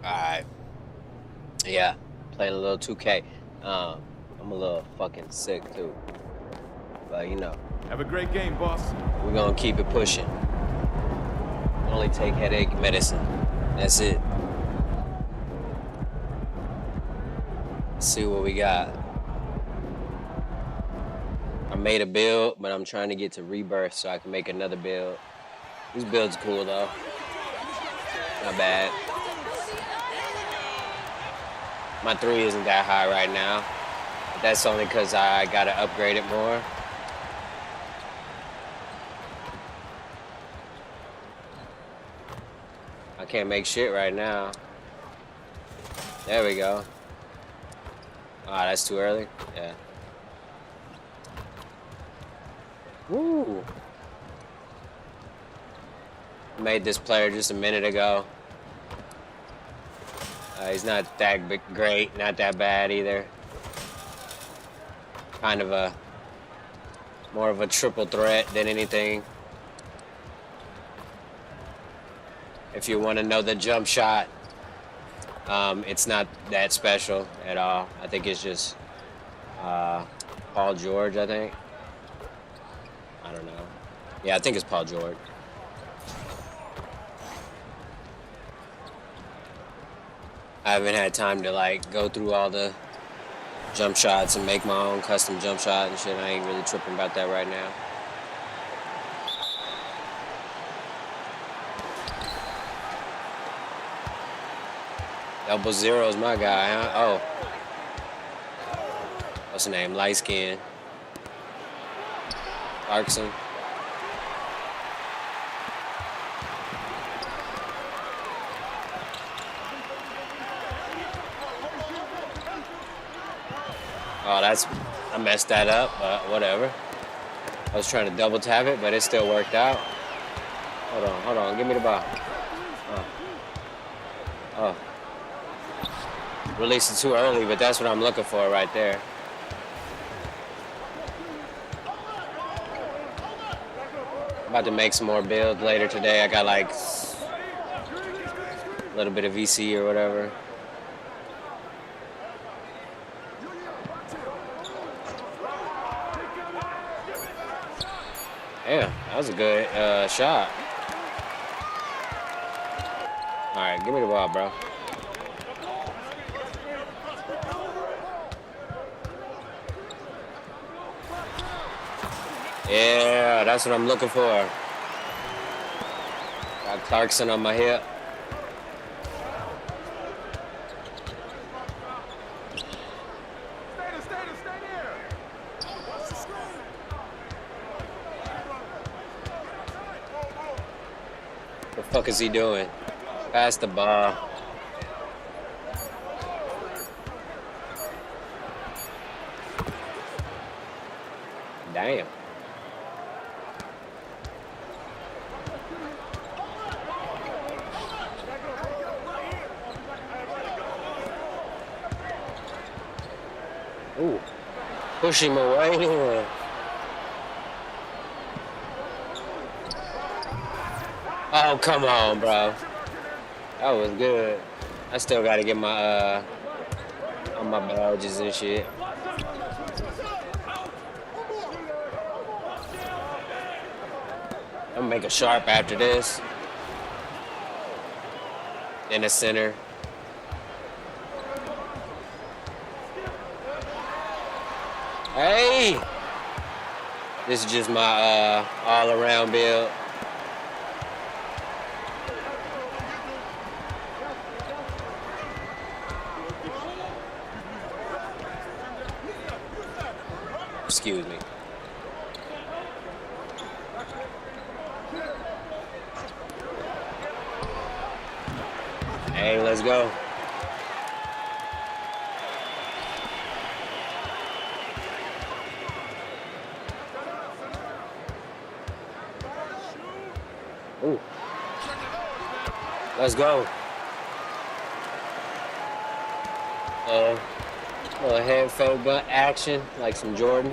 Alright. Yeah. Playing a little 2K. I'm a little fucking sick too. But you know, Have a great game, boss. we're gonna keep it pushing. Only take headache medicine. That's it. Let's see what we got. I made a build, but I'm trying to get to rebirth so I can make another build. This build's cool though. Not bad. My 3 isn't that high right now. But that's only because I gotta upgrade it more. I can't make shit right now. There we go. Ah, that's too early? Yeah. Woo! Made this player just a minute ago. He's not that great, not that bad either. Kind of a more of a triple threat than anything. If you want to know the jump shot, it's not that special at all. I think it's just Paul George, I think. I don't know. Yeah, I think it's Paul George. I haven't had time to like go through all the jump shots and make my own custom jump shot and shit. I ain't really tripping about that right now. Double Zero is my guy, huh? Oh. What's his name? Light skin. Clarkson. Oh, I messed that up, but whatever. I was trying to double tap it, but it still worked out. Hold on, give me the ball. Oh. Released it too early, but that's what I'm looking for right there. I'm about to make some more builds later today. I got like a little bit of VC or whatever. Yeah, that was a good shot. All right, give me the ball, bro. Yeah, that's what I'm looking for. Got Clarkson on my hip. What the fuck is he doing? Pass the ball. Damn. Ooh. Push him away. Oh, come on, bro. That was good. I still gotta get my on my badges and shit. I'm gonna make a sharp after this. In the center. Hey! This is just my all-around build. Excuse me. Hey, let's go. Ooh. Let's go. Little head fake butt action, like some Jordan.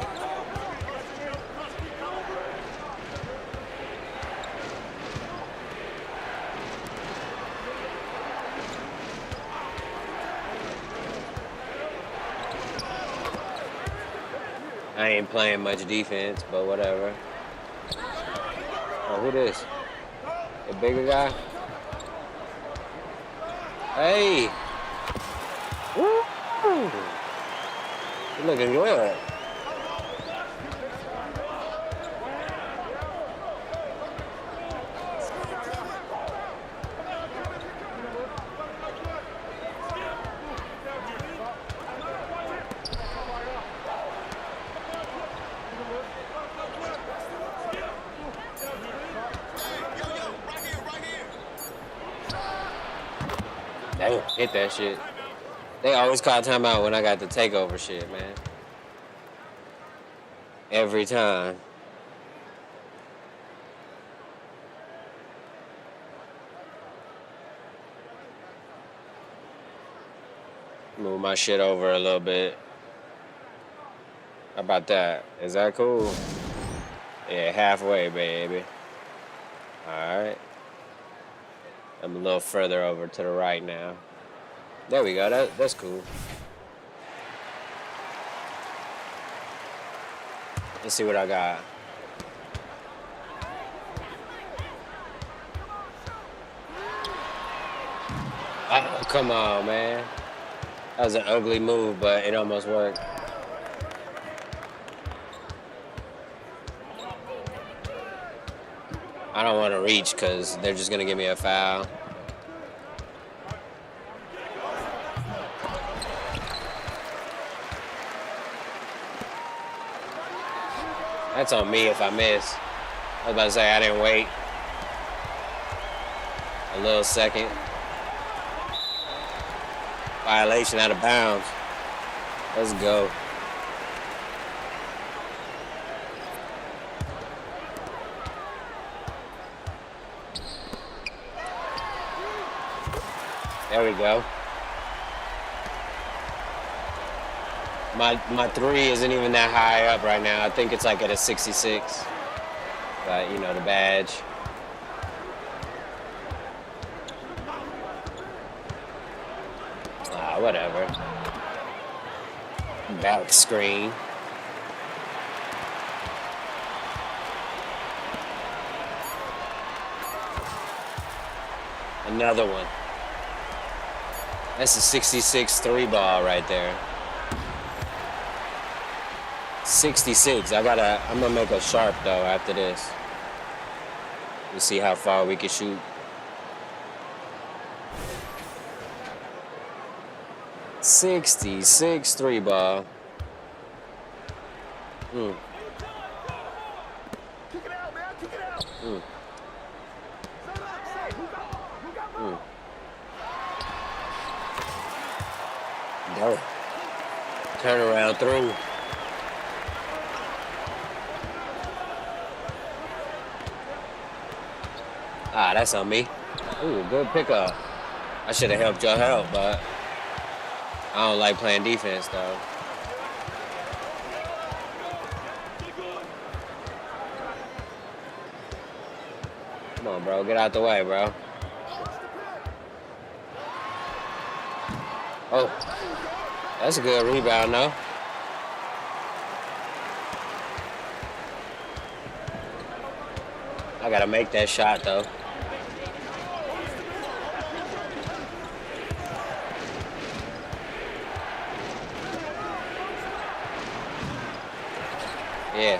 I ain't playing much defense, but whatever. Oh, who this? The bigger guy? Hey! Woo! You looking good. Damn, hit that shit. They always call timeout when I got the takeover shit, man. Every time. Move my shit over a little bit. How about that? Is that cool? Yeah, halfway, baby. Alright. I'm a little further over to the right now. There we go. That's cool. Let's see what I got. Oh, come on, man. That was an ugly move, but it almost worked. I don't want to reach because they're just going to give me a foul. That's on me if I miss. I was about to say I didn't wait a little second. Violation out of bounds. Let's go. There we go. My three isn't even that high up right now. I think it's like at a 66. But, you know, the badge. Whatever. Back screen. Another one. That's a 66 3 ball right there. 66. I'm gonna make a sharp though after this. We'll see how far we can shoot. '66 3 ball. Mm. Mm. Mm. Go. Turn around through. Ah, that's on me. Ooh, good pickup. I should have helped your help, but I don't like playing defense, though. Come on, bro. Get out the way, bro. Oh, that's a good rebound, though. I gotta make that shot, though. Yeah.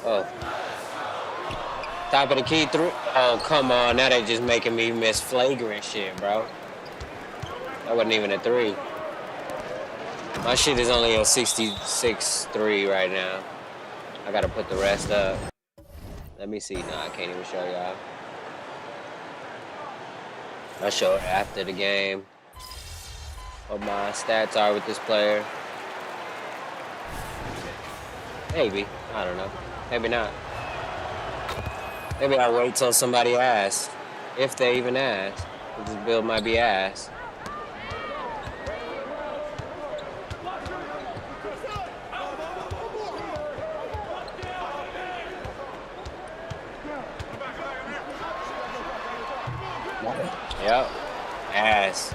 Oh. Top of the key through. Oh, come on. Now they just making me miss flagrant shit, bro. That wasn't even a three. My shit is only a 66 3 right now. I gotta put the rest up. Let me see. No, I can't even show y'all. I'll show it after the game. What my stats are with this player. Maybe. I don't know. Maybe not. Maybe I'll wait till somebody asks. If they even ask. This build might be asked. Yep. Ass.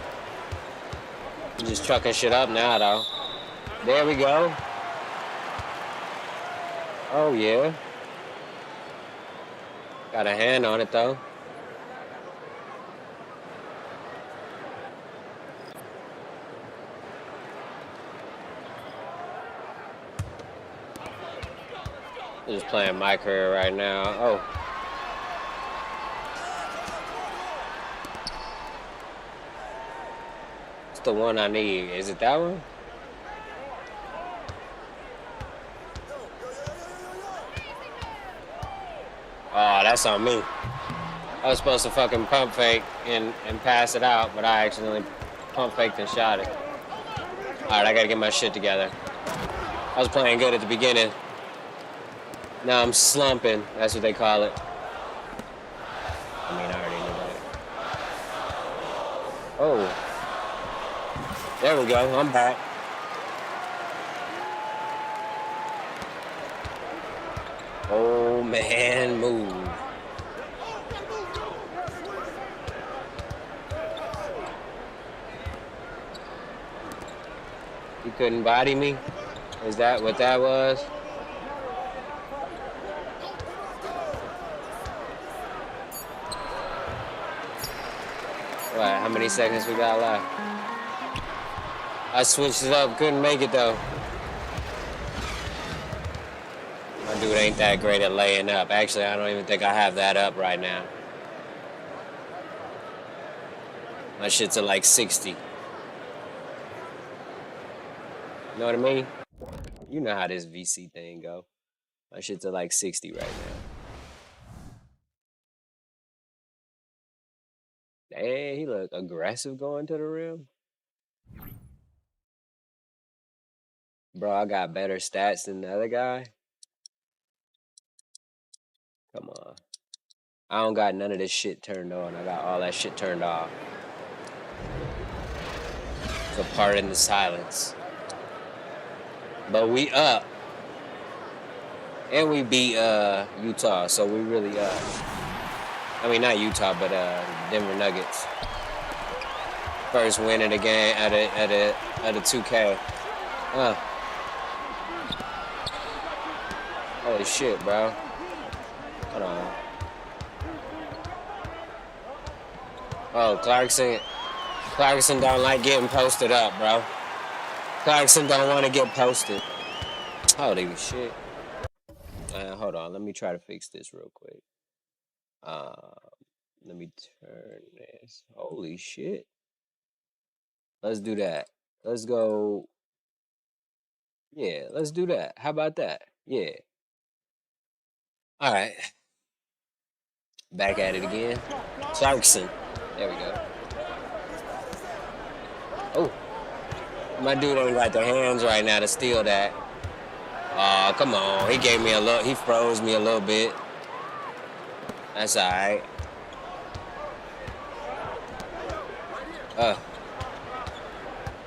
You just chucking shit up now, though. There we go. Oh, yeah. Got a hand on it, though. Just playing my career right now. Oh. It's the one I need. Is it that one? Oh, that's on me. I was supposed to fucking pump fake and pass it out, but I accidentally pump faked and shot it. Alright, I gotta get my shit together. I was playing good at the beginning. Now I'm slumping. That's what they call it. I mean, I already knew that. Oh. There we go. I'm back. Oh, man, move. You couldn't body me? Is that what that was? What, how many seconds we got left? I switched it up, couldn't make it though. My dude ain't that great at laying up. Actually, I don't even think I have that up right now. My shit's at like 60. You know what I mean? You know how this VC thing go. My shit's at like 60 right now. Hey, he look aggressive going to the rim. Bro, I got better stats than the other guy. Come on. I don't got none of this shit turned on. I got all that shit turned off. So pardon the silence. But we up. And we beat Utah, so we really I mean not Utah, but Denver Nuggets. First win in the game at a 2K. Holy shit, bro. Hold on. Oh, Clarkson don't like getting posted up, bro. Clarkson don't want to get posted. Holy shit. Hold on, let me try to fix this real quick. Let me turn this. Holy shit. Let's do that. Let's go. Yeah, let's do that. How about that? Yeah. All right. Back at it again. Clarkson. There we go. Oh. My dude ain't got the hands right now to steal that. Oh, come on. He gave me a little, he froze me a little bit. That's all right.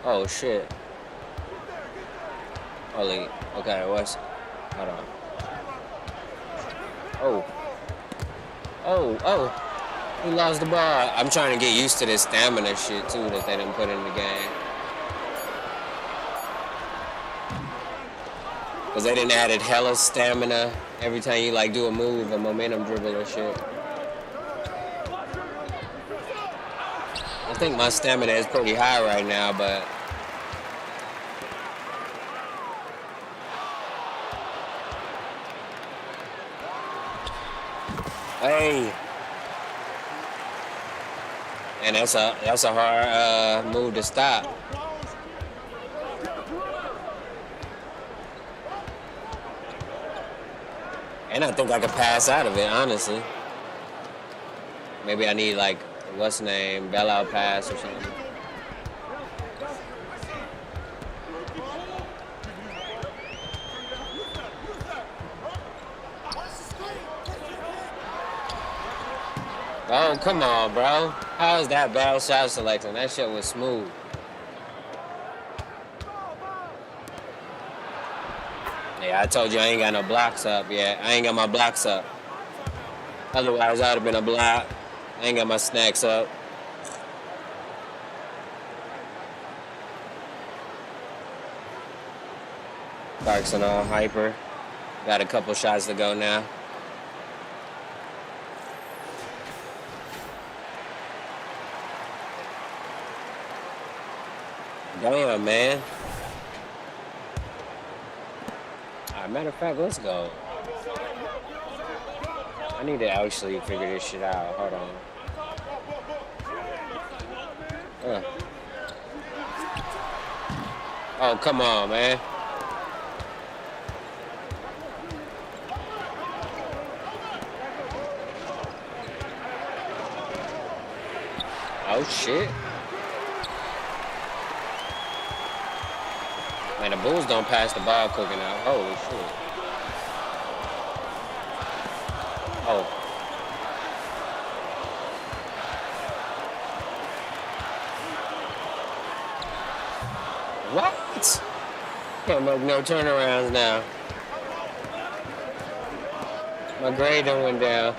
Oh, shit. Holy, okay, hold on. Oh. He lost the ball. I'm trying to get used to this stamina shit, too, that they didn't put in the game. Because they didn't added hella stamina every time you, like, do a move, a momentum dribble or shit. I think my stamina is pretty high right now, but... Hey! And that's a hard move to stop. And I think I could pass out of it, honestly. Maybe I need, like, what's the name? Bailout pass or something. Oh, come on, bro. How is that bad shot selection? That shit was smooth. Yeah, I told you I ain't got no blocks up yet. I ain't got my blocks up. Otherwise, I would have been a block. I ain't got my snacks up. Clarkson all hyper. Got a couple shots to go now. Damn, man. Alright, matter of fact, let's go. I need to actually figure this shit out. Hold on. Oh, come on, man. Oh, shit. Man, the Bulls don't pass the ball cooking out. Holy shit. Oh. What? Can't make no turnarounds now. My grade done went down.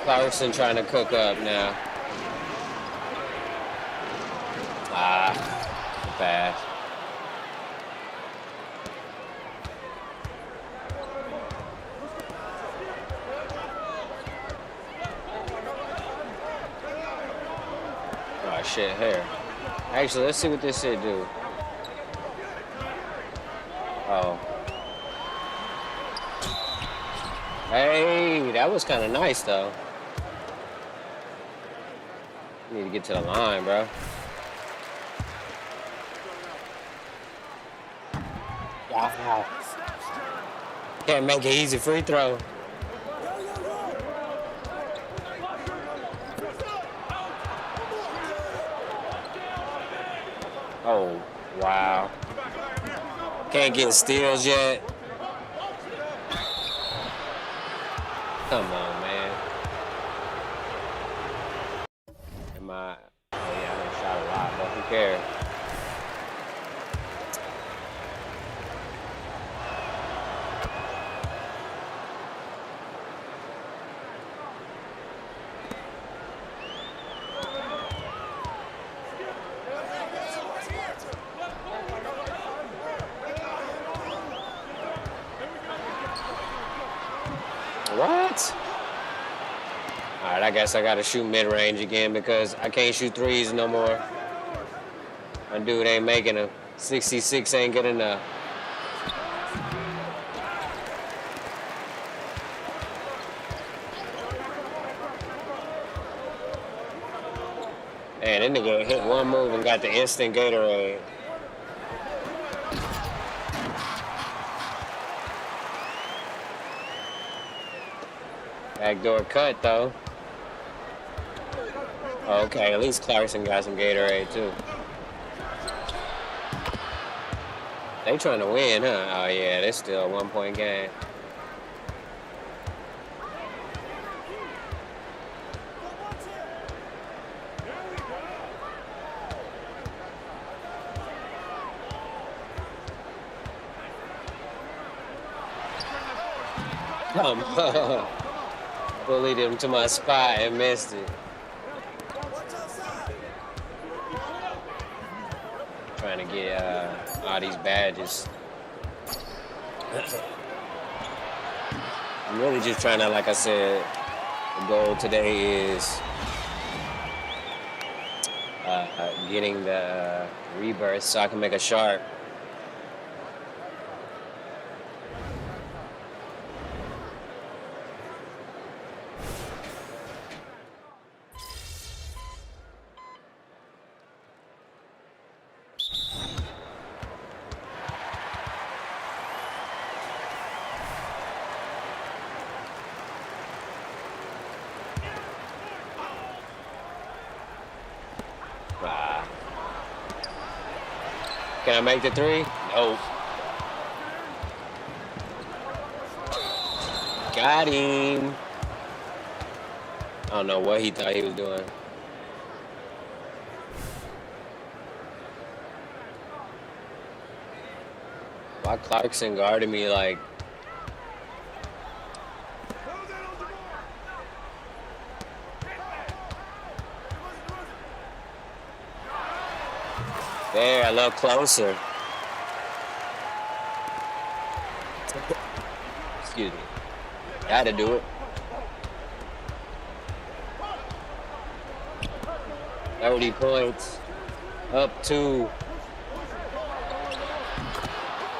Clarkson trying to cook up now. Pass. Oh shit, here. Actually, let's see what this shit do. Oh. Hey, that was kind of nice though. Need to get to the line, bro. Wow. Can't make an easy free throw. Oh, wow. Can't get steals yet. Come on, man. Oh yeah, I done shot a lot, but who cares? What? All right, I guess I gotta shoot mid-range again because I can't shoot threes no more. My dude ain't making them. 66 ain't good enough. Man, that nigga hit one move and got the instant Gatorade. Backdoor cut, though. Okay, at least Clarkson got some Gatorade, too. They trying to win, huh? Oh, yeah, they're still a 1-point game. Come on. Bullied him to my spot and missed it. Trying to get all these badges. I'm really just trying to, like I said, the goal today is getting the rebirth so I can make a sharp. Can I make the three? Nope. Got him. I don't know what he thought he was doing. Why Clarkson guarded me like... There, a little closer. Excuse me. Gotta do it. 30 points. Up 2.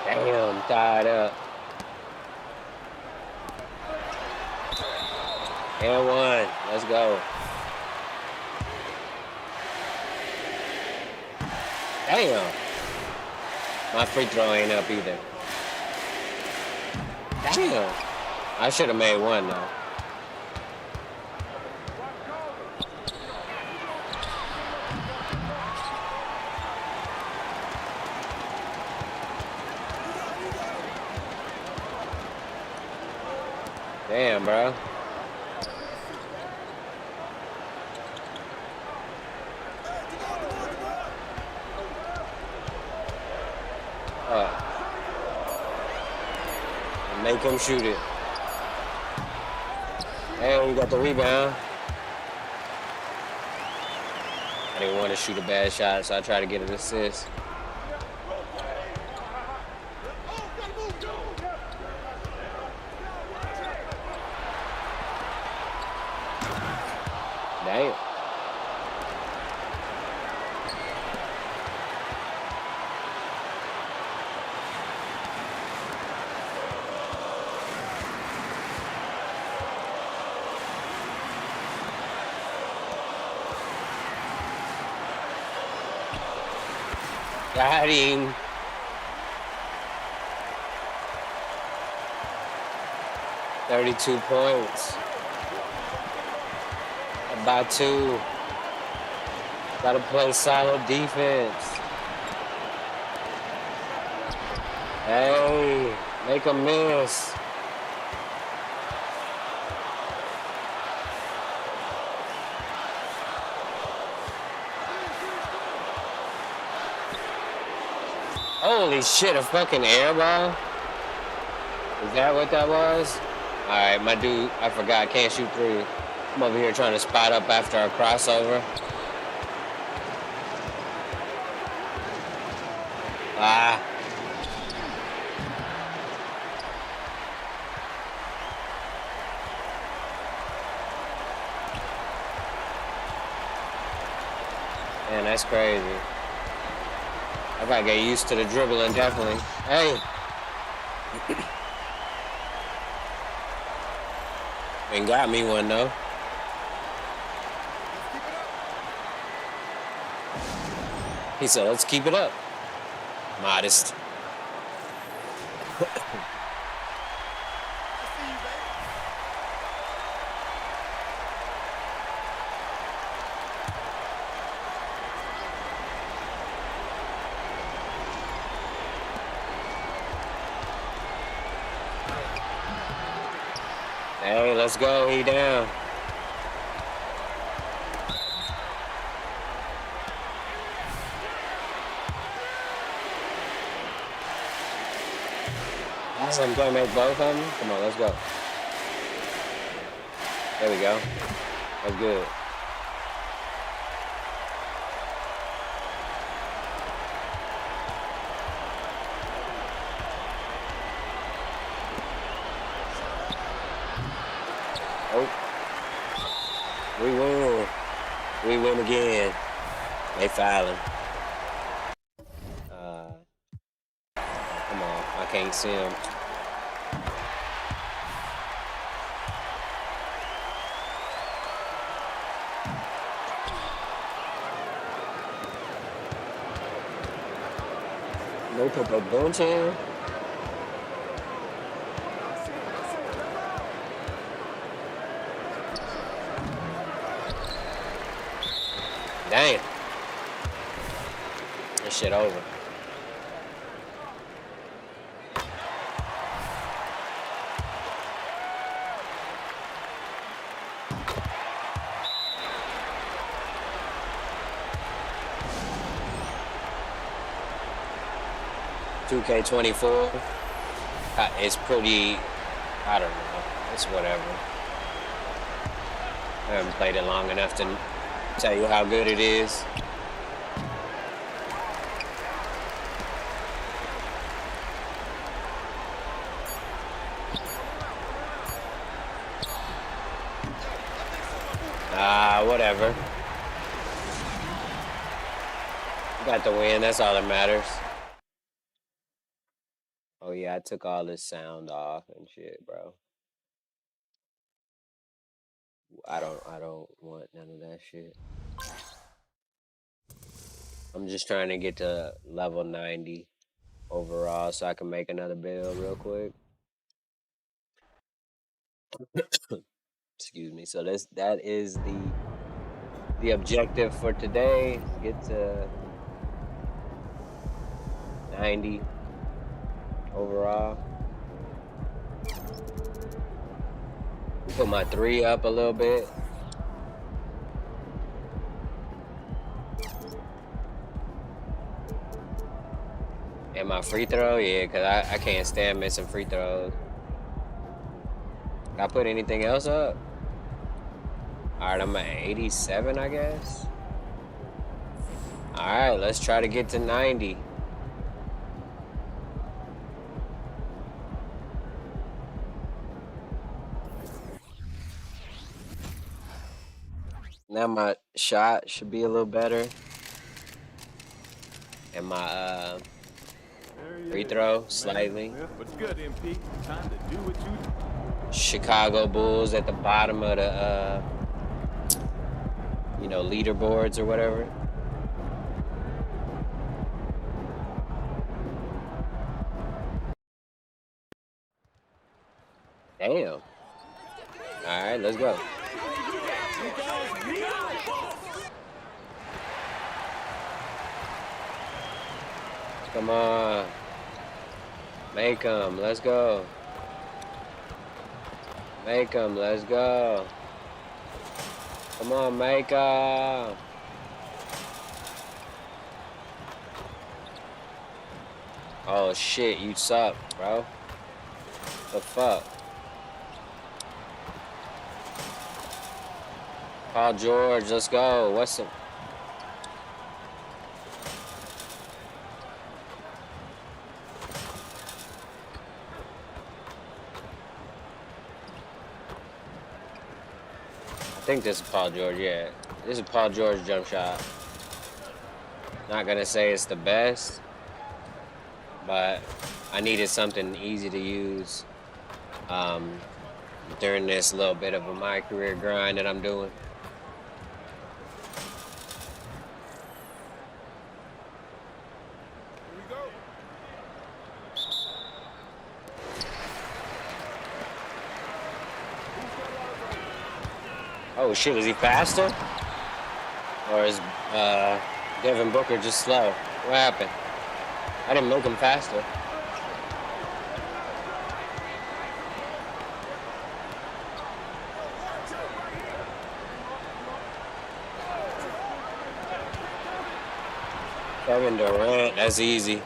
Damn, tied up. And 1. Let's go. Damn. My free throw ain't up either. Damn. I should have made 1 though. Damn, bro. Make him shoot it. And we got the rebound. I didn't want to shoot a bad shot, so I tried to get an assist. Damn. Got him. $32 points. About 2. Gotta play solid defense. Hey, make a miss. Holy shit, a fucking air ball? Is that what that was? Alright, my dude, I forgot, I can't shoot 3. I'm over here trying to spot up after a crossover. Ah. Man, that's crazy. I gotta get used to the dribbling, definitely. Hey. Ain't got me one, though. He said, let's keep it up. Modest. Hey, let's go. He down. I'm going to make both of them. Come on, let's go. There we go. That's good. Oh. We win. We win again. They fouling. Come on. I can't see him. No purple bunching. Dang. This shit over. $2K24. It's pretty, I don't know. It's whatever. I haven't played it long enough to tell you how good it is. whatever. Got the win. That's all that matters. Oh yeah, I took all this sound off and shit, bro. I don't want none of that shit. I'm just trying to get to level 90 overall so I can make another build real quick. Excuse me. So that is the objective for today. Get to 90 overall. Put my 3 up a little bit. And my free throw, yeah, because I can't stand missing free throws. Did I put anything else up? Alright, I'm at 87, I guess. Alright, let's try to get to 90. Now my shot should be a little better. And my free throw slightly. What's good, MP? Time to do what you do. Chicago Bulls at the bottom of the you know, leaderboards or whatever. Damn. Alright, let's go. Come on. Make them. Let's go. Make them. Let's go. Come on, make them. Oh, shit. You suck, bro. The fuck? Paul George, let's go. What's up? I think this is Paul George, yeah. This is Paul George jump shot. Not gonna say it's the best, but I needed something easy to use during this little bit of my career grind that I'm doing. Oh shit, is he faster? Or is Devin Booker just slow? What happened? I didn't make him faster. Kevin Durant, that's easy.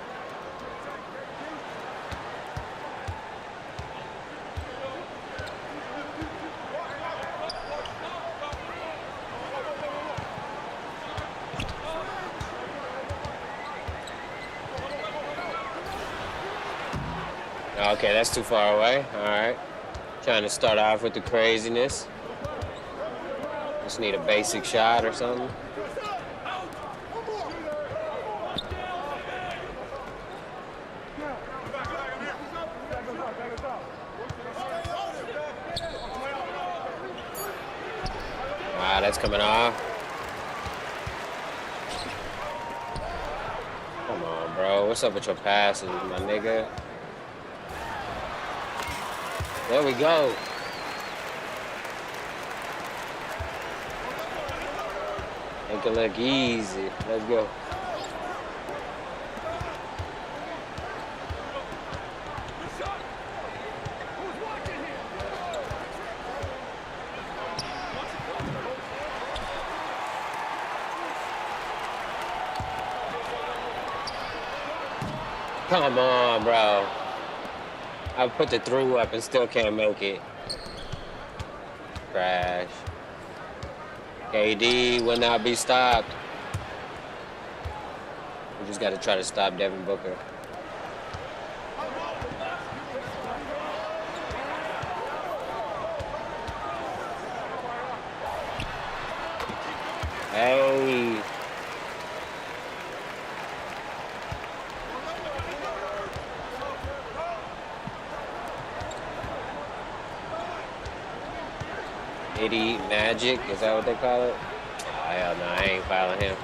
Okay, that's too far away. All right. Trying to start off with the craziness. Just need a basic shot or something. Wow, that's coming off. Come on, bro. What's up with your passes, my nigga? There we go. Make it look easy. Let's go. Come on, bro. I put the 3 up and still can't make it. Crash. KD will not be stopped. We just got to try to stop Devin Booker. Hey. Idiot Magic, is that what they call it? Oh, hell no, I ain't fouling him.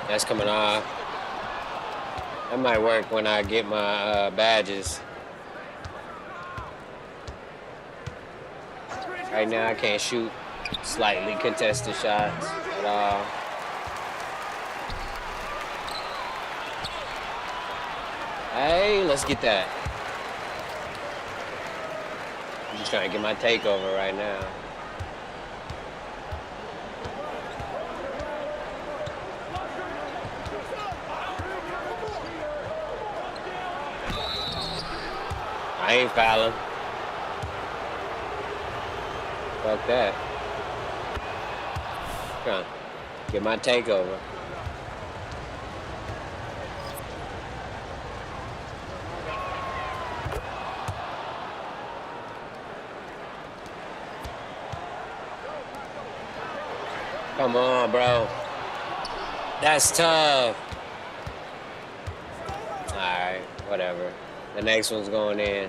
That's coming off. That might work when I get my badges. Right now, I can't shoot slightly contested shots at all. Hey, let's get that. I'm just trying to get my takeover right now. I ain't fouling. Fuck that. Trying to get my takeover. Come on, bro. That's tough. Alright, whatever. The next one's going in.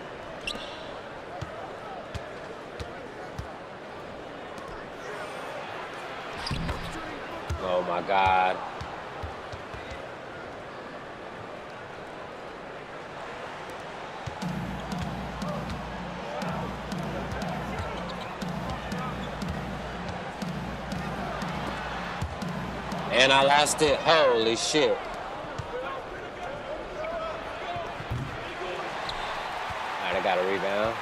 Oh my God. And I lost it. Holy shit. Alright, I got a rebound.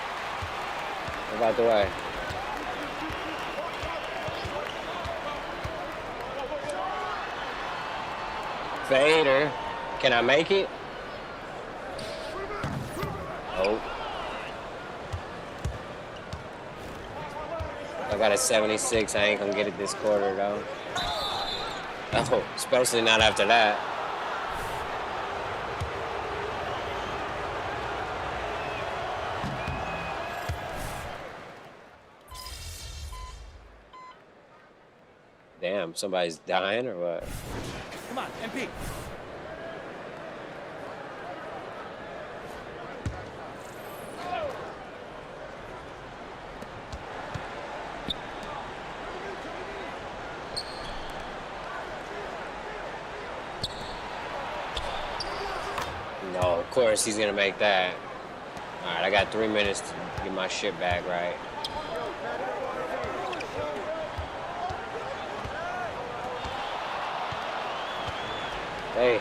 Move out the way. Fader. Can I make it? Oh. I got a 76. I ain't gonna get it this quarter though. Oh, especially not after that. Damn, somebody's dying or what? Come on, MP. No, of course he's gonna make that. All right, I got 3 minutes to get my shit back right. Hey.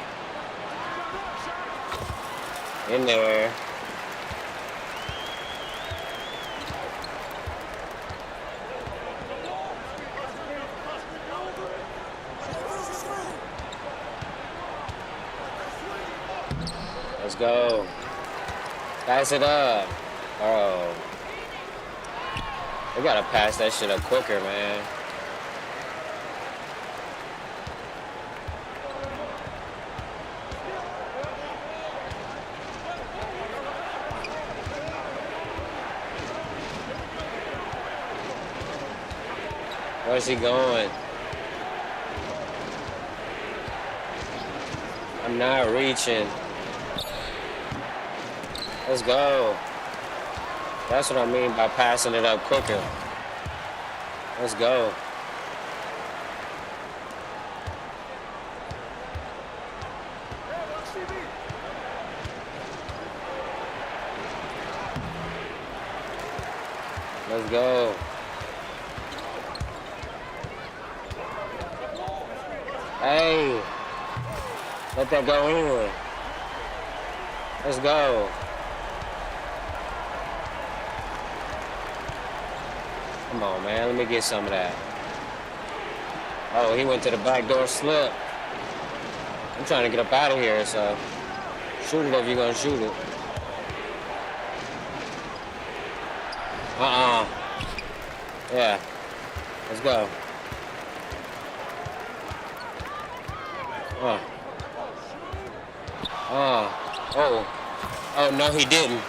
In there. Let's go. Pass it up. Oh. We gotta pass that shit up quicker, man. Where's he going? I'm not reaching. Let's go. That's what I mean by passing it up quicker. Let's go. Let's go. Hey, let that go in. Let's go. Come on, man. Let me get some of that. Oh, he went to the back door slip. I'm trying to get up out of here, so shoot it if you're going to shoot it. Yeah. Let's go. Oh no, he didn't.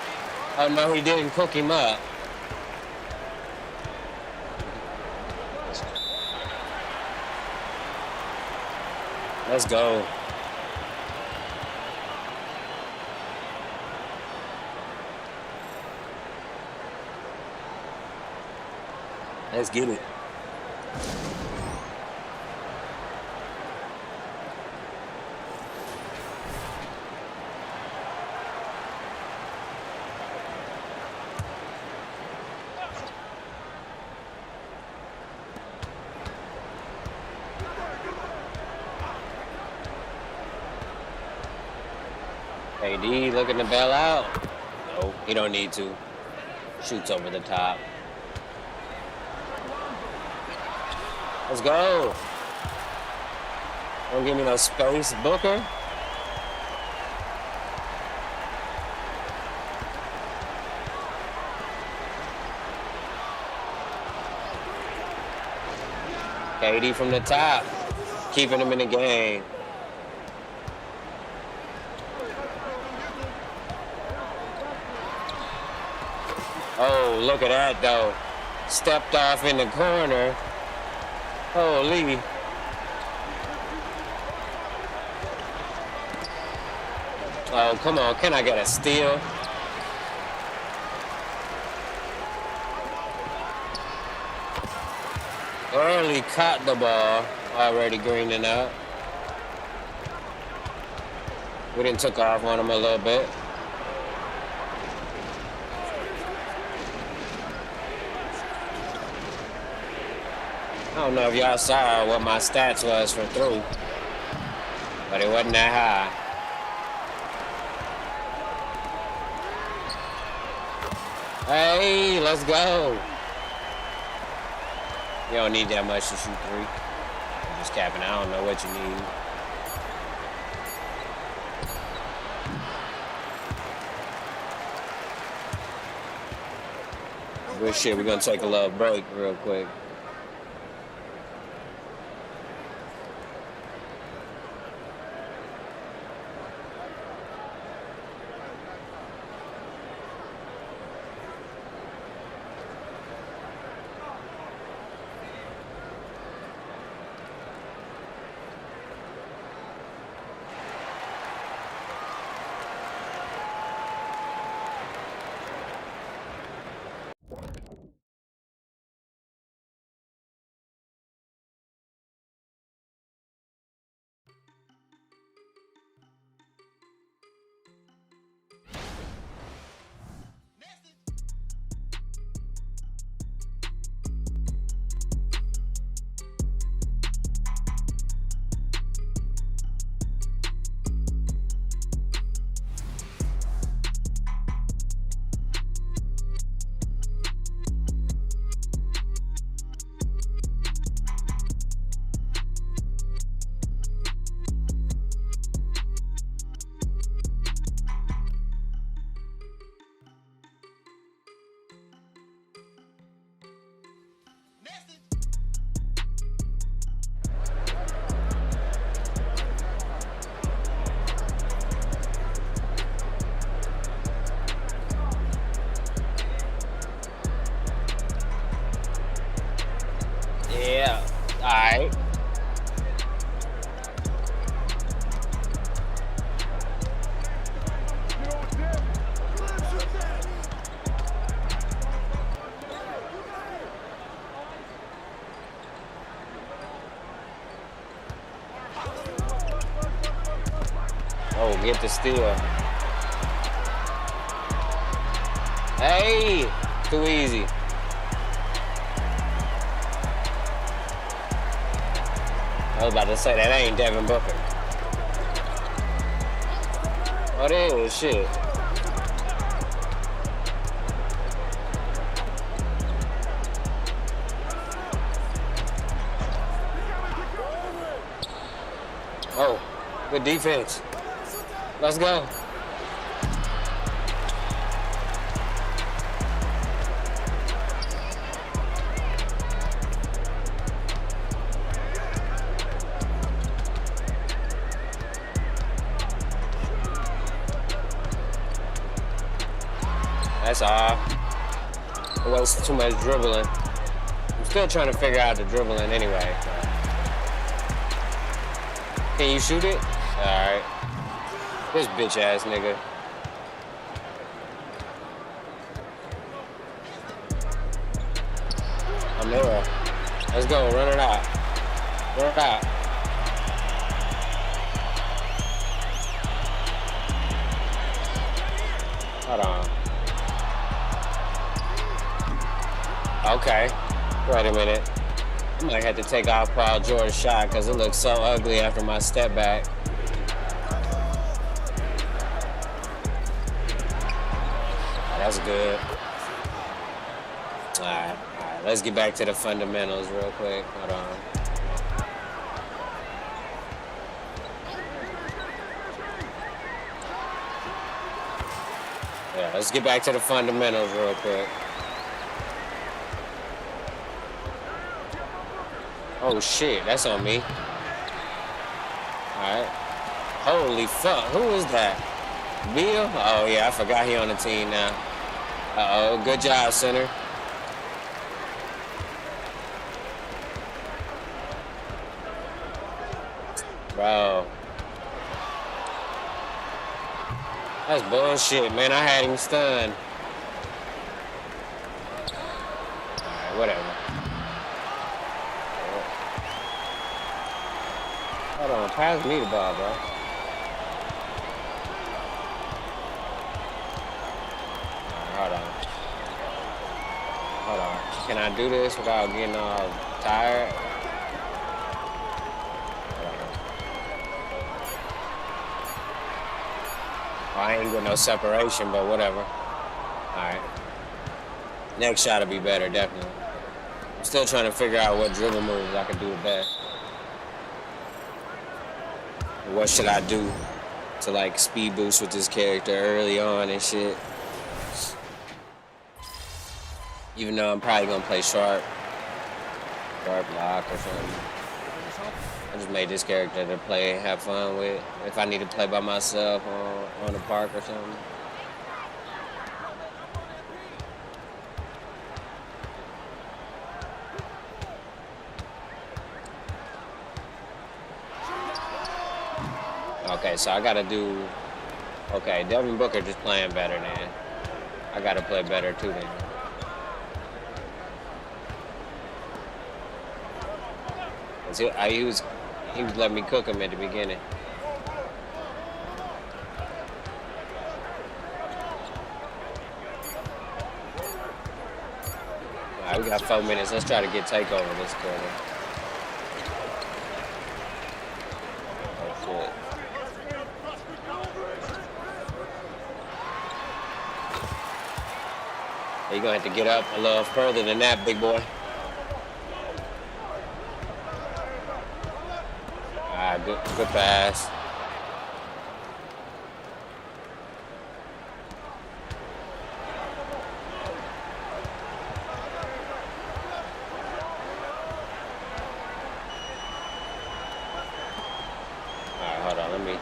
Oh no, he didn't cook him up. Let's go. Let's get it. AD looking to bail out. No, he don't need to. Shoots over the top. Let's go. Don't give me no space, Booker. KD from the top, keeping him in the game. Oh, look at that though. Stepped off in the corner. Holy. Oh, come on. Can I get a steal? Early caught the ball. Already greening up. We done took off on him a little bit. I don't know if y'all saw what my stats was for through, but it wasn't that high. Hey, let's go. You don't need that much to shoot three. I'm just capping. I don't know what you need. Good shit. We're gonna take a little break real quick. Yeah, all right. Oh, get the steal. Hey, too easy. I was about to say that ain't Devin Booker. Oh, that is shit. Oh, good defense. Let's go. That's all. It wastes too much dribbling. I'm still trying to figure out the dribbling anyway. Can you shoot it? Alright. This bitch ass nigga. I'm there. Let's go. Run it out. Run it out. Hold on. Okay. Wait a minute. I might have to take off Paul George's shot because it looks so ugly after my step back. That's good. Alright. Let's get back to the fundamentals real quick. Hold on. Yeah, let's get back to the fundamentals real quick. Oh shit, that's on me. Alright. Holy fuck, who is that? Bill? Oh yeah, I forgot he on the team now. Uh-oh, good job, center. Bro. That's bullshit, man. I had him stunned. Alright, whatever. Hold on, pass me the ball, bro. Hold on. Hold on. Can I do this without getting all tired? I ain't with no separation, but whatever. Alright. Next shot will be better, definitely. I'm still trying to figure out what dribble moves I can do the best. What should I do to like speed boost with this character early on and shit? Even though I'm probably gonna play sharp block or something. I just made this character to play, have fun with. If I need to play by myself on the park or something. Okay, so I gotta do. Okay, Devin Booker just playing better then. I gotta play better too then. He was letting me cook him at the beginning. All right, we got 4 minutes. Let's try to get takeover this quarter. Oh shit. You're gonna have to get up a little further than that, big boy. Good pass. All right, hold on, let me.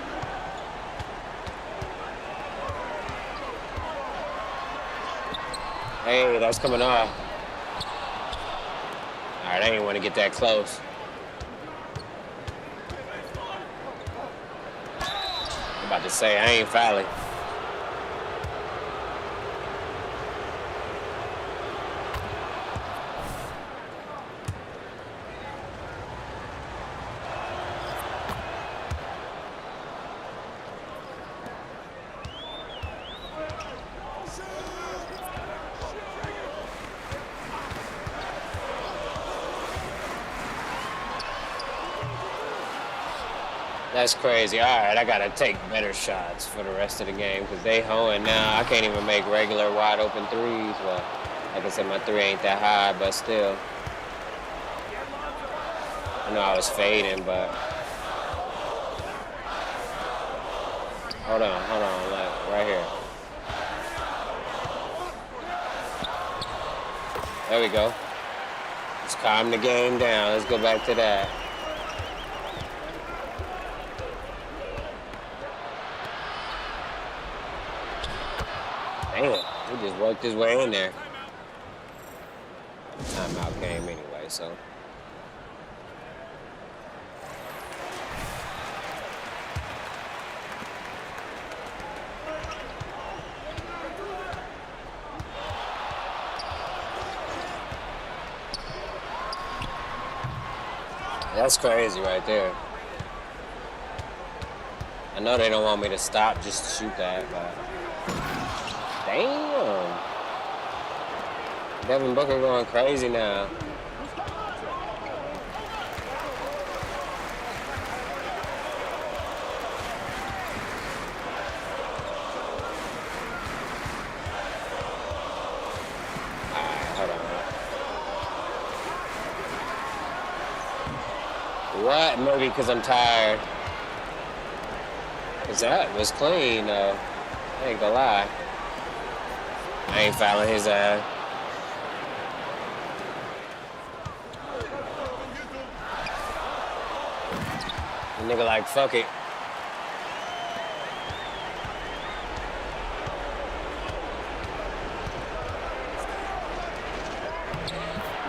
Hey, that's coming off. All right, I didn't want to get that close. About to say I ain't fouling. That's crazy. All right, I gotta take better shots for the rest of the game because they hoeing now. I can't even make regular wide open threes. Well, like I said, my three ain't that high, but still. I know I was fading, but hold on, like right here. There we go. Let's calm the game down. Let's go back to that. He just worked his way in there. Timeout came anyway, so. That's crazy right there. I know they don't want me to stop just to shoot that, but damn. Devin Booker going crazy now. What? Maybe because I'm tired. Because that was clean, though. I ain't gonna lie. I ain't fouling his ass. The nigga like, fuck it.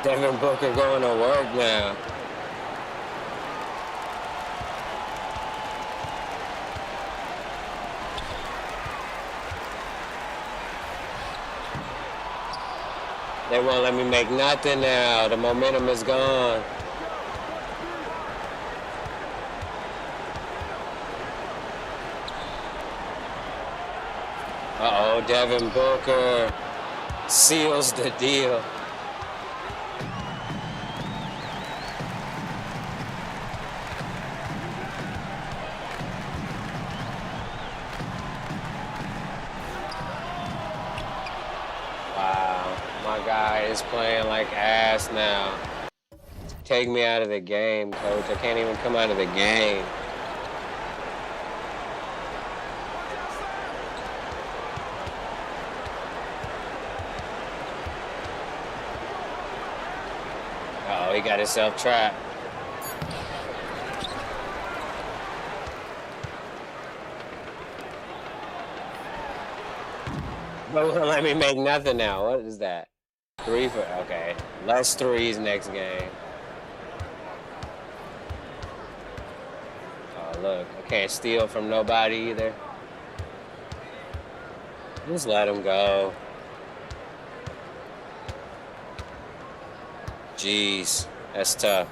Devin Booker going to work now. They won't let me make nothing now. The momentum is gone. Uh-oh, Devin Booker seals the deal. Is playing like ass now. Take me out of the game, coach. I can't even come out of the game. Uh-oh, he got himself trapped. But won't let me make nothing now. What is that? 3 for, okay. Less threes next game. Oh, look. I can't steal from nobody either. Just let him go. Jeez. That's tough.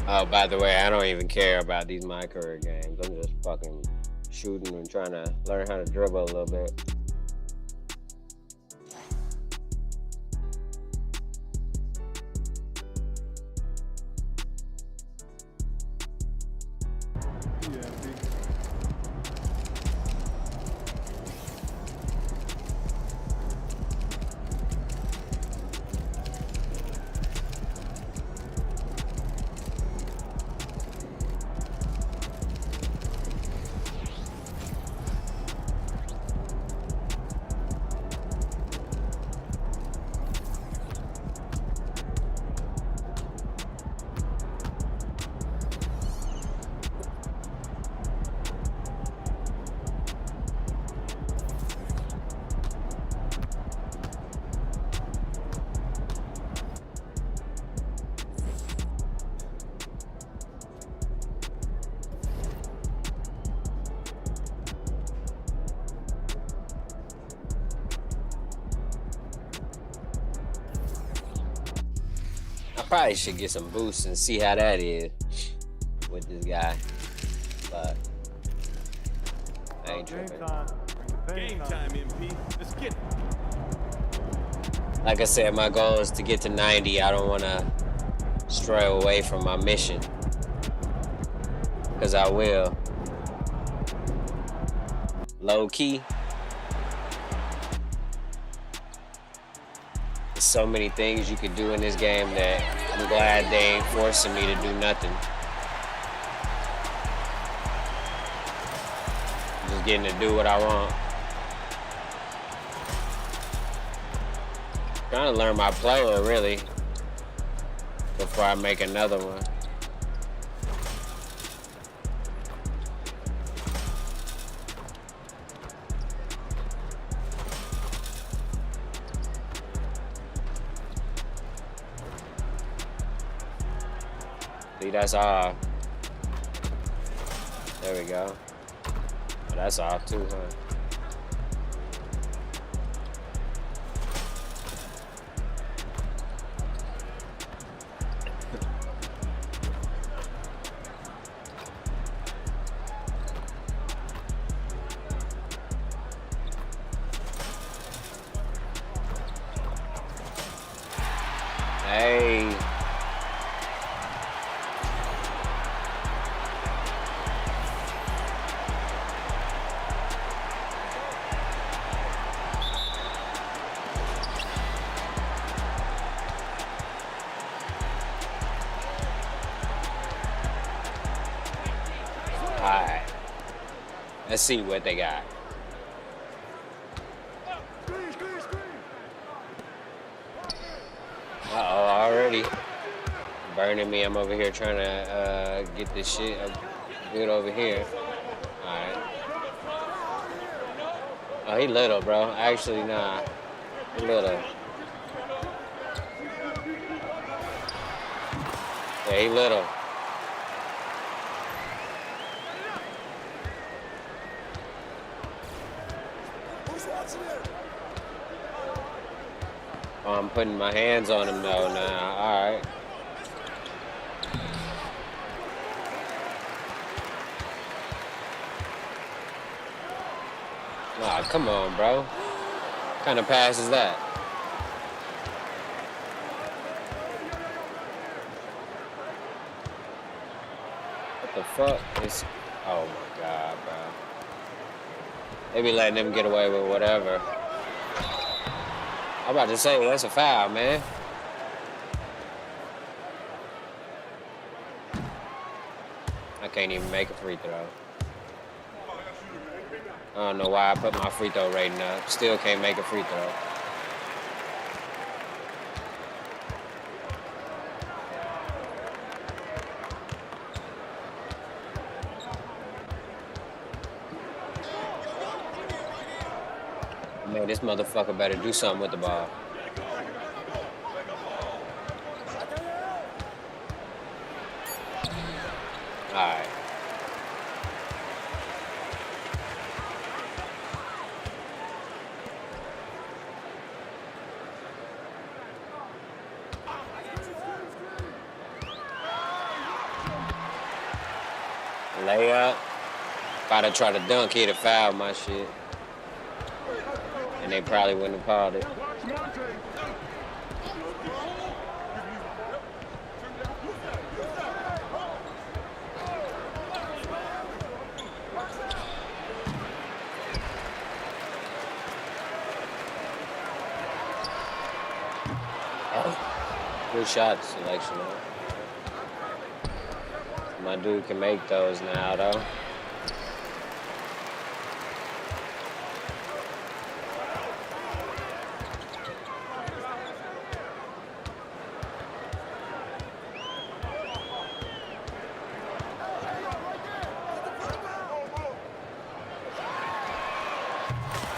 Oh, by the way, I don't even care about these my career games. I'm just fucking shooting and trying to learn how to dribble a little bit. Probably should get some boosts and see how that is with this guy, but I ain't tripping. Game time, MP. Let's get it. Like I said, my goal is to get to 90. I don't want to stray away from my mission, because I will. Low key. so many things you could do in this game that I'm glad they ain't forcing me to do nothing. Just getting to do what I want. Trying to learn my player really before I make another one. See, that's off. There we go. Oh, that's off too, huh? Hey. Alright. Let's see what they got. Uh-oh, already burning me. I'm over here trying to get this shit good over here. Alright. Oh, he little, bro. Actually, nah. He little. Yeah, he little. Oh, I'm putting my hands on him though now. Alright. Aw, come on, bro. What kind of pass is that? What the fuck? It's... Oh my god, bro. They be letting them get away with whatever. I'm about to say, well, that's a foul, man. I can't even make a free throw. I don't know why I put my free throw rating up. Still can't make a free throw. Man, this motherfucker better do something with the ball. Alright. Layup. If I'd have tried to dunk, he'd have fouled my shit. And they probably wouldn't have called it. Oh, good shot selection. My dude can make those now, though.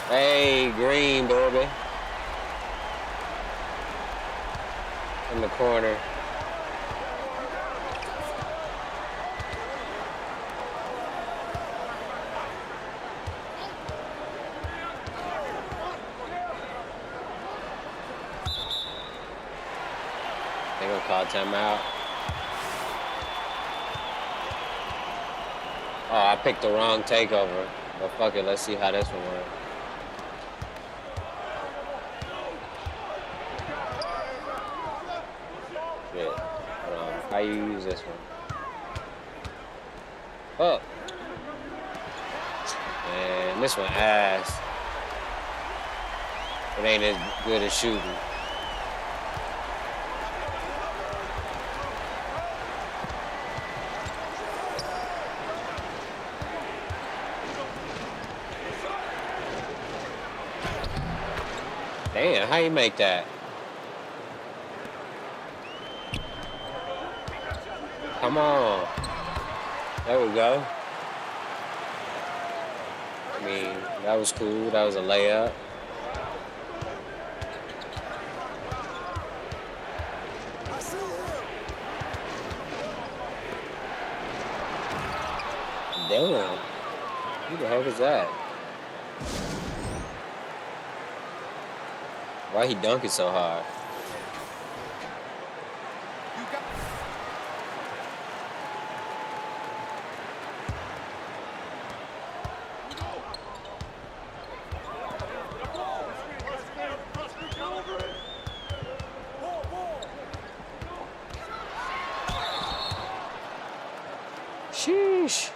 Hey, Green, baby. In the corner. They gonna call timeout. Oh, I picked the wrong takeover. But fuck it, let's see how this one works. Shit. Hold on. How you use this one? Oh. Man, this one ass. It ain't as good as shooting. Damn, how you make that? Come on. There we go. I mean, that was cool. That was a layup. Damn. Who the heck is that? Why he dunking so hard? Sheesh.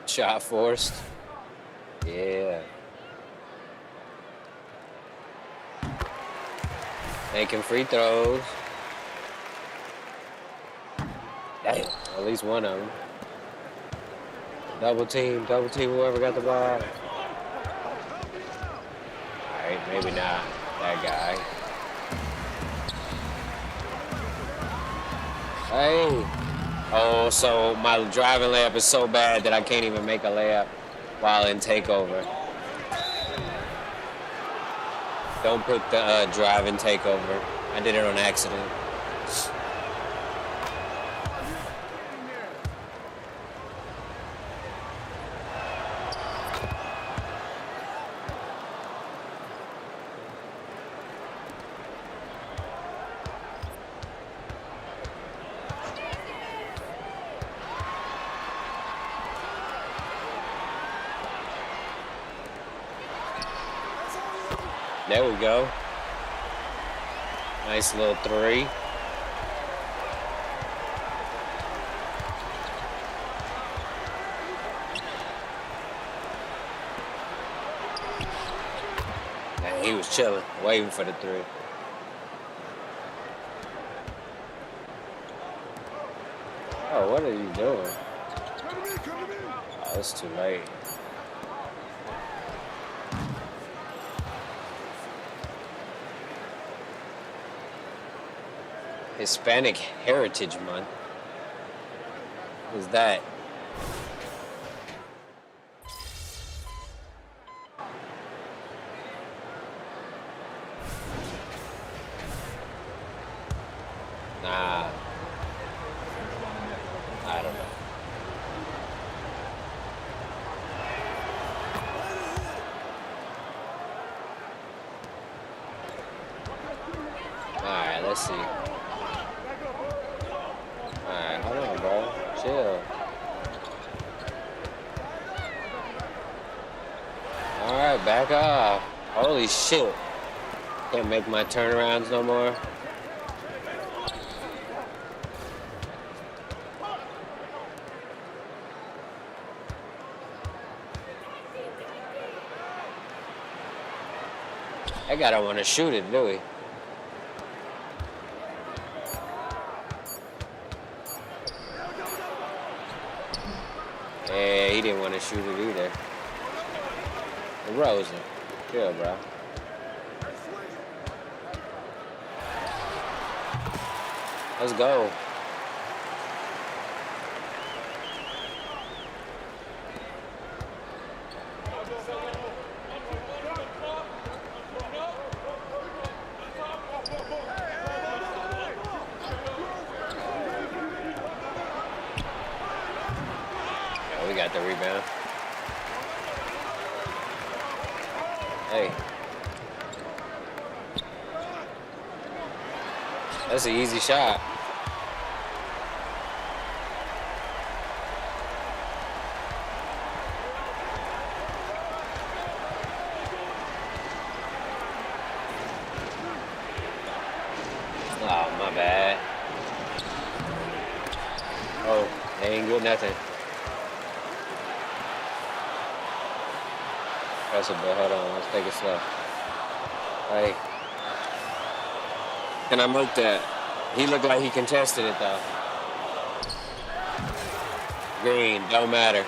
Shot forced. Yeah. Making free throws. Damn, at least one of them. Double team whoever got the ball. Alright, maybe not that guy. Hey. Oh, so my driving layup is so bad that I can't even make a layup while in takeover. Don't put the drive in takeover. I did it on accident. There we go. Nice little three. Man, he was chilling, waiting for the three. Oh, what are you doing? Oh, it's too late. Hispanic Heritage Month. What's that? Nah. I don't know. Alright, let's see. Alright, hold on, bro. Chill. Alright, back off. Holy shit. Can't make my turnarounds no more. That guy don't want to shoot it, do he? Yeah, he didn't want to shoot it either. DeRozan. Chill, bro. Let's go. Yeah, we got the rebound. Hey. That's an easy shot. Oh, my bad. Oh, they ain't good nothing. That's a bit. Hold on, let's take it slow. Hey. Can I milk that? He looked like he contested it, though. Green, don't matter.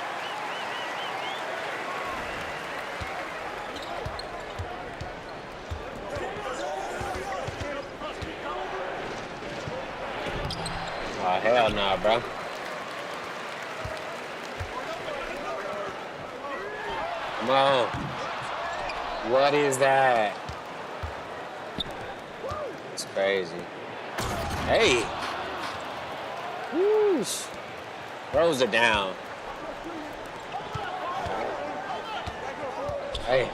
hell no, bro. Come on. What is that? It's crazy. Hey. Whoosh. Throws it down. Hey.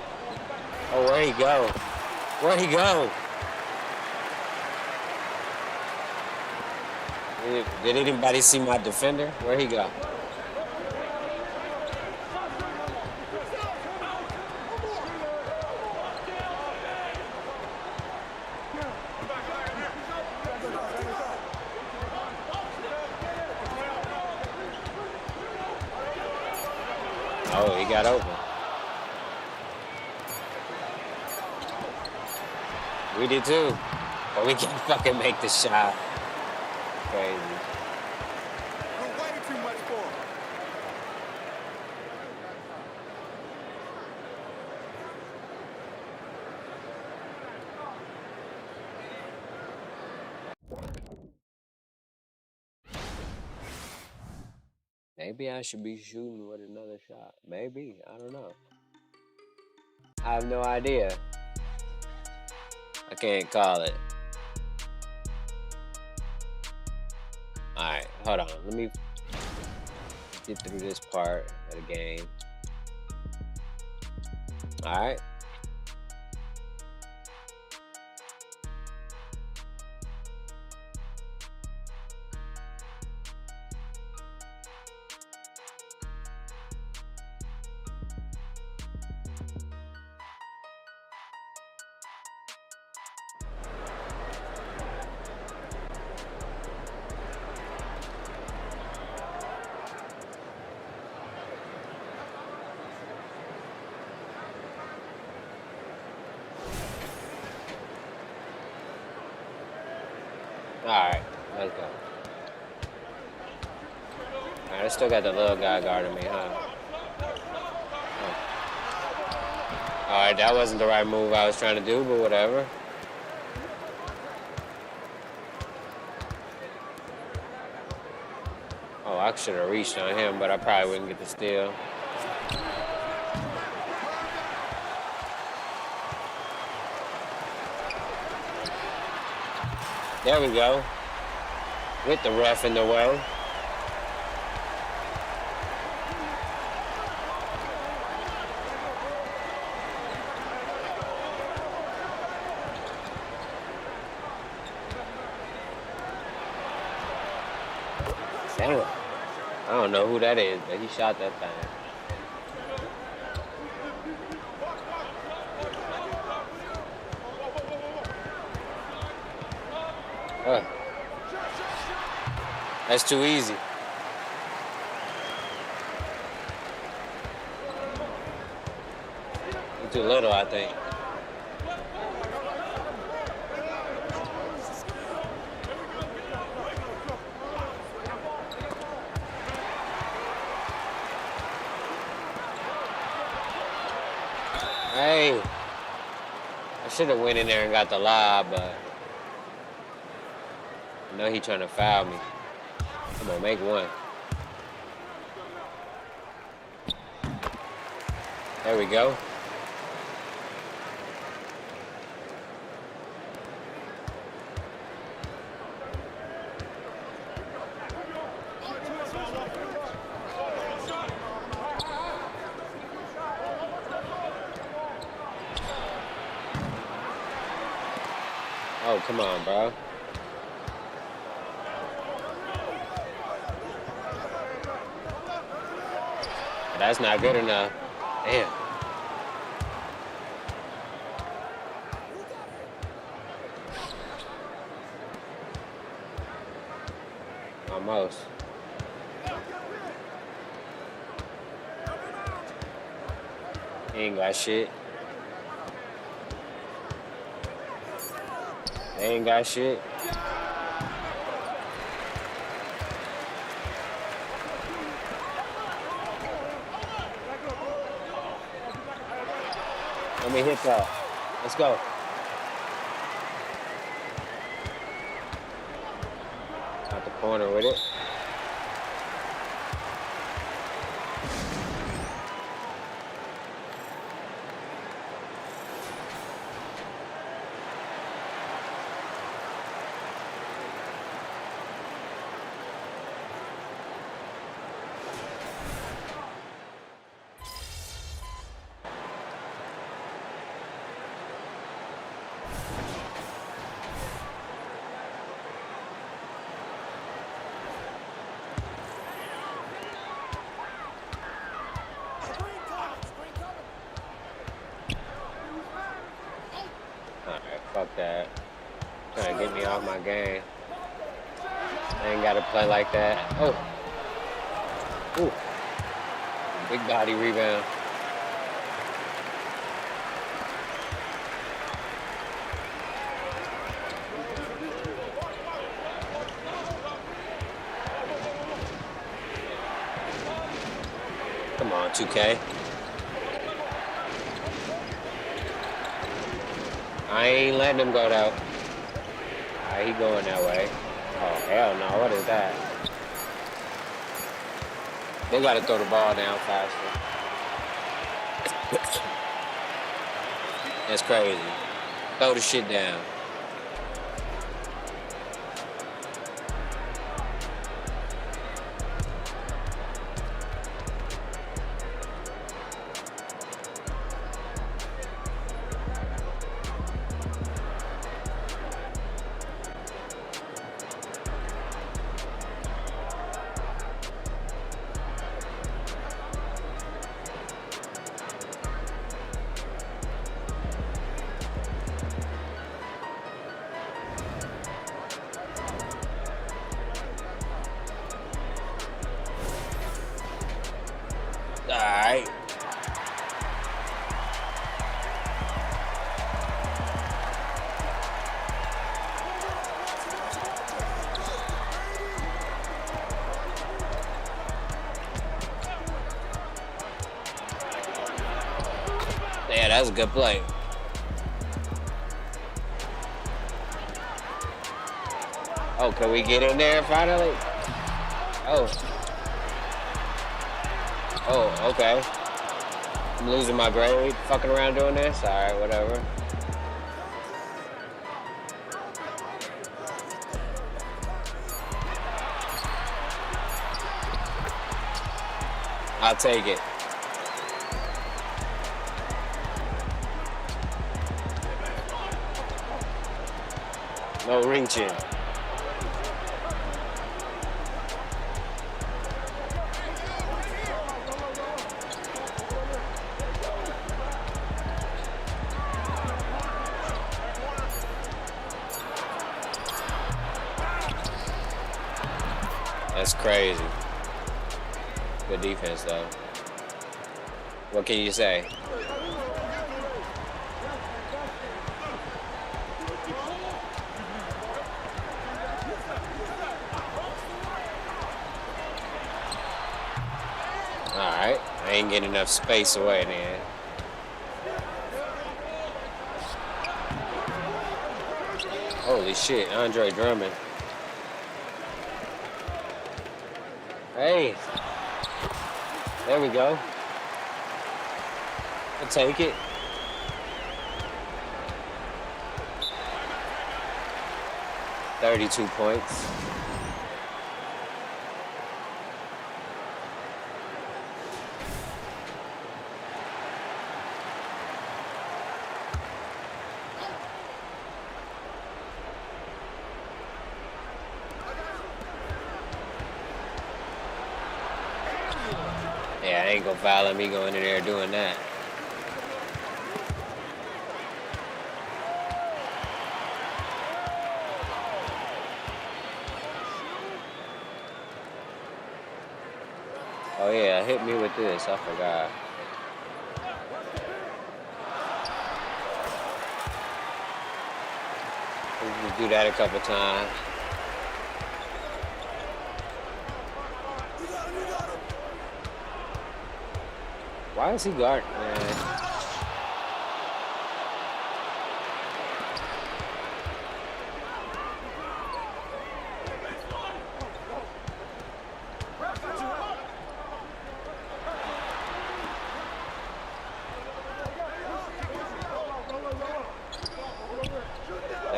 Oh, where'd he go? Where'd he go? Did anybody see my defender? Where'd he go? Oh, he got open. We did too. But we can't fucking make the shot. Crazy. We're way too much for him. Maybe I should be shooting with another shot. Maybe. I don't know. I have no idea. I can't call it. Alright, hold on. Let me get through this part of the game. Alright. Alright, let's go. Alright, I still got the little guy guarding me, huh? Oh. Alright, that wasn't the right move I was trying to do, but whatever. Oh, I should have reached on him, but I probably wouldn't get the steal. There we go. With the ref in the way. Damn. I don't know who that is, but he shot that thing. That's too easy. You're too little, I think. Hey, I should have went in there and got the lob, but I know he trying to foul me. Come on, make one. There we go. Oh, come on, bro. That's not good enough. Damn. Almost. He ain't got shit. They ain't got shit. Let me hit that. Let's go. Not the Corner with it. Alright, fuck that. Trying to get me off my game. I ain't gotta play like that. Oh. Ooh. Big body rebound. Come on, 2K. I ain't letting him go though. Alright, he going that way. Oh, hell no. What is that? They gotta throw the ball down faster. That's crazy. Throw the shit down. Alright. Yeah, that's a good play. Oh, can we get in there finally? Oh. Oh, okay. I'm losing my grade, fucking around doing this. All right, whatever. I'll take it. No reaching. That's crazy. Good defense, though. What can you say? All right. I ain't getting enough space away, man. Holy shit, Andre Drummond. Hey, there we go. I'll take it. $32 points. Yeah, I ain't gonna foul me going in there doing that. Oh yeah, hit me with this. I forgot. We can do that a couple times. Why is he guarding, man?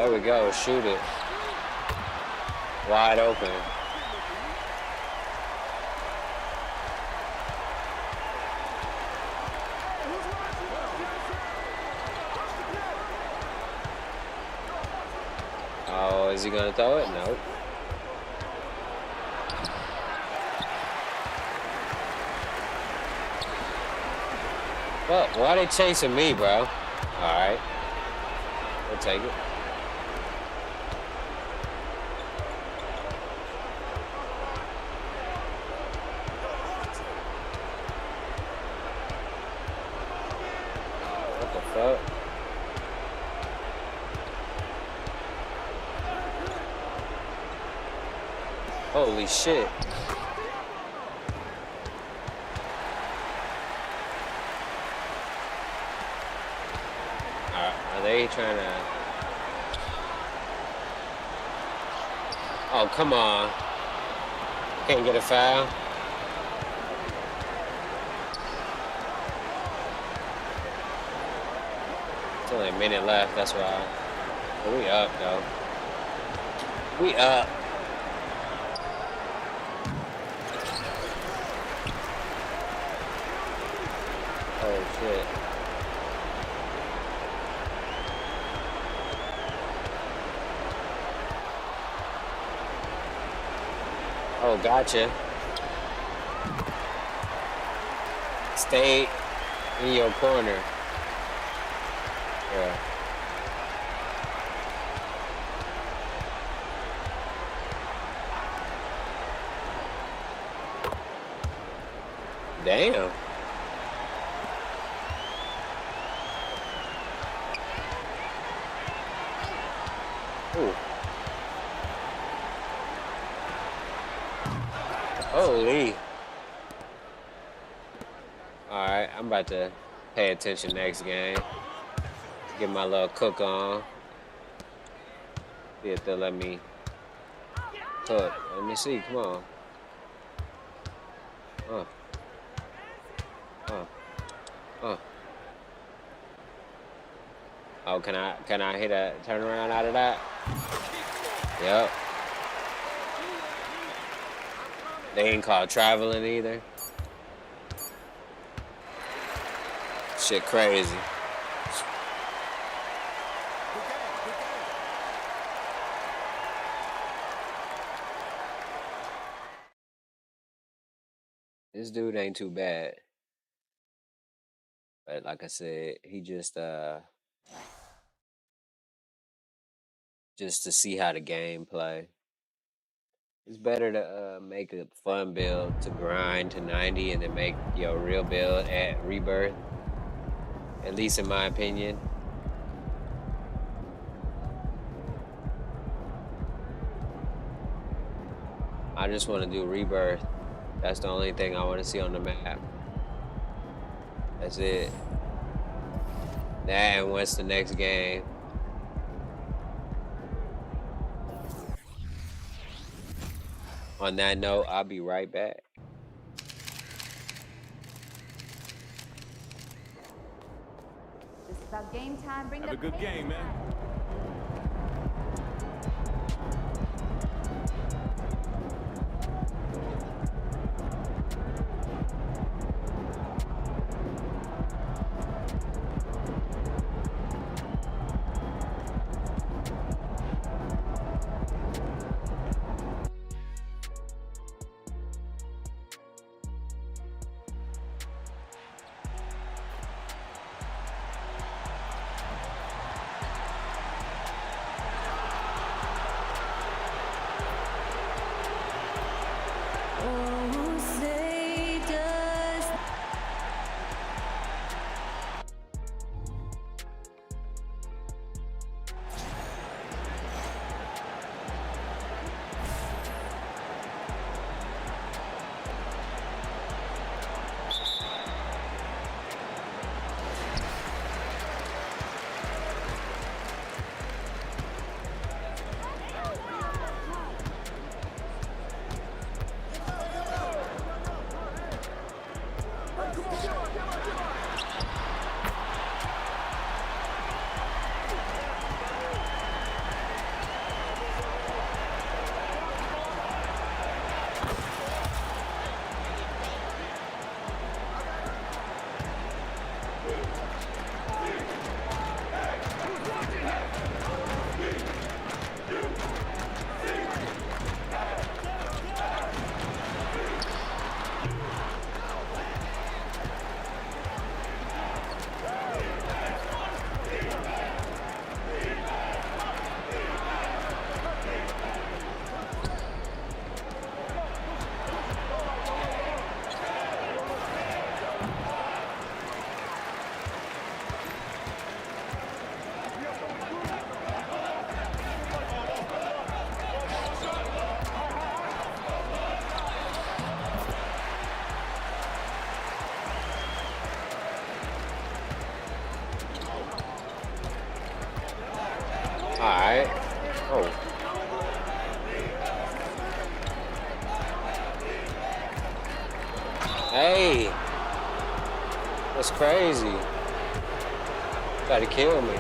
There we go. Shoot it. Wide open. Oh, is he gonna throw it? Nope. Well, why are they chasing me, bro? All right. We'll take it. What the fuck? Holy shit. Are they trying to... Oh, come on. Can't get a foul. It's only a minute left, that's why. But we up, though. We up. Oh, shit. Oh, gotcha. Stay in your corner. Yeah. Damn. Ooh. Holy. Alright, I'm about to pay attention next game. Get my little cook on. See if they'll let me cook. Let me see, come on. Oh, can I hit a turnaround out of that? Yep. They ain't called traveling either. Shit crazy. This dude ain't too bad. But like I said, he just to see how the game play. It's better to make a fun build to grind to 90 and then make your real build at Rebirth. At least in my opinion. I just want to do Rebirth. That's the only thing I want to see on the map. That's it. That and what's the next game? On that note, I'll be right back. This is about game time. Bring Have the a good pace game, man. back. Alright. Oh. Hey. That's crazy. Try to kill me.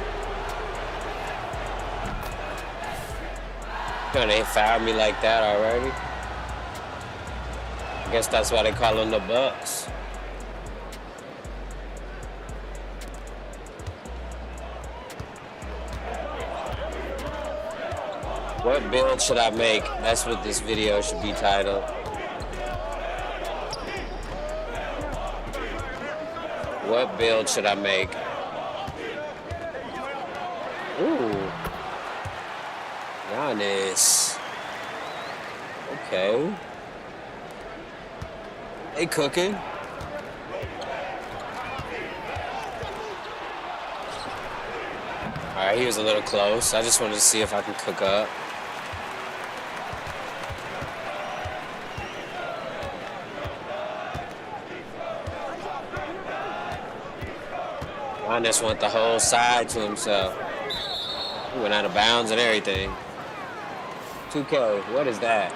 They fouled me like that already. I guess that's why they call them the Bucks. What build should I make? That's what this video should be titled. What build should I make? Ooh. Giannis. Okay. They cooking. Alright, he was a little close. I just wanted to see if I can cook up. Giannis went the whole side to himself. He went out of bounds and everything. 2K, what is that?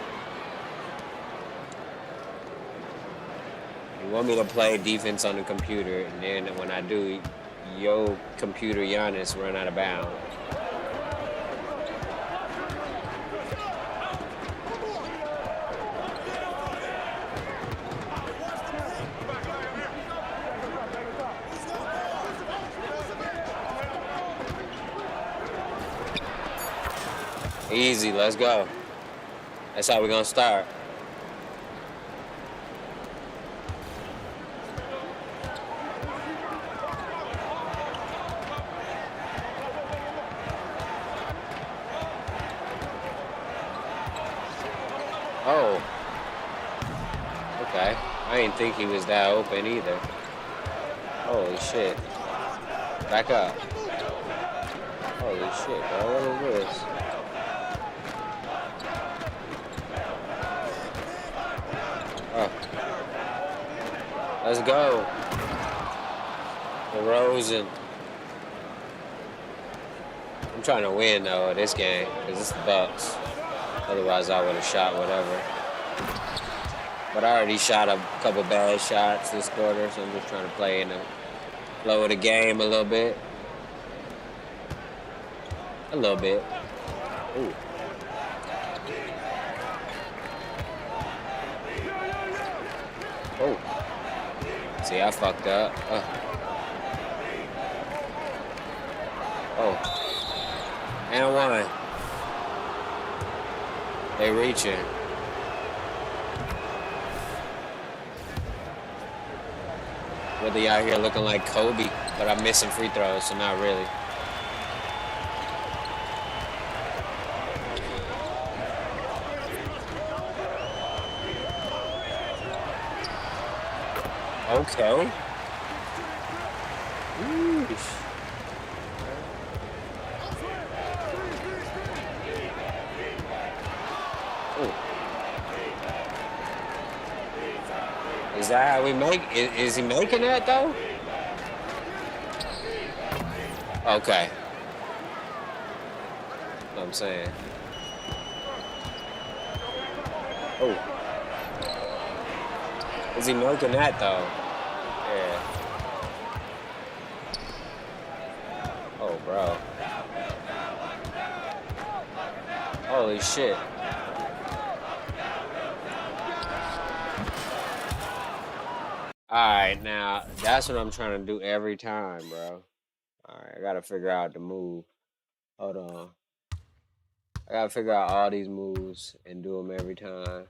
You want me to play defense on the computer, and then when I do, yo computer Giannis run out of bounds. Easy, let's go. That's how we're gonna start. Oh. Okay. I didn't think he was that open either. Holy shit. Back up. Holy shit, bro. What is this? Oh. Let's go. DeRozan. I'm trying to win though this game because it's the Bucks. Otherwise I would have shot whatever. But I already shot a couple bad shots this quarter, so I'm just trying to play in the flow of the game a little bit. A little bit. Ooh. Oh. See, I fucked up. Oh. And one. They reaching. Really out here looking like Kobe, but I'm missing free throws, so not really. Okay. Oosh. Is that how we make? Is he making that though? Okay. What I'm saying. Oh. Is he making that though? Yeah. Oh, bro. Holy shit. Alright, now, that's what I'm trying to do every time, bro. Alright, I gotta figure out the move. Hold on. I gotta figure out all these moves and do them every time.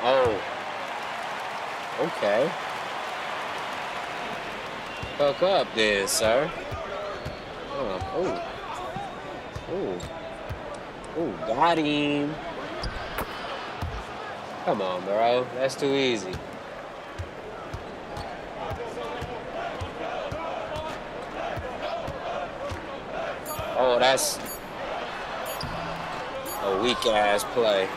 Oh. Okay. Fuck up then, sir. Oh. Oh, got him. Come on, bro. That's too easy. Oh, that's a weak ass play.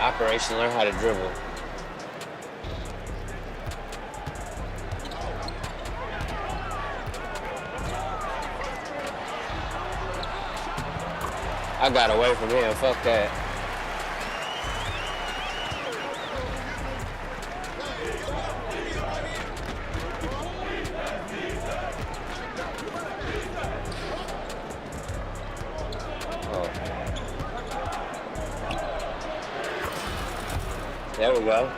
Operation Learn How to Dribble. I got away from him. Fuck that. There we go.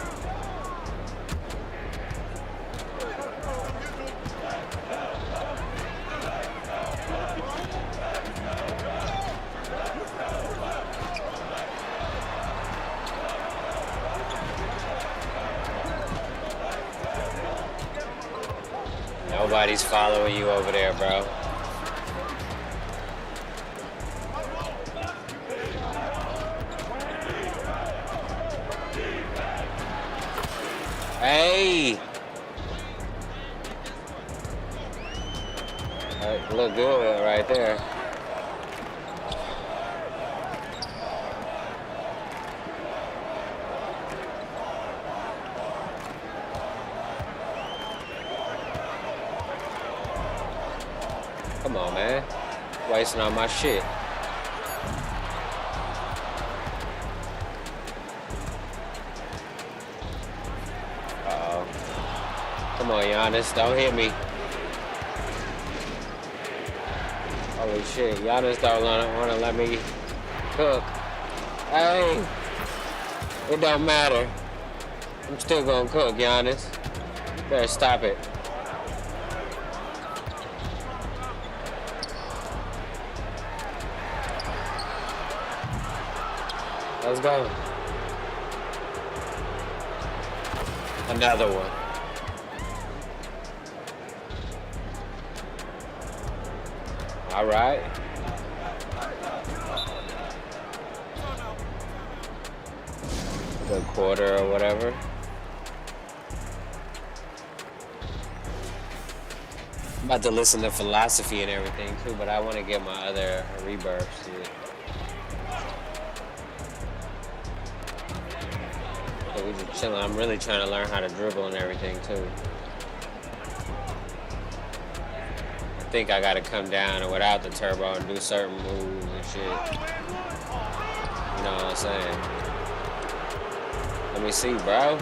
Nobody's following you over there, bro. Hey! That look good right there. Come on, man. Wasting all my shit. Come on, Giannis, don't hit me. Holy shit, Giannis don't want to let me cook. Hey, it don't matter. I'm still gonna cook, Giannis. Better stop it. Let's go. Another one. All right. The quarter or whatever. I'm about to listen to philosophy and everything too, but I want to get my other rebirths. So we just chilling. I'm really trying to learn how to dribble and everything too. I think I gotta come down and without the turbo and do certain moves and shit. You know what I'm saying? Let me see, bro.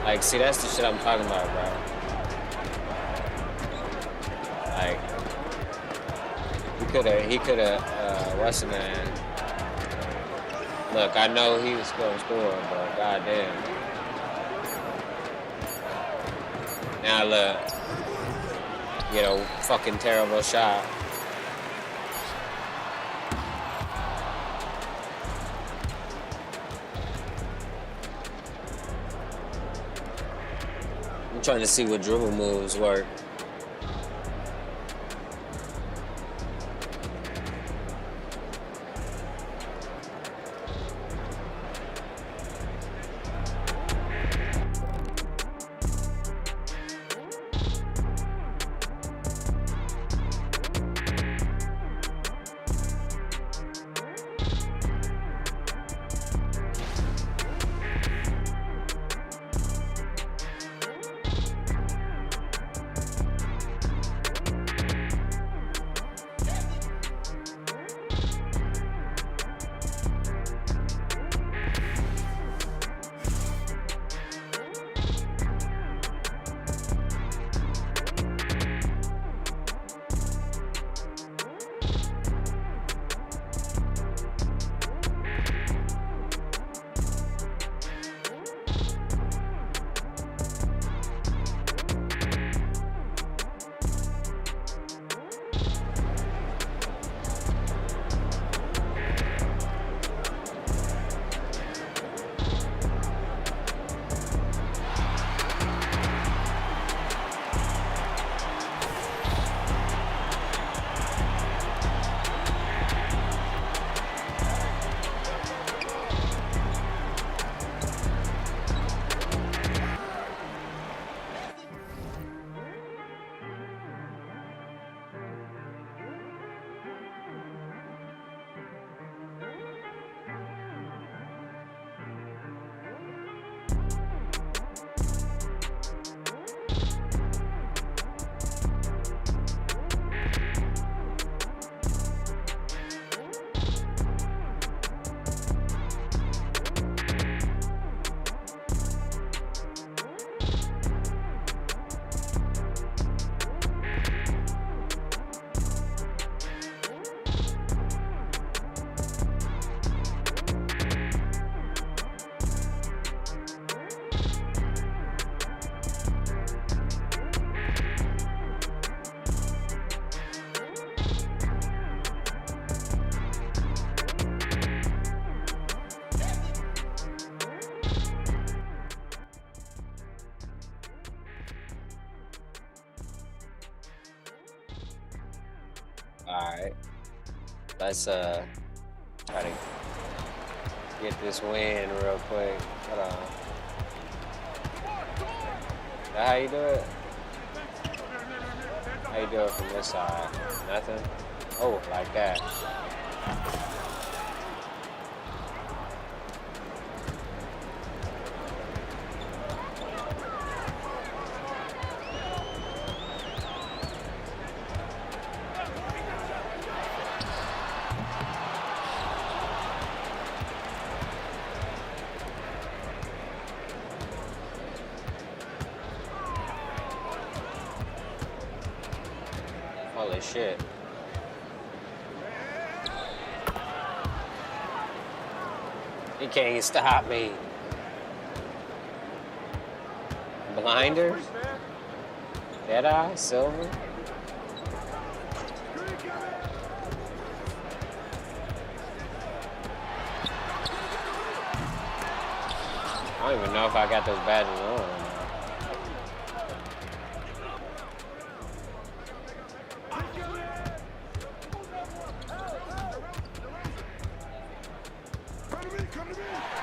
Like, see, that's the shit I'm talking about, bro. Like, he could've, what's the man? Look, I know he was gonna score, but goddamn. Now look. Get a fucking terrible shot. I'm trying to see what dribble moves work. Alright. Let's try to get this win real quick. Hold on. Is that how you do it? How you do it from this side? Nothing? Oh, like that. Holy shit. He can't stop me. Blinders? Deadeye? Silver? I don't even know if I got those badges on or not.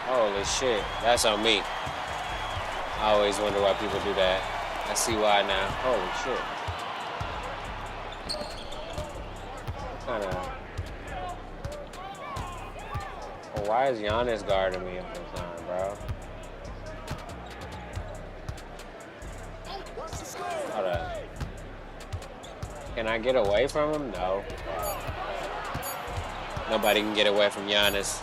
Holy shit, that's on me. I always wonder why people do that. I see why now. Holy shit. Kinda. Well, why is Giannis guarding me all the time, bro? Hold up. Can I get away from him? No. Nobody can get away from Giannis.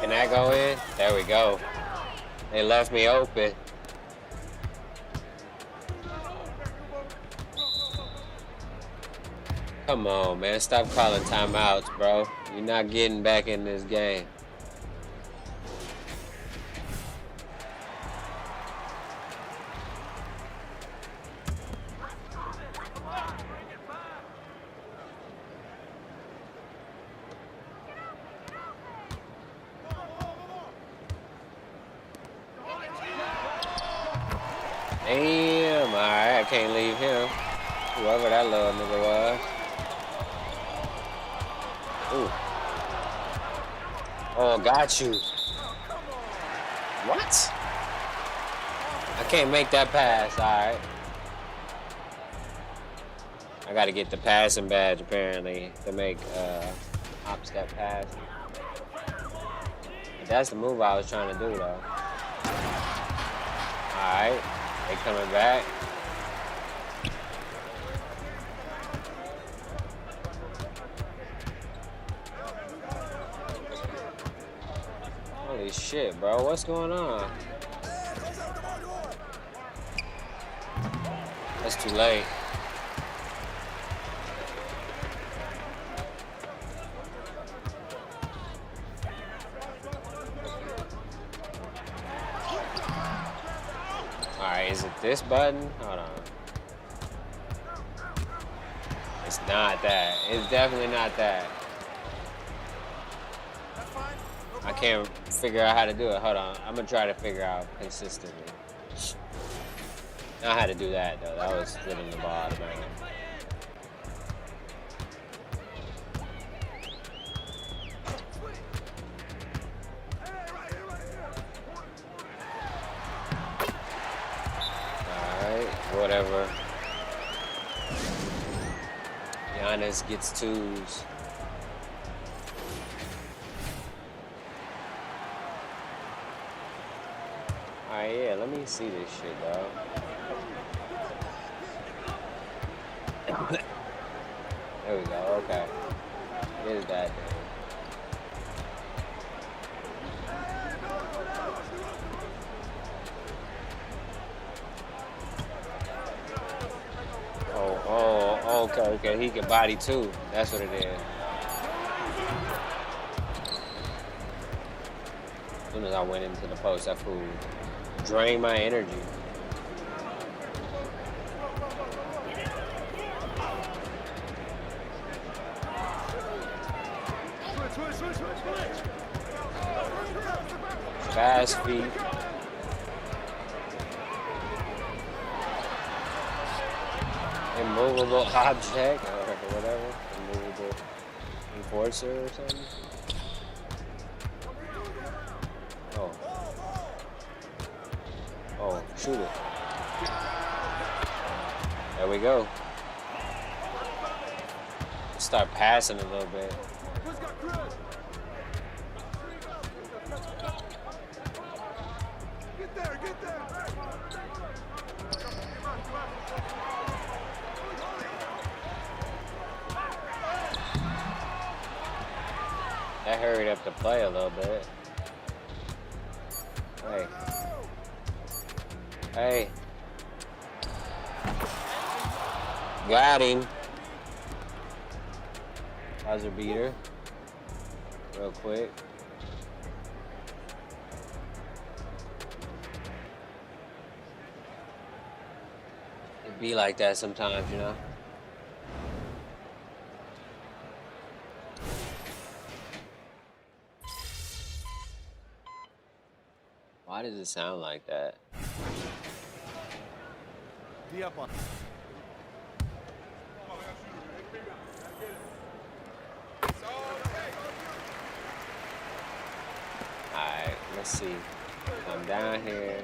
Can that go in? There we go. They left me open. Come on, man. Stop calling timeouts, bro. You're not getting back in this game. Damn, alright, I can't leave him. Whoever that little nigga was. Ooh. Oh, got you. What? I can't make that pass, alright. I gotta get the passing badge apparently to make hop step pass. But that's the move I was trying to do though. Alright. They coming back. Holy shit, bro. What's going on? That's too late. Alright, is it this button? Hold on. It's not that. It's definitely not that. I can't figure out how to do it. Hold on. I'm gonna try to figure out consistently. I know how to do that though. That was splitting the ball out of my hand. Whatever. Giannis gets twos. Alright, yeah, let me see this shit, dog. There we go, okay. It is that thing. Oh, okay, he can body too. That's what it is. As soon as I went into the post, that fool drained my energy. fast feet. Immovable object or whatever. Immovable enforcer or something. Oh. Oh, shoot it. There we go. Start passing a little bit. Get there, get there. That hurried up the play a little bit. Hey. Hey. Got him. Buzzer beater. Real quick. It be like that sometimes, you know? Why does it sound like that? D up on. Alright, let's see. I'm down here.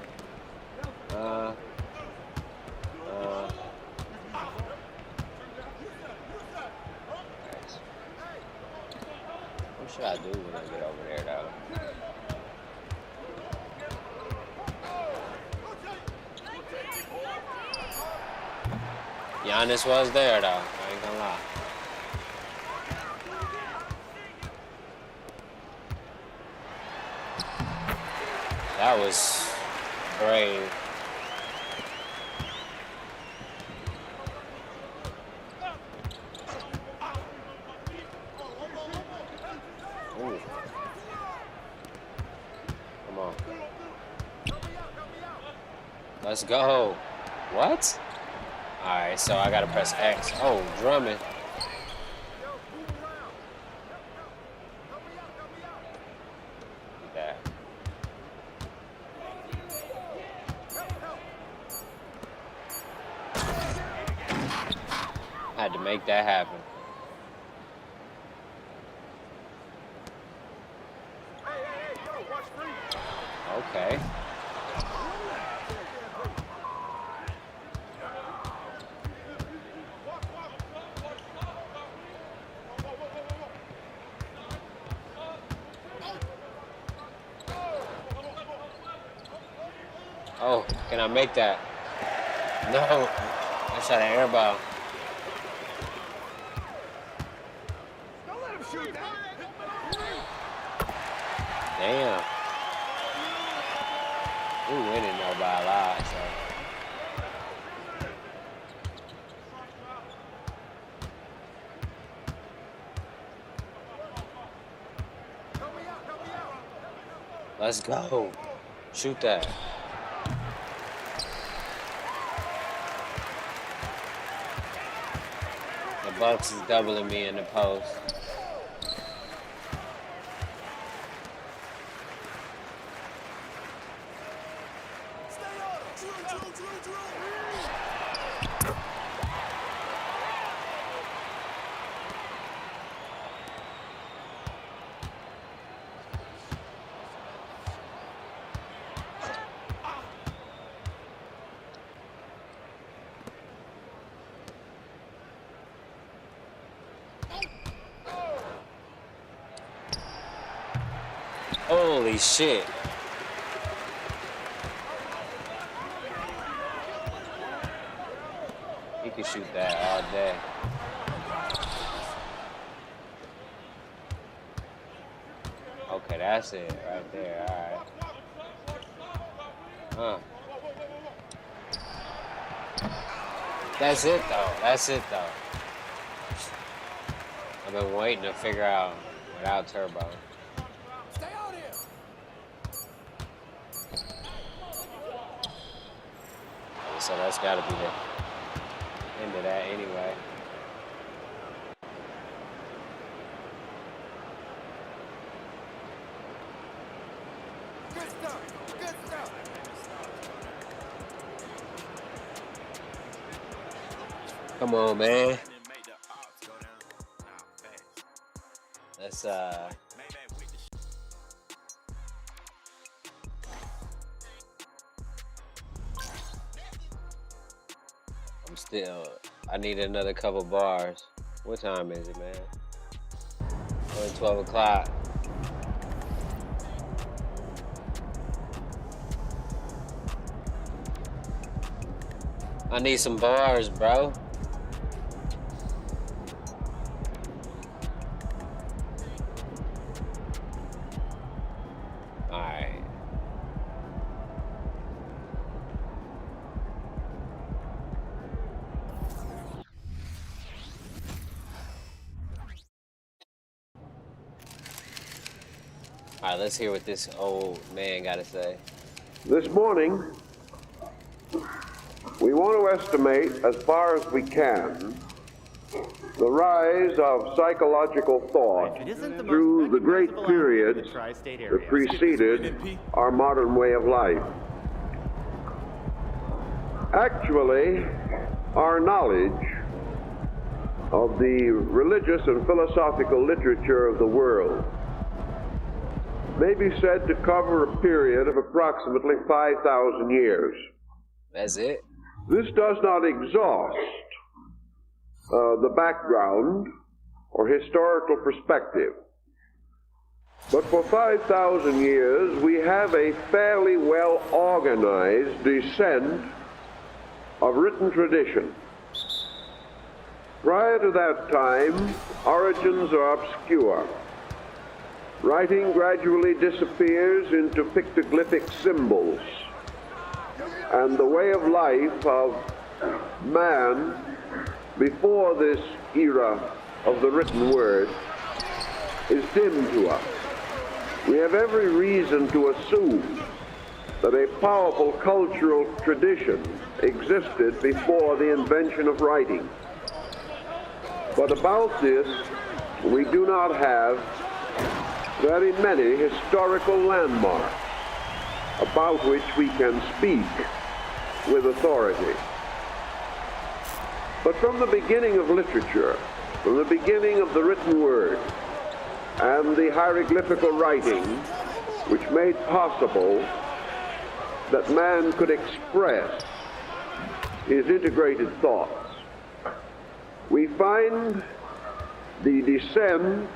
What should I do when I get over there, though? Giannis was there, though. I ain't gonna lie. That was brave. Ooh. Come on. Let's go. What? Alright, so I gotta press X. Oh, drumming. That. I had to make that happen. Okay. Oh, can I make that? No. I shot an air ball. Don't let him shoot that. Damn. We winning though by a lot, so. Let's go. Shoot that. The Bucks is doubling me in the post. Holy shit. He can shoot that all day. Okay, that's it right there. Alright. That's it though. That's it though. I've been waiting to figure out without turbo. Stay out here. So that's gotta be the end of that anyway. Good stuff. Come on, man. Let's I need another couple bars. What time is it, man? Only 12 o'clock. I need some bars, bro. Alright. Alright, let's hear what this old man gotta say. This morning, we want to estimate, as far as we can, the rise of psychological thought through the great periods that preceded our modern way of life. Actually, our knowledge of the religious and philosophical literature of the world may be said to cover a period of approximately 5,000 years. That's it? This does not exhaust the background or historical perspective. But for 5,000 years, we have a fairly well organized descent of written tradition. Prior to that time, origins are obscure. Writing gradually disappears into pictoglyphic symbols, and the way of life of man before this era of the written word is dim to us. We have every reason to assume that a powerful cultural tradition existed before the invention of writing. But about this, we do not have very many historical landmarks about which we can speak with authority. But from the beginning of literature, from the beginning of the written word, and the hieroglyphical writing, which made possible that man could express his integrated thoughts, we find the descent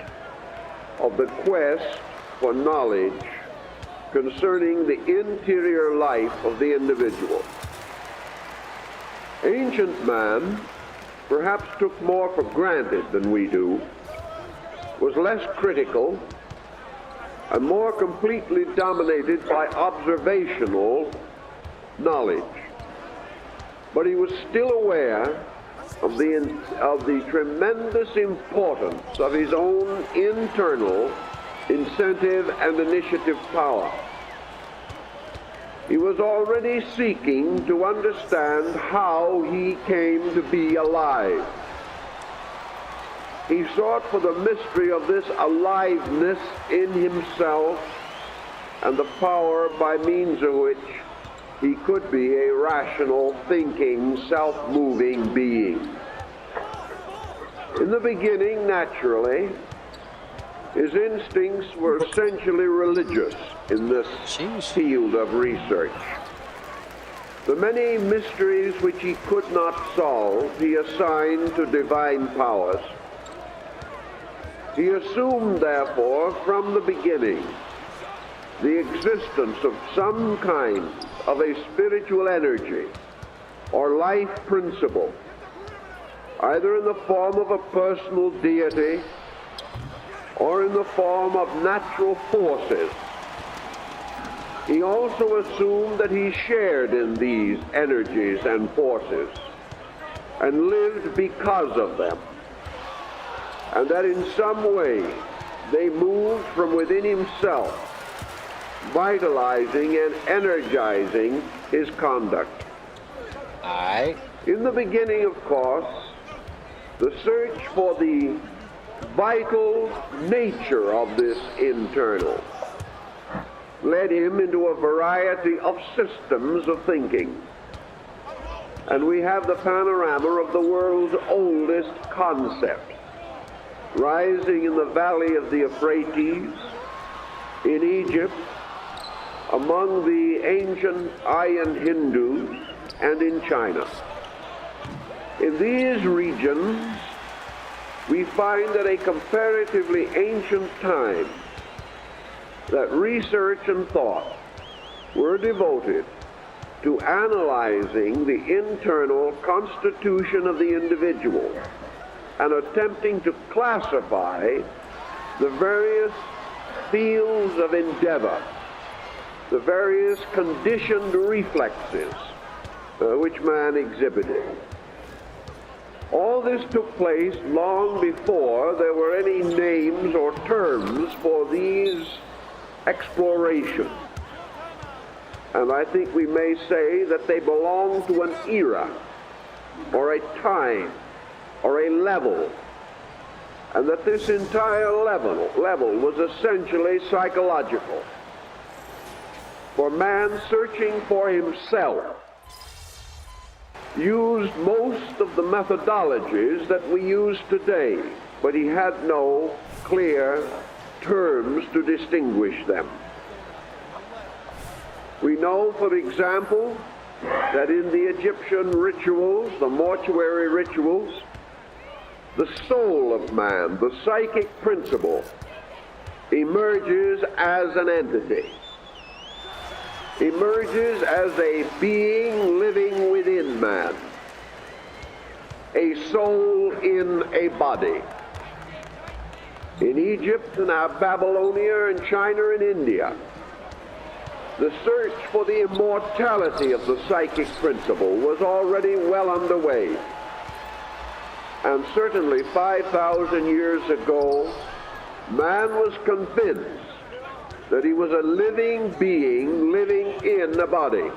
of the quest for knowledge concerning the interior life of the individual. Ancient man perhaps took more for granted than we do, was less critical, and more completely dominated by observational knowledge. But he was still aware of the tremendous importance of his own internal incentive and initiative power. He was already seeking to understand how he came to be alive. He sought for the mystery of this aliveness in himself and the power by means of which he could be a rational, thinking, self-moving being. In the beginning, naturally, his instincts were essentially religious in this field of research. The many mysteries which he could not solve, he assigned to divine powers. He assumed, therefore, from the beginning, the existence of some kind of a spiritual energy or life principle, either in the form of a personal deity or in the form of natural forces. He also assumed that he shared in these energies and forces and lived because of them, and that in some way they moved from within himself, vitalizing and energizing his conduct. Alright. In the beginning, of course, the search for the vital nature of this internal led him into a variety of systems of thinking. And we have the panorama of the world's oldest concept, rising in the valley of the Euphrates, in Egypt, among the ancient Aryan Hindus, and in China. In these regions, we find at a comparatively ancient time that research and thought were devoted to analyzing the internal constitution of the individual and attempting to classify the various fields of endeavor, the various conditioned reflexes which man exhibited. All this took place long before there were any names or terms for these explorations. And I think we may say that they belong to an era, or a time, or a level, and that this entire level was essentially psychological. For man searching for himself used most of the methodologies that we use today, but he had no clear terms to distinguish them. We know, for example, that in the Egyptian rituals, the mortuary rituals, the soul of man, the psychic principle, emerges as an entity, emerges as a being living within man, a soul in a body. In Egypt, and now Babylonia, and China, and India, the search for the immortality of the psychic principle was already well underway. And certainly 5,000 years ago, man was convinced that he was a living being living in a body,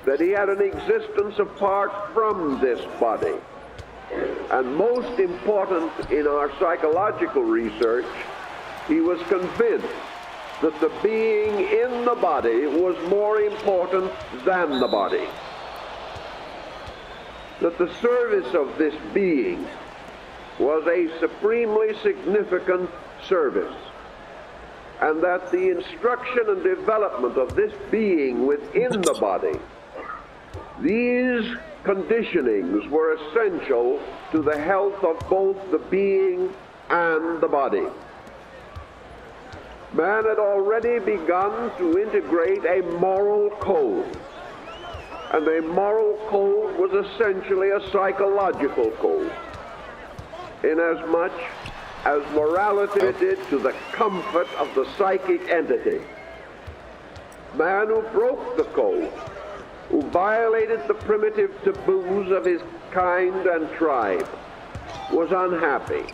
that he had an existence apart from this body. And most important in our psychological research, he was convinced that the being in the body was more important than the body. That the service of this being was a supremely significant service, and that the instruction and development of this being within the body, these conditionings were essential to the health of both the being and the body. Man had already begun to integrate a moral code, and a moral code was essentially a psychological code, inasmuch as morality did to the comfort of the psychic entity. Man who broke the code, who violated the primitive taboos of his kind and tribe, was unhappy.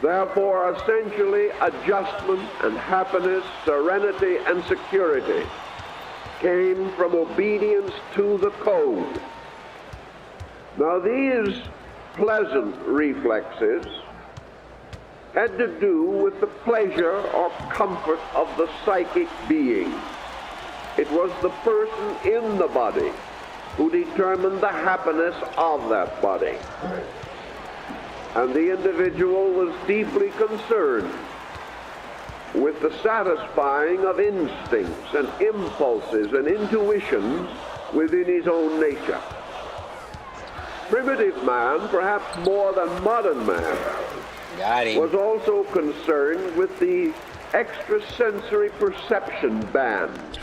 Therefore, essentially, adjustment and happiness, serenity and security came from obedience to the code. Now, these pleasant reflexes had to do with the pleasure or comfort of the psychic being. It was the person in the body who determined the happiness of that body. And the individual was deeply concerned with the satisfying of instincts and impulses and intuitions within his own nature. Primitive man, perhaps more than modern man, was also concerned with the extrasensory perception band,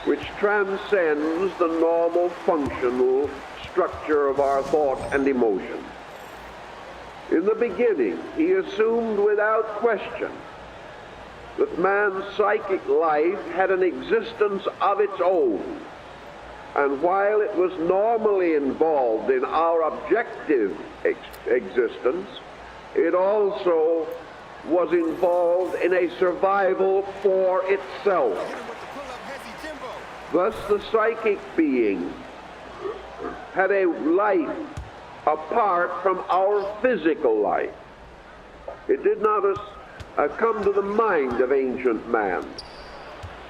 which transcends the normal functional structure of our thought and emotion. In the beginning, he assumed without question that man's psychic life had an existence of its own, and while it was normally involved in our objective existence, it also was involved in a survival for itself. Thus, the psychic being had a life apart from our physical life. It did not come to the mind of ancient man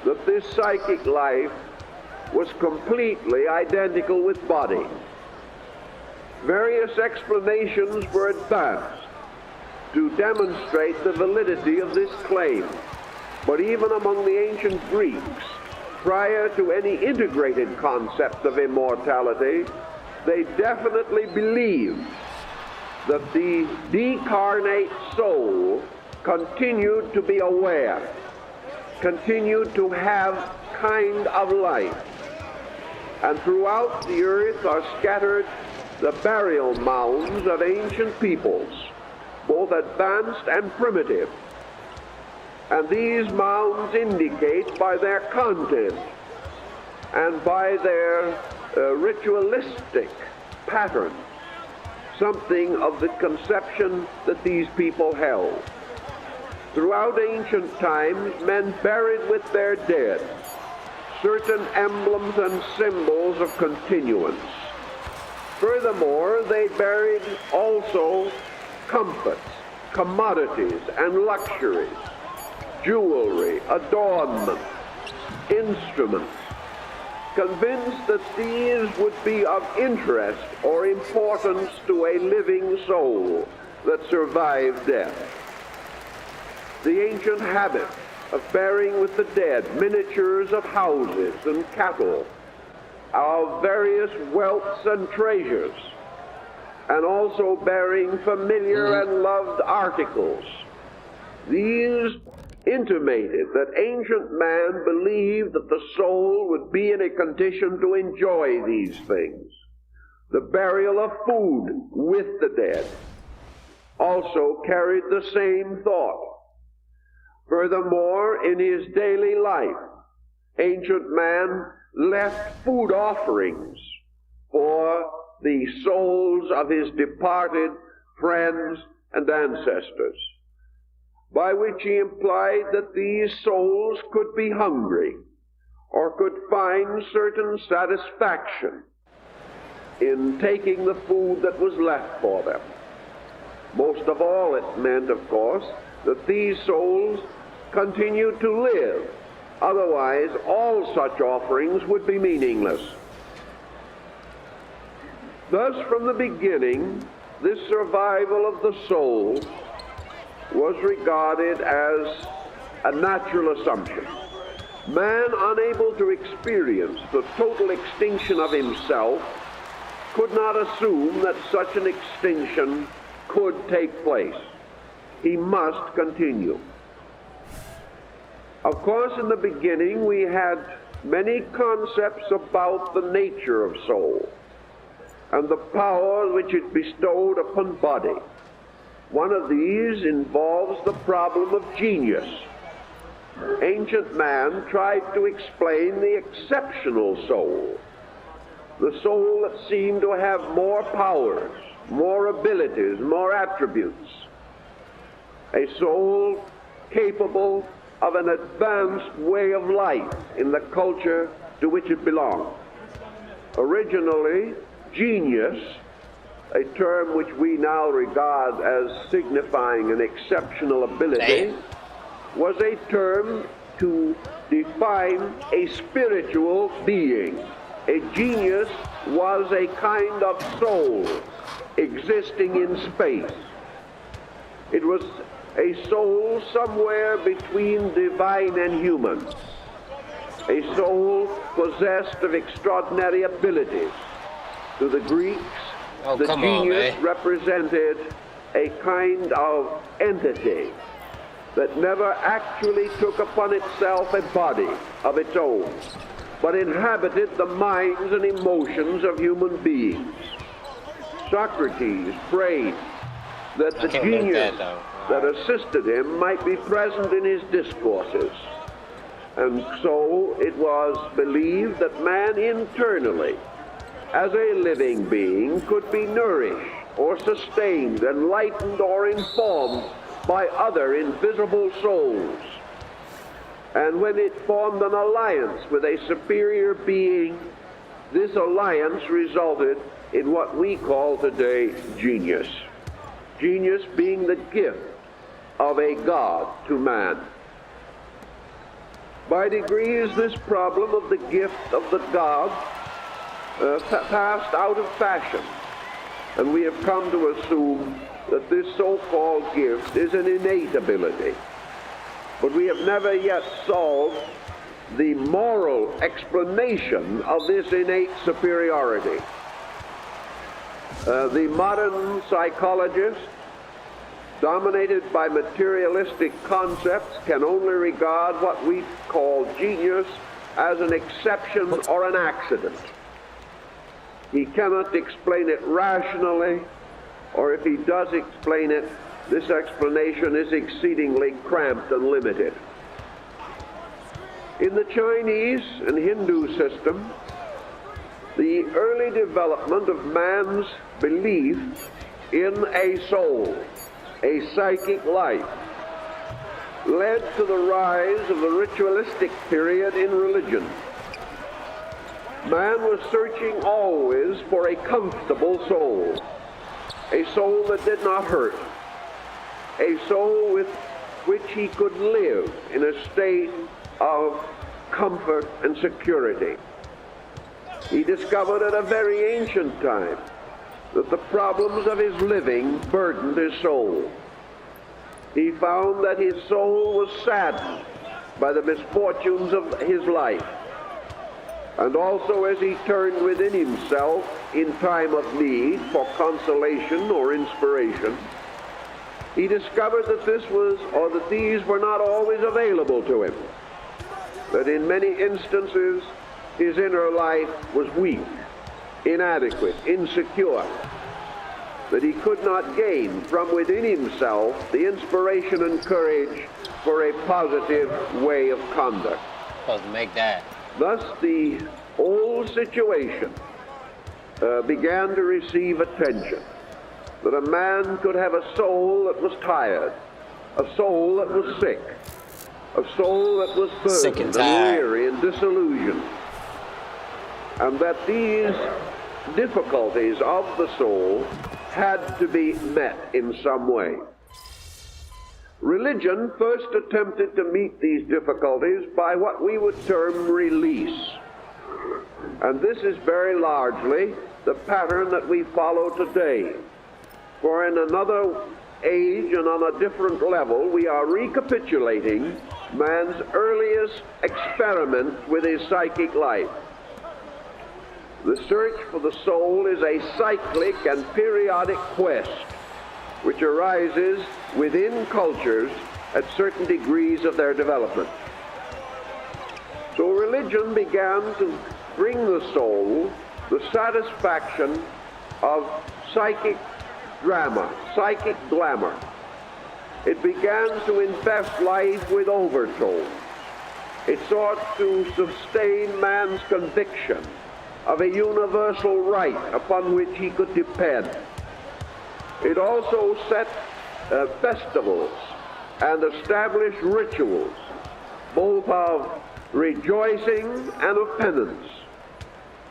that this psychic life was completely identical with body. Various explanations were advanced to demonstrate the validity of this claim, but even among the ancient Greeks, prior to any integrated concept of immortality, they definitely believed that the decarnate soul continued to be aware, continued to have kind of life. And throughout the earth are scattered the burial mounds of ancient peoples, both advanced and primitive. And these mounds indicate by their content and by their ritualistic pattern something of the conception that these people held. Throughout ancient times, men buried with their dead certain emblems and symbols of continuance. Furthermore, they buried also comforts, commodities, and luxuries, jewelry, adornments, instruments, convinced that these would be of interest or importance to a living soul that survived death. The ancient habit of burying with the dead miniatures of houses and cattle, of various wealths and treasures, and also burying familiar and loved articles. These intimated that ancient man believed that the soul would be in a condition to enjoy these things. The burial of food with the dead also carried the same thought. Furthermore, in his daily life, ancient man left food offerings for the souls of his departed friends and ancestors, by which he implied that these souls could be hungry or could find certain satisfaction in taking the food that was left for them. Most of all, it meant, of course, that these souls continued to live. Otherwise, all such offerings would be meaningless. Thus, from the beginning, this survival of the soul was regarded as a natural assumption. Man, unable to experience the total extinction of himself, could not assume that such an extinction could take place. He must continue. Of course, in the beginning, we had many concepts about the nature of soul and the power which it bestowed upon body. One of these involves the problem of genius. Ancient man tried to explain the exceptional soul, the soul that seemed to have more powers, more abilities, more attributes, a soul capable of an advanced way of life in the culture to which it belonged. Originally, genius, a term which we now regard as signifying an exceptional ability, was a term to define a spiritual being. A genius was a kind of soul existing in space. It was a soul somewhere between divine and human, a soul possessed of extraordinary abilities. To the Greeks, the genius represented a kind of entity that never actually took upon itself a body of its own, but inhabited the minds and emotions of human beings. Socrates prayed that the genius that assisted him might be present in his discourses. And so it was believed that man internally, as a living being, could be nourished or sustained, enlightened or informed by other invisible souls. And when it formed an alliance with a superior being, this alliance resulted in what we call today genius. Genius being the gift of a God to man. By degrees, this problem of the gift of the gods passed out of fashion, and we have come to assume that this so-called gift is an innate ability. But we have never yet solved the moral explanation of this innate superiority. The modern psychologist, dominated by materialistic concepts, can only regard what we call genius as an exception or an accident. He cannot explain it rationally, or if he does explain it, this explanation is exceedingly cramped and limited. In the Chinese and Hindu system, the early development of man's belief in a soul, a psychic life, led to the rise of the ritualistic period in religion. Man was searching always for a comfortable soul, a soul that did not hurt, a soul with which he could live in a state of comfort and security. He discovered at a very ancient time that the problems of his living burdened his soul. He found that his soul was saddened by the misfortunes of his life. And also, as he turned within himself in time of need for consolation or inspiration, he discovered that these were not always available to him, that in many instances his inner life was weak, inadequate, insecure, that he could not gain from within himself the inspiration and courage for a positive way of conduct. Supposed to make that. Thus, the old situation began to receive attention, that a man could have a soul that was tired, a soul that was sick, a soul that was burdened and weary and disillusioned, and that these difficulties of the soul had to be met in some way. Religion first attempted to meet these difficulties by what we would term release. And this is very largely the pattern that we follow today. For in another age and on a different level, we are recapitulating man's earliest experiment with his psychic life. The search for the soul is a cyclic and periodic quest which arises within cultures at certain degrees of their development. So religion began to bring the soul the satisfaction of psychic drama, psychic glamour. It began to infest life with overtones. It sought to sustain man's conviction of a universal right upon which he could depend. It also set festivals and established rituals, both of rejoicing and of penance,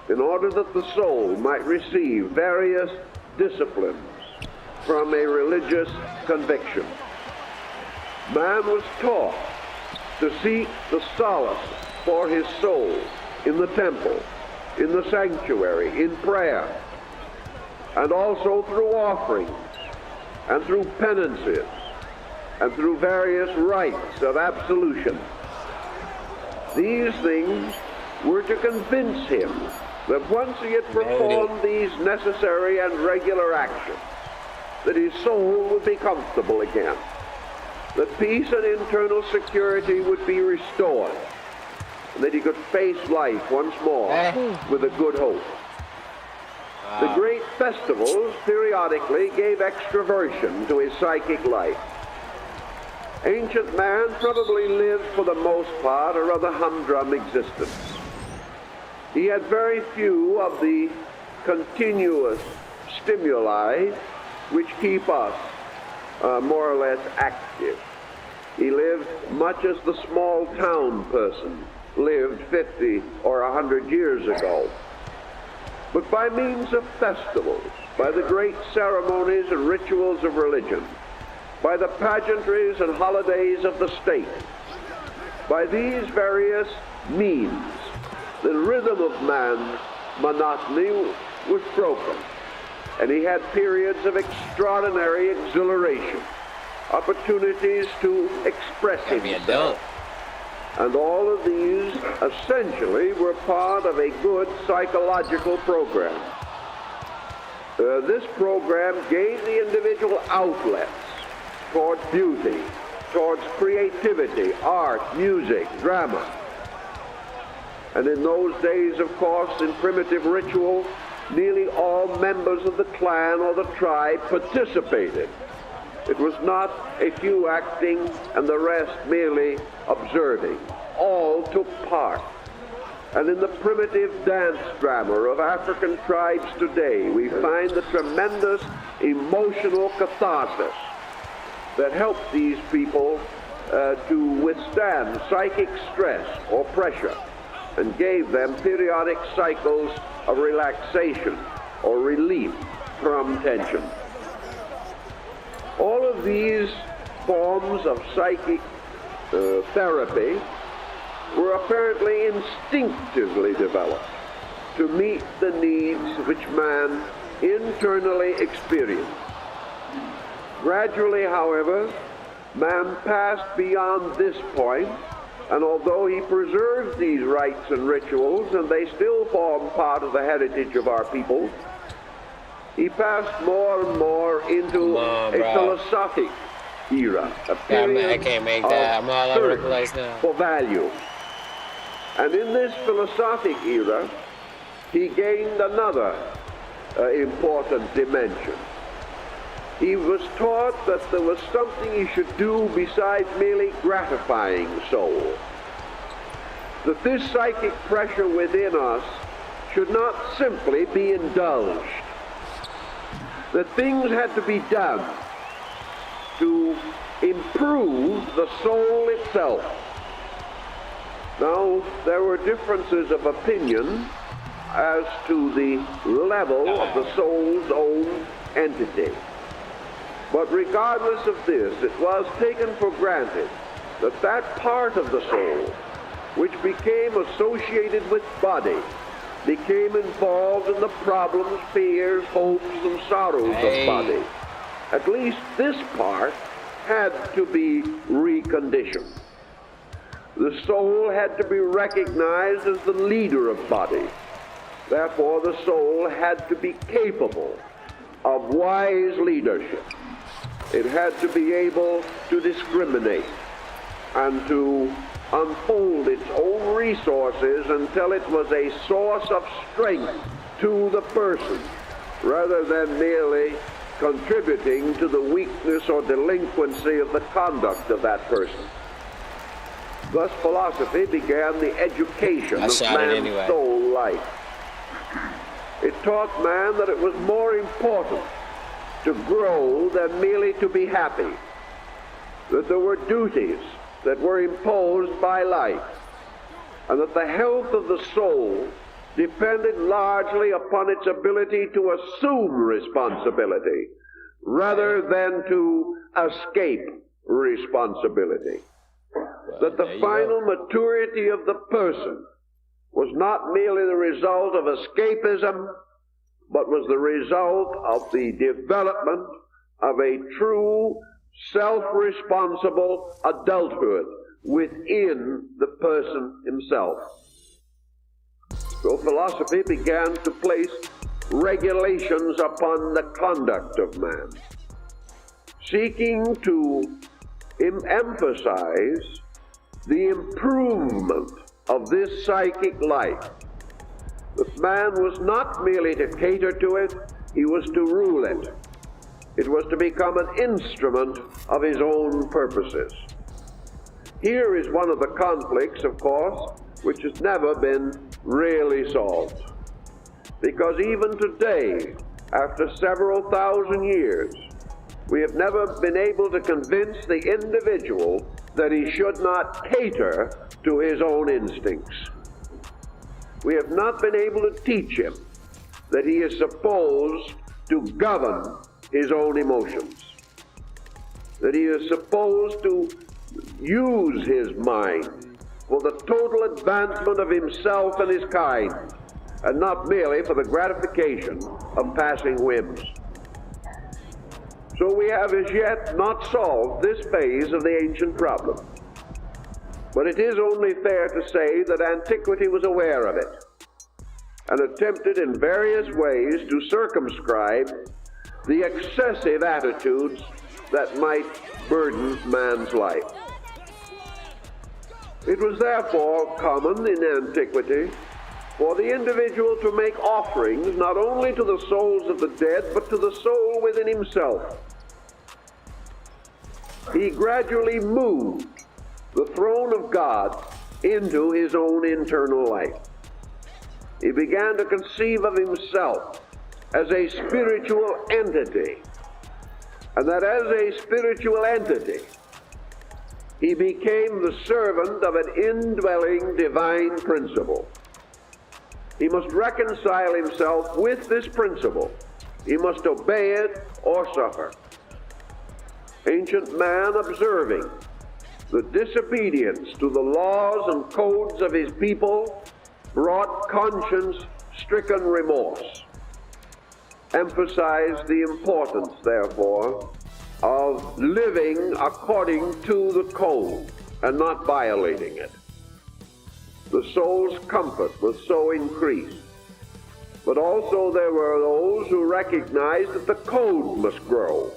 in order that the soul might receive various disciplines from a religious conviction. Man was taught to seek the solace for his soul in the temple, in the sanctuary, in prayer, and also through offerings, and through penances, and through various rites of absolution. These things were to convince him that once he had performed these necessary and regular actions, that his soul would be comfortable again, that peace and internal security would be restored, and that he could face life once more with a good hope. The great festivals periodically gave extraversion to his psychic life. Ancient man probably lived for the most part a rather humdrum existence. He had very few of the continuous stimuli which keep us more or less active. He lived much as the small town person lived 50 or 100 years ago. But by means of festivals, by the great ceremonies and rituals of religion, by the pageantries and holidays of the state, By these various means, the rhythm of man's monotony was broken, and he had periods of extraordinary exhilaration, opportunities to express Gotta be a dunk. himself. And all of these essentially were part of a good psychological program. This program gave the individual outlets towards beauty, towards creativity, art, music, drama. And in those days, of course, in primitive ritual, nearly all members of the clan or the tribe participated. It was not a few acting and the rest merely observing. All took part. And in the primitive dance drama of African tribes today, we find the tremendous emotional catharsis that helped these people to withstand psychic stress or pressure, and gave them periodic cycles of relaxation or relief from tension. All of these forms of psychic therapy were apparently instinctively developed to meet the needs which man internally experienced. Gradually, however, man passed beyond this point, and although he preserved these rites and rituals, and they still form part of the heritage of our people, he passed more and more into a philosophic era, a period I can't make that. of I'm all over the search place now. for value. And in this philosophic era, he gained another important dimension. He was taught that there was something he should do besides merely gratifying the soul. That this psychic pressure within us should not simply be indulged. That things had to be done to improve the soul itself. Now, there were differences of opinion as to the level of the soul's own entity. But regardless of this, it was taken for granted that that part of the soul which became associated with body became involved in the problems, fears, hopes, and sorrows of body. At least this part had to be reconditioned. The soul had to be recognized as the leader of body. Therefore, the soul had to be capable of wise leadership. It had to be able to discriminate and to unfold its own resources until it was a source of strength to the person, rather than merely contributing to the weakness or delinquency of the conduct of that person. Thus, philosophy began the education of man's soul life. It taught man that it was more important to grow than merely to be happy, that there were duties that were imposed by life, and that the health of the soul depended largely upon its ability to assume responsibility rather than to escape responsibility. That the final maturity of the person was not merely the result of escapism, but was the result of the development of a true, self-responsible adulthood within the person himself. So philosophy began to place regulations upon the conduct of man, seeking to emphasize the improvement of this psychic life. That man was not merely to cater to it, he was to rule it. It was to become an instrument of his own purposes. Here is one of the conflicts, of course, which has never been really solved. Because even today, after several thousand years, we have never been able to convince the individual that he should not cater to his own instincts. We have not been able to teach him that he is supposed to govern his own emotions, that he is supposed to use his mind for the total advancement of himself and his kind, and not merely for the gratification of passing whims. So we have as yet not solved this phase of the ancient problem. But it is only fair to say that antiquity was aware of it and attempted in various ways to circumscribe the excessive attitudes that might burden man's life. It was therefore common in antiquity for the individual to make offerings not only to the souls of the dead, but to the soul within himself. He gradually moved the throne of God into his own internal life. He began to conceive of himself as a spiritual entity, and that as a spiritual entity, he became the servant of an indwelling divine principle. He must reconcile himself with this principle. He must obey it or suffer. Ancient man, observing the disobedience to the laws and codes of his people, brought conscience-stricken remorse, emphasized the importance, therefore, of living according to the code and not violating it. The soul's comfort was so increased. But also there were those who recognized that the code must grow,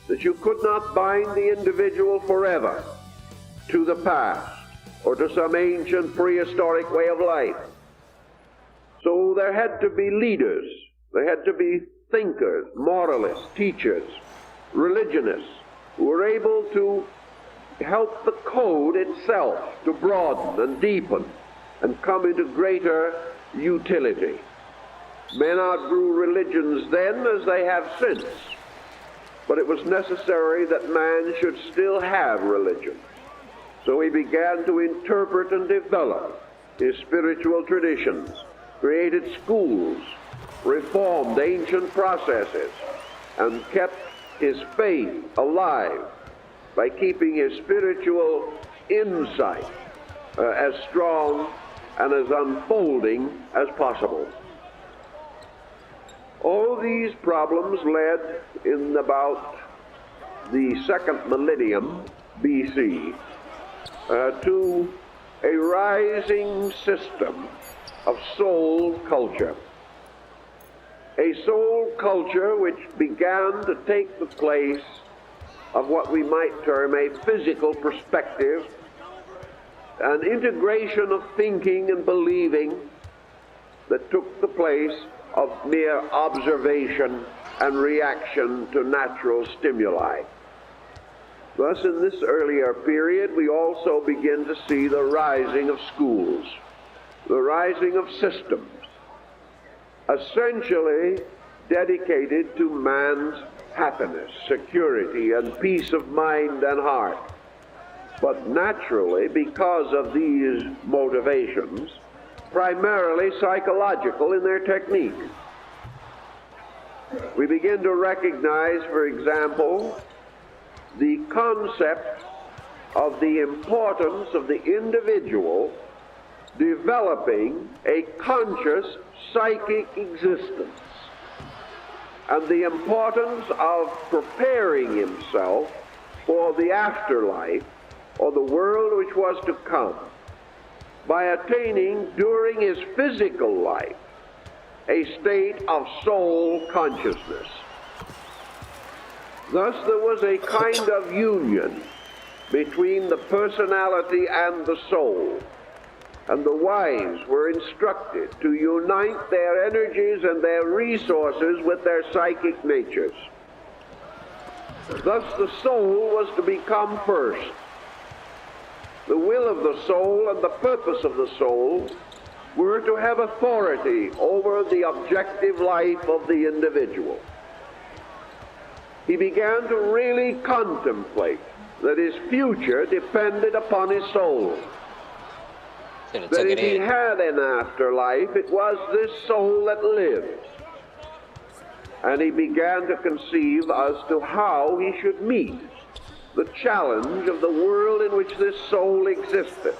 that you could not bind the individual forever to the past or to some ancient prehistoric way of life. So there had to be leaders, there had to be thinkers, moralists, teachers, religionists, who were able to help the code itself to broaden and deepen and come into greater utility. Men outgrew religions then as they have since, but it was necessary that man should still have religion. So he began to interpret and develop his spiritual traditions, created schools, reformed ancient processes, and kept his faith alive by keeping his spiritual insight as strong and as unfolding as possible. All these problems led in about the second millennium BC to a rising system of soul culture. A soul culture which began to take the place of what we might term a physical perspective, an integration of thinking and believing that took the place of mere observation and reaction to natural stimuli. Thus, in this earlier period, we also begin to see the rising of schools, the rising of systems, essentially dedicated to man's happiness, security, and peace of mind and heart. But naturally, because of these motivations, primarily psychological in their technique. We begin to recognize, for example, the concept of the importance of the individual developing a conscious psychic existence, and the importance of preparing himself for the afterlife, or the world which was to come, by attaining during his physical life a state of soul consciousness. Thus there was a kind of union between the personality and the soul, and the wise were instructed to unite their energies and their resources with their psychic natures. Thus the soul was to become first. The will of the soul and the purpose of the soul were to have authority over the objective life of the individual. He began to really contemplate that his future depended upon his soul. That if he had an afterlife, it was this soul that lived. And he began to conceive as to how he should meet the challenge of the world in which this soul existed,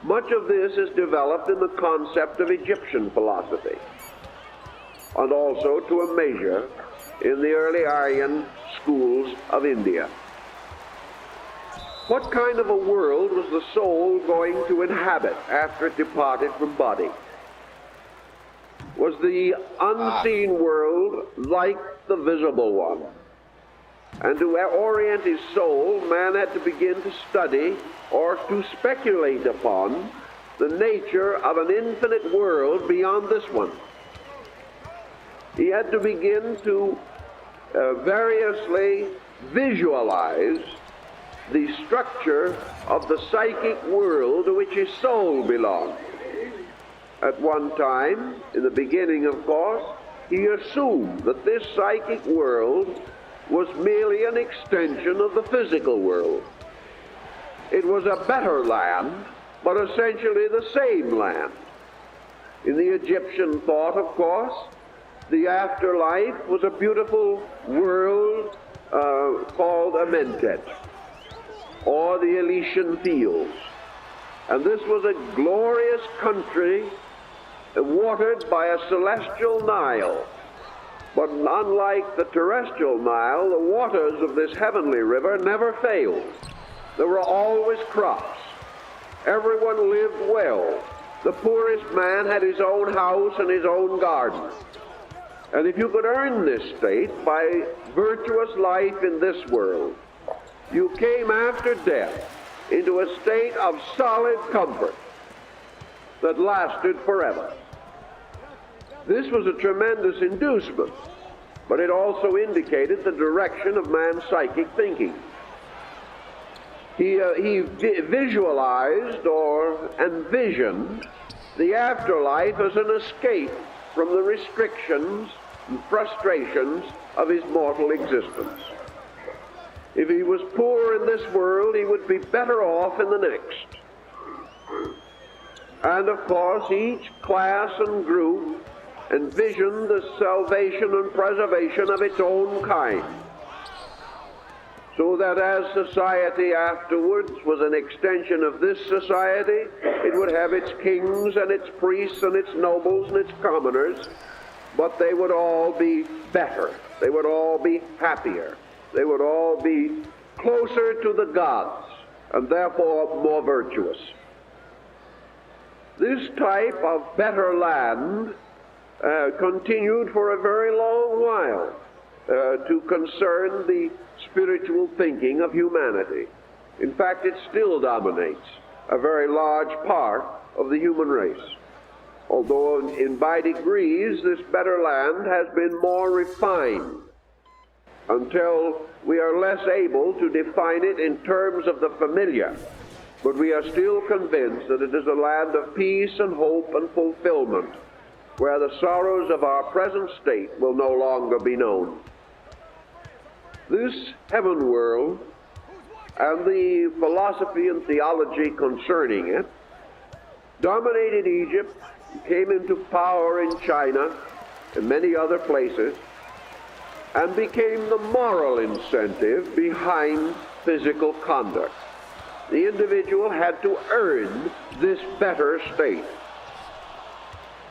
Much of this is developed in the concept of Egyptian philosophy, and also to a measure in the early Aryan schools of India. What kind of a world was the soul going to inhabit after it departed from body? Was the unseen world like the visible one? And to orient his soul, man had to begin to study or to speculate upon the nature of an infinite world beyond this one. He had to begin to variously visualize the structure of the psychic world to which his soul belonged. At one time, in the beginning, of course, he assumed that this psychic world was merely an extension of the physical world. It was a better land, but essentially the same land. In the Egyptian thought, of course, the afterlife was a beautiful world called Amentet, or the Elysian Fields. And this was a glorious country watered by a celestial Nile. But unlike the terrestrial Nile, the waters of this heavenly river never failed. There were always crops. Everyone lived well. The poorest man had his own house and his own garden. And if you could earn this state by virtuous life in this world, you came after death into a state of solid comfort that lasted forever. This was a tremendous inducement, but it also indicated the direction of man's psychic thinking. He visualized or envisioned the afterlife as an escape from the restrictions and frustrations of his mortal existence. If he was poor in this world, he would be better off in the next. And of course, each class and group envisioned the salvation and preservation of its own kind, so that as society afterwards was an extension of this society, it would have its kings and its priests and its nobles and its commoners, but they would all be better. They would all be happier. They would all be closer to the gods, and therefore more virtuous. This type of better land continued for a very long while to concern the spiritual thinking of humanity. In fact, it still dominates a very large part of the human race. Although by degrees this better land has been more refined until we are less able to define it in terms of the familiar. But we are still convinced that it is a land of peace and hope and fulfillment, where the sorrows of our present state will no longer be known. This heaven world and the philosophy and theology concerning it dominated Egypt, came into power in China and many other places, and became the moral incentive behind physical conduct. The individual had to earn this better state.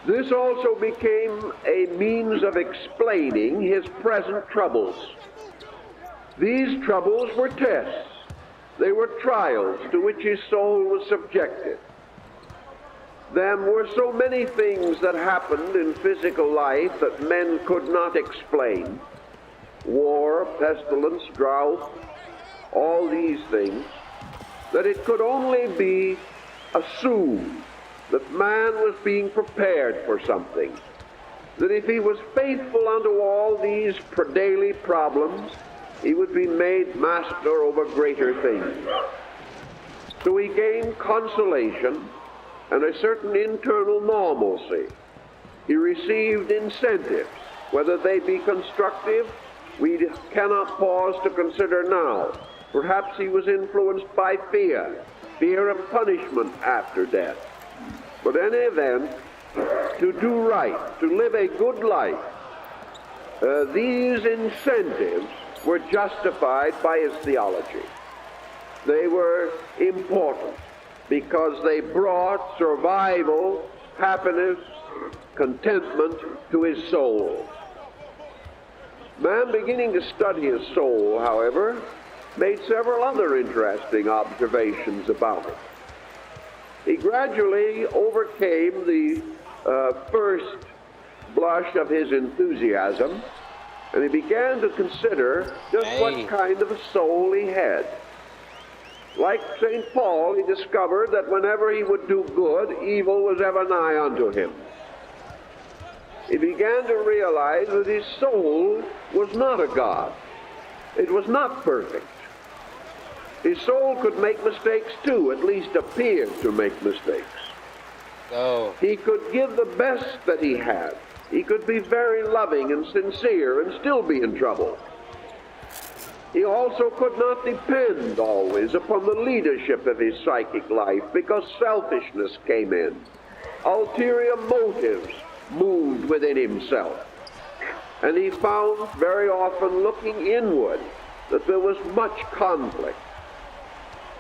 This also became a means of explaining his present troubles. These troubles were tests. They were trials to which his soul was subjected. There were so many things that happened in physical life that men could not explain. War, pestilence, drought, all these things, that it could only be assumed that man was being prepared for something, that if he was faithful unto all these daily problems, he would be made master over greater things. So he gained consolation and a certain internal normalcy. He received incentives, whether they be constructive, we cannot pause to consider now. Perhaps he was influenced by fear of punishment after death. But in any event, to do right, to live a good life, these incentives were justified by his theology. They were important. because they brought survival, happiness, contentment to his soul. Man, beginning to study his soul, however, made several other interesting observations about it. He gradually overcame the first blush of his enthusiasm, and he began to consider just what kind of a soul he had. Like St. Paul, he discovered that whenever he would do good, evil was ever nigh unto him. He began to realize that his soul was not a God. It was not perfect. His soul could make mistakes too, at least appear to make mistakes. Oh. He could give the best that he had. He could be very loving and sincere and still be in trouble. He also could not depend always upon the leadership of his psychic life because selfishness came in. Ulterior motives moved within himself. And he found very often, looking inward, that there was much conflict.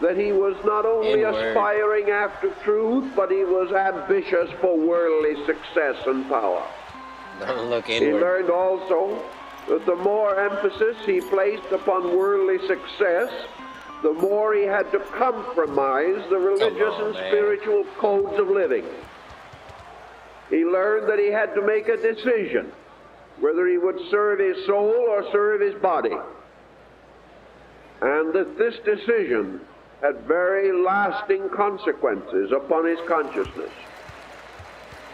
That he was not only aspiring after truth, but he was ambitious for worldly success and power. Don't look inward. He learned also that the more emphasis he placed upon worldly success, the more he had to compromise the religious and spiritual codes of living. He learned that he had to make a decision whether he would serve his soul or serve his body, and that this decision had very lasting consequences upon his consciousness.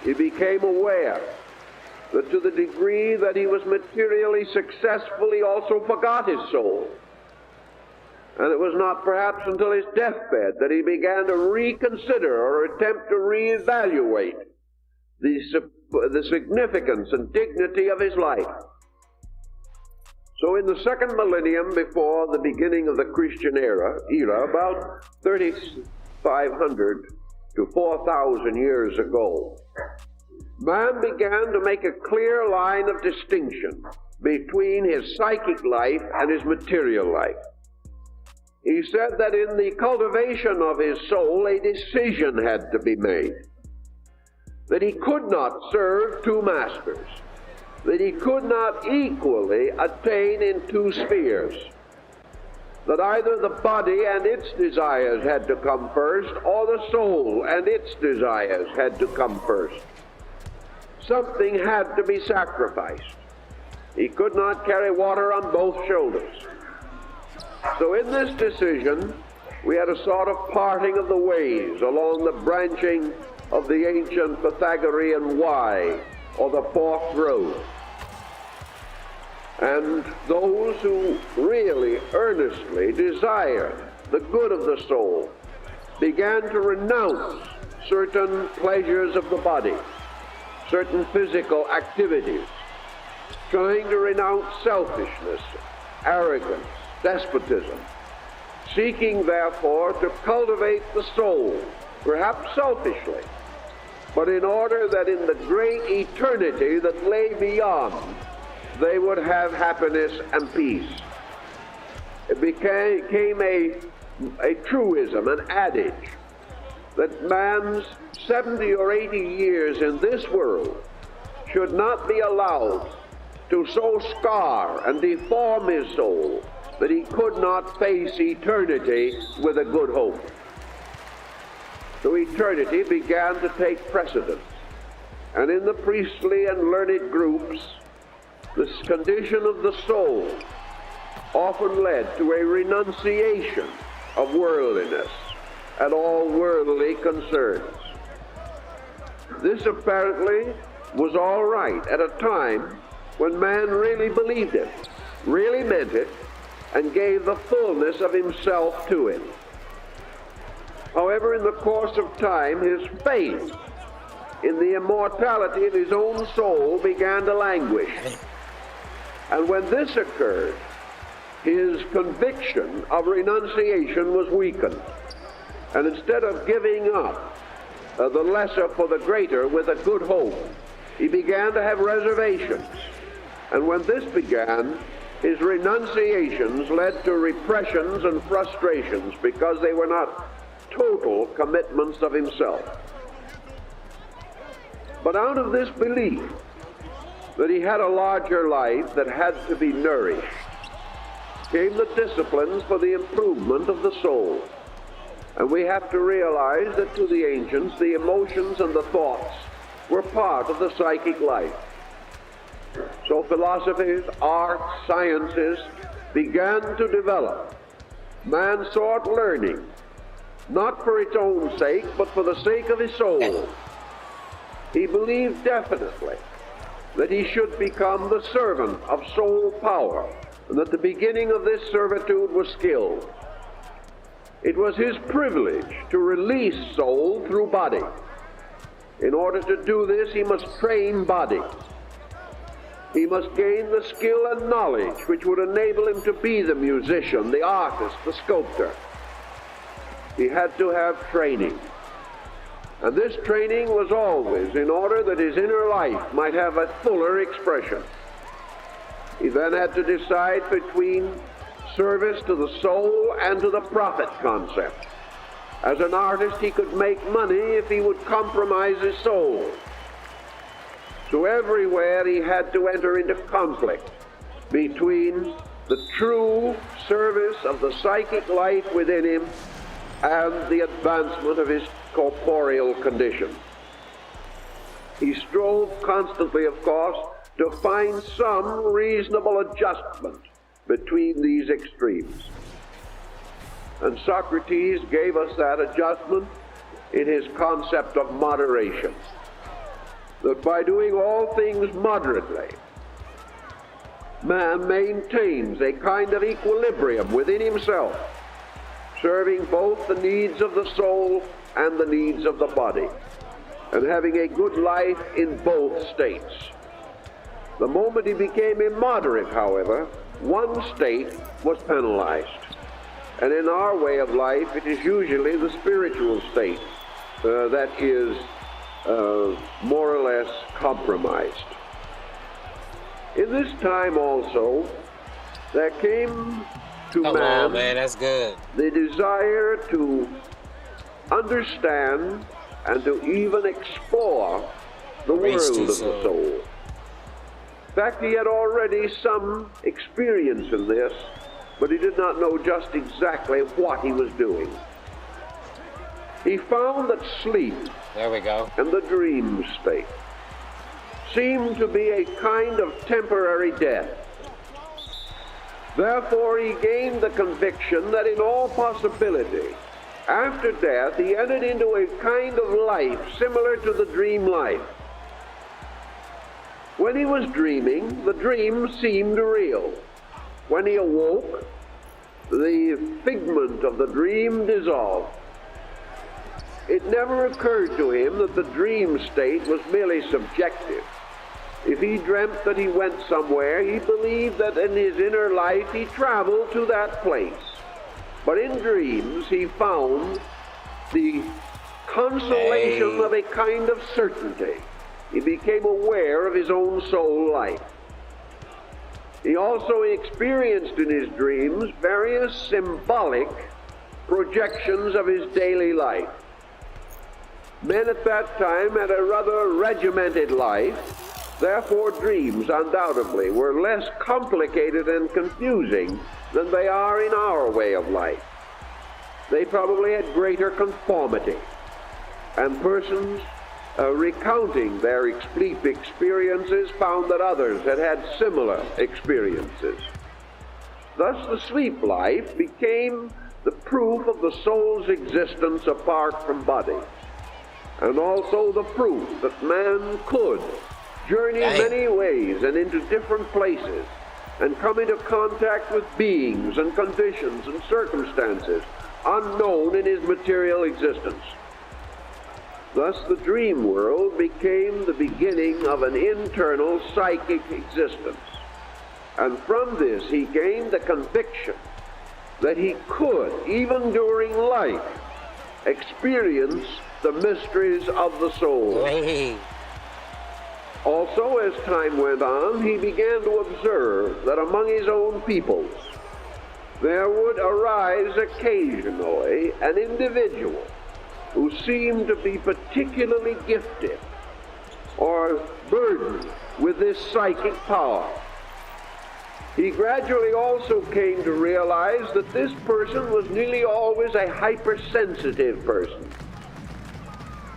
He became aware that to the degree that he was materially successful, he also forgot his soul. And it was not perhaps until his deathbed that he began to reconsider or attempt to reevaluate the significance and dignity of his life. So in the second millennium before the beginning of the Christian era, about 3,500 to 4,000 years ago, man began to make a clear line of distinction between his psychic life and his material life. He said that in the cultivation of his soul, a decision had to be made. That he could not serve two masters. That he could not equally attain in two spheres. That either the body and its desires had to come first, or the soul and its desires had to come first. Something had to be sacrificed. He could not carry water on both shoulders. So in this decision, we had a sort of parting of the ways along the branching of the ancient Pythagorean Y, or the forked road. And those who really earnestly desired the good of the soul began to renounce certain pleasures of the body, certain physical activities, trying to renounce selfishness, arrogance, despotism, seeking therefore to cultivate the soul, perhaps selfishly, but in order that in the great eternity that lay beyond, they would have happiness and peace. It became a truism, an adage, that man's 70 or 80 years in this world should not be allowed to so scar and deform his soul that he could not face eternity with a good hope. So eternity began to take precedence. And in the priestly and learned groups, this condition of the soul often led to a renunciation of worldliness and all worldly concerns. This apparently was all right at a time when man really believed it, really meant it, and gave the fullness of himself to it. However, in the course of time, his faith in the immortality of his own soul began to languish. And when this occurred, his conviction of renunciation was weakened. And instead of giving up the lesser for the greater with a good hope, he began to have reservations. And when this began, his renunciations led to repressions and frustrations because they were not total commitments of himself. But out of this belief that he had a larger life that had to be nourished came the disciplines for the improvement of the soul. And we have to realize that to the ancients, the emotions and the thoughts were part of the psychic life. So philosophies, arts, sciences began to develop. Man sought learning, not for its own sake, but for the sake of his soul. He believed definitely that he should become the servant of soul power, and that the beginning of this servitude was skill. It was his privilege to release soul through body. In order to do this, he must train body. He must gain the skill and knowledge which would enable him to be the musician, the artist, the sculptor. He had to have training. And this training was always in order that his inner life might have a fuller expression. He then had to decide between service to the soul and to the profit concept. As an artist, he could make money if he would compromise his soul. So everywhere he had to enter into conflict between the true service of the psychic life within him and the advancement of his corporeal condition. He strove constantly, of course, to find some reasonable adjustment between these extremes. And Socrates gave us that adjustment in his concept of moderation. That by doing all things moderately, man maintains a kind of equilibrium within himself, serving both the needs of the soul and the needs of the body, and having a good life in both states. The moment he became immoderate, however, one state was penalized. And in our way of life, it is usually the spiritual state that is more or less compromised. In this time also, there came to Come on, man, that's good. the desire to understand and to even explore the Race world to of the soul. soul. In fact, he had already some experience in this, but he did not know just exactly what he was doing. He found that sleep There we go. and the dream state seemed to be a kind of temporary death. Therefore, he gained the conviction that in all possibility, after death, he entered into a kind of life similar to the dream life. When he was dreaming, the dream seemed real. When he awoke, the figment of the dream dissolved. It never occurred to him that the dream state was merely subjective. If he dreamt that he went somewhere, he believed that in his inner life he traveled to that place. But in dreams, he found the consolation of a kind of certainty. He became aware of his own soul life. He also experienced in his dreams various symbolic projections of his daily life. Men at that time had a rather regimented life, therefore dreams undoubtedly were less complicated and confusing than they are in our way of life. They probably had greater conformity, and persons recounting their sleep experiences found that others had had similar experiences. Thus the sleep life became the proof of the soul's existence apart from body, and also the proof that man could journey many ways and into different places and come into contact with beings and conditions and circumstances unknown in his material existence. Thus the dream world became the beginning of an internal psychic existence. And from this he gained the conviction that he could, even during life, experience the mysteries of the soul. Also, as time went on, he began to observe that among his own peoples, there would arise occasionally an individual who seemed to be particularly gifted or burdened with this psychic power. He gradually also came to realize that this person was nearly always a hypersensitive person.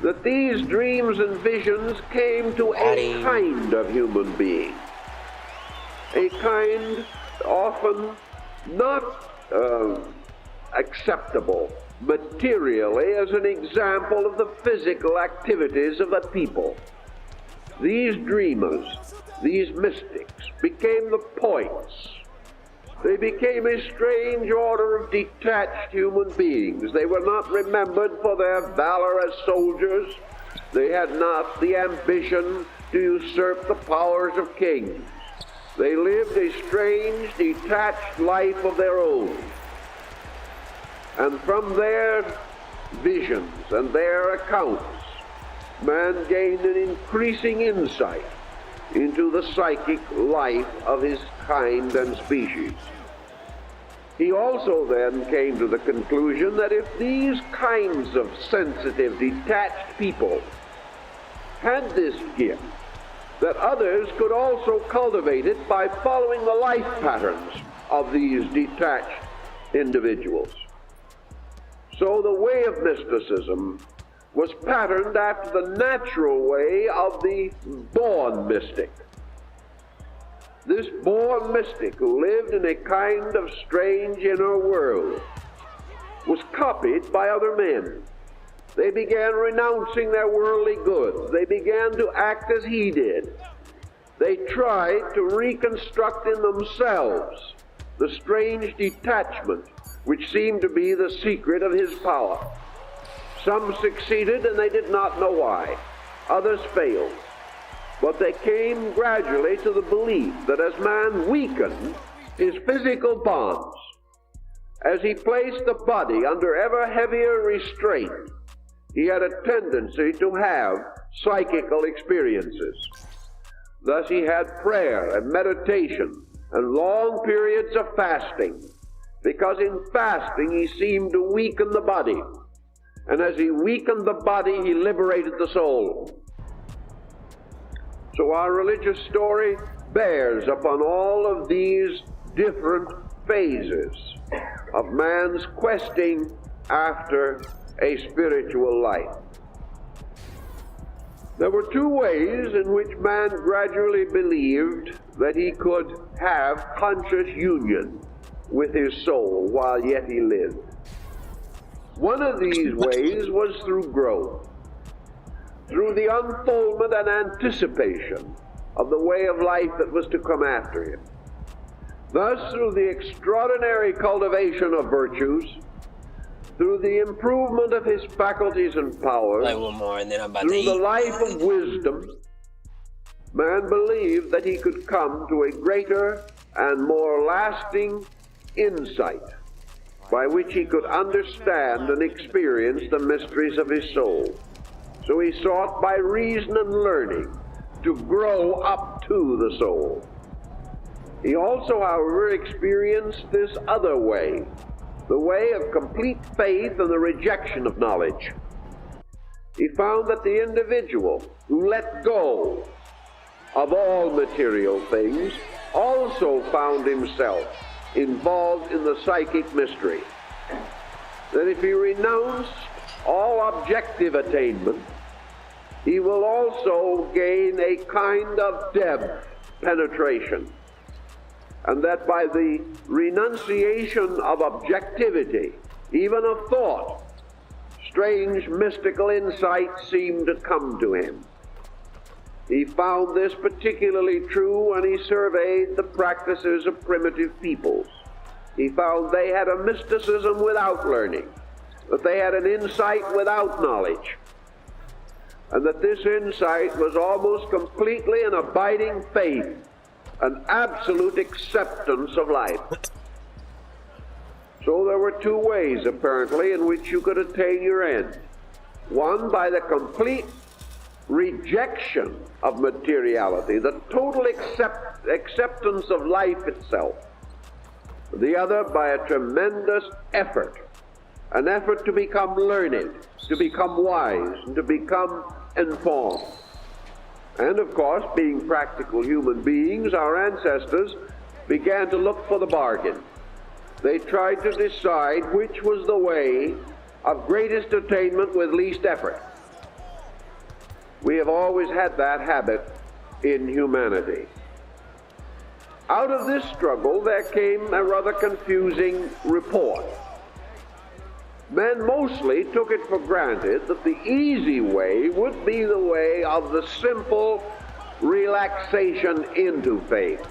That these dreams and visions came to a kind of human being. A kind often not acceptable materially as an example of the physical activities of a people. These dreamers, these mystics, became the poets. They became a strange order of detached human beings. They were not remembered for their valor as soldiers. They had not the ambition to usurp the powers of kings. They lived a strange, detached life of their own. And from their visions and their accounts, man gained an increasing insight into the psychic life of his kind and species. He also then came to the conclusion that if these kinds of sensitive, detached people had this gift, that others could also cultivate it by following the life patterns of these detached individuals. So the way of mysticism was patterned after the natural way of the born mystic. This born mystic, who lived in a kind of strange inner world, was copied by other men. They began renouncing their worldly goods. They began to act as he did. They tried to reconstruct in themselves the strange detachment which seemed to be the secret of his power. Some succeeded and they did not know why. Others failed. But they came gradually to the belief that as man weakened his physical bonds, as he placed the body under ever heavier restraint, he had a tendency to have psychical experiences. Thus he had prayer and meditation and long periods of fasting, because in fasting he seemed to weaken the body. And as he weakened the body, he liberated the soul. So our religious story bears upon all of these different phases of man's questing after a spiritual life. There were two ways in which man gradually believed that he could have conscious union with his soul while yet he lived. One of these ways was through growth, through the unfoldment and anticipation of the way of life that was to come after him. Thus, through the extraordinary cultivation of virtues, through the improvement of his faculties and powers, through the life of wisdom, man believed that he could come to a greater and more lasting insight by which he could understand and experience the mysteries of his soul. So he sought by reason and learning to grow up to the soul. He also, however, experienced this other way, the way of complete faith and the rejection of knowledge. He found that the individual who let go of all material things also found himself involved in the psychic mystery. That if he renounced all objective attainment, he will also gain a kind of depth penetration. And that by the renunciation of objectivity, even of thought, strange mystical insights seemed to come to him. He found this particularly true when he surveyed the practices of primitive peoples. He found they had a mysticism without learning, that they had an insight without knowledge, and that this insight was almost completely an abiding faith, an absolute acceptance of life. So there were two ways, apparently, in which you could attain your end. One, by the complete rejection of materiality, the total acceptance of life itself. the other by a tremendous effort, an effort to become learned, to become wise, and to become informed. And of course, being practical human beings, our ancestors began to look for the bargain. They tried to decide which was the way of greatest attainment with least effort. We have always had that habit in humanity. Out of this struggle, there came a rather confusing report. Men mostly took it for granted that the easy way would be the way of the simple relaxation into faith.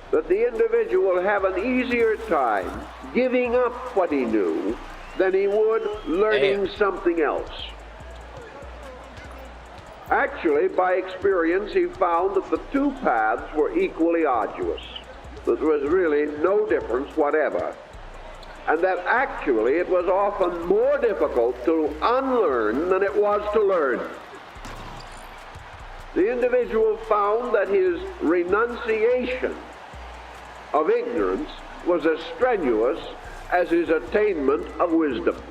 That the individual would have an easier time giving up what he knew than he would learning something else. Actually, by experience, he found that the two paths were equally arduous. That there was really no difference whatever. And that actually it was often more difficult to unlearn than it was to learn. The individual found that his renunciation of ignorance was as strenuous as his attainment of wisdom.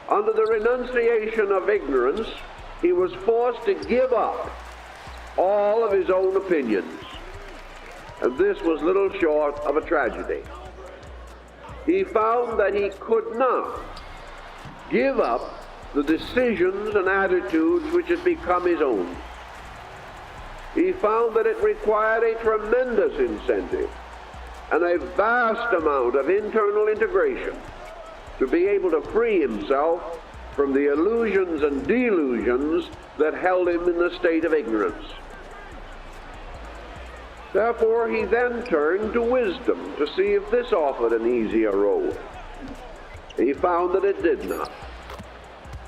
Under the renunciation of ignorance, he was forced to give up all of his own opinions. And this was little short of a tragedy. He found that he could not give up the decisions and attitudes which had become his own. He found that it required a tremendous incentive and a vast amount of internal integration to be able to free himself from the illusions and delusions that held him in the state of ignorance. Therefore, he then turned to wisdom to see if this offered an easier road. He found that it did not.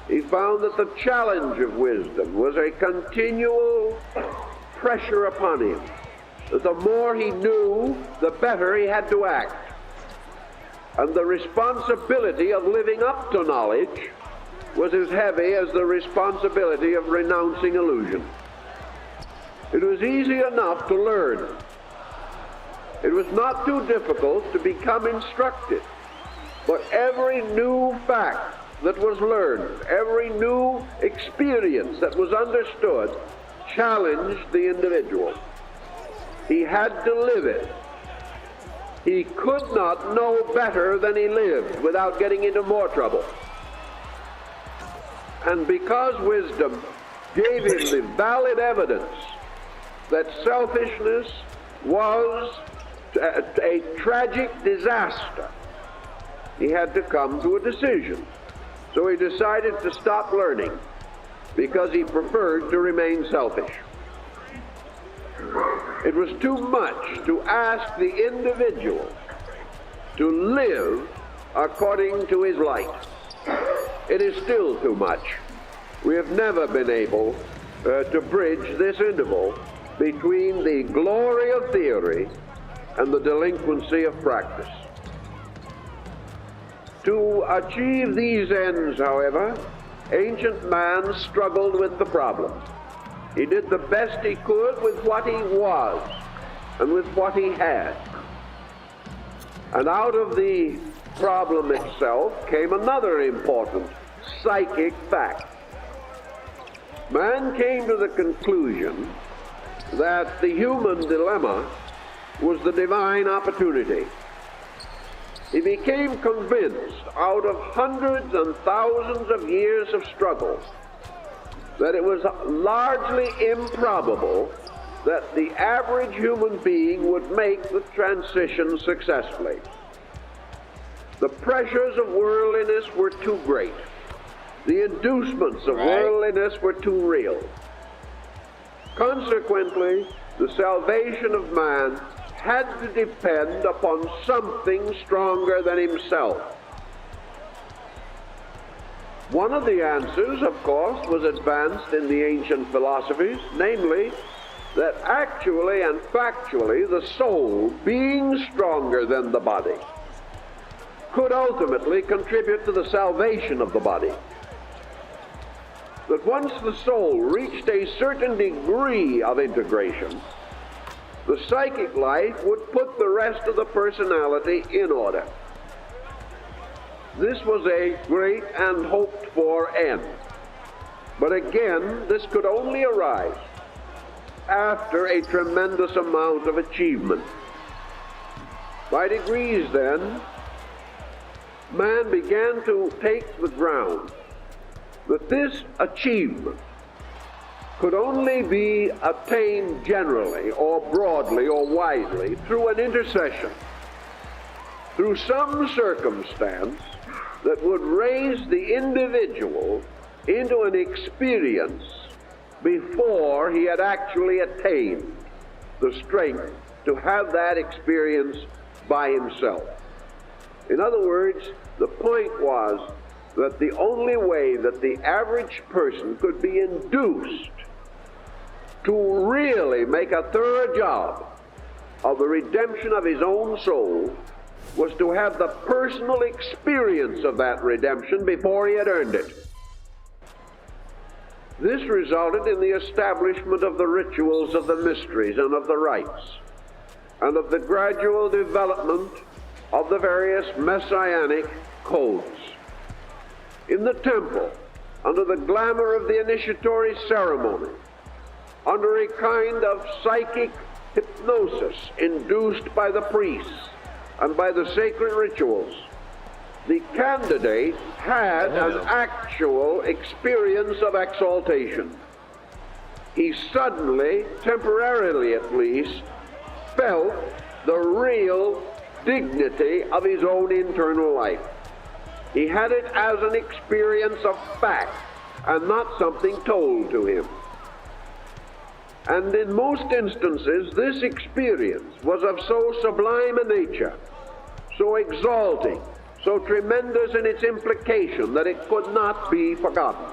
He found that the challenge of wisdom was a continual pressure upon him. That the more he knew, the better he had to act. And the responsibility of living up to knowledge was as heavy as the responsibility of renouncing illusion. It was easy enough to learn. It was not too difficult to become instructed. But every new fact that was learned, every new experience that was understood, challenged the individual. He had to live it. He could not know better than he lived without getting into more trouble. And because wisdom gave him the valid evidence that selfishness was a tragic disaster, he had to come to a decision. So he decided to stop learning because he preferred to remain selfish. It was too much to ask the individual to live according to his light. It is still too much. We have never been able to bridge this interval between the glory of theory and the delinquency of practice. To achieve these ends, however, ancient man struggled with the problem. He did the best he could with what he was and with what he had. And out of the problem itself came another important psychic fact. Man came to the conclusion that the human dilemma was the divine opportunity. He became convinced, out of hundreds and thousands of years of struggle, that it was largely improbable that the average human being would make the transition successfully. The pressures of worldliness were too great. The inducements of worldliness were too real. Consequently, the salvation of man had to depend upon something stronger than himself. One of the answers, of course, was advanced in the ancient philosophies, namely, that actually and factually the soul, being stronger than the body, could ultimately contribute to the salvation of the body. That once the soul reached a certain degree of integration, The psychic life would put the rest of the personality in order. This was a great and hoped for end. But again, this could only arise after a tremendous amount of achievement. By degrees, then, man began to take the ground that this achievement could only be attained generally or broadly or widely through an intercession, through some circumstance that would raise the individual into an experience before he had actually attained the strength to have that experience by himself. In other words, the point was that the only way that the average person could be induced to really make a thorough job of the redemption of his own soul was to have the personal experience of that redemption before he had earned it. This resulted in the establishment of the rituals of the mysteries and of the rites, and of the gradual development of the various messianic codes. In the temple, under the glamour of the initiatory ceremony, under a kind of psychic hypnosis induced by the priests and by the sacred rituals, the candidate had an actual experience of exaltation. He suddenly, temporarily at least, felt the real dignity of his own internal life. He had it as an experience of fact and not something told to him. And in most instances, this experience was of so sublime a nature, so exalting, so tremendous in its implication that it could not be forgotten.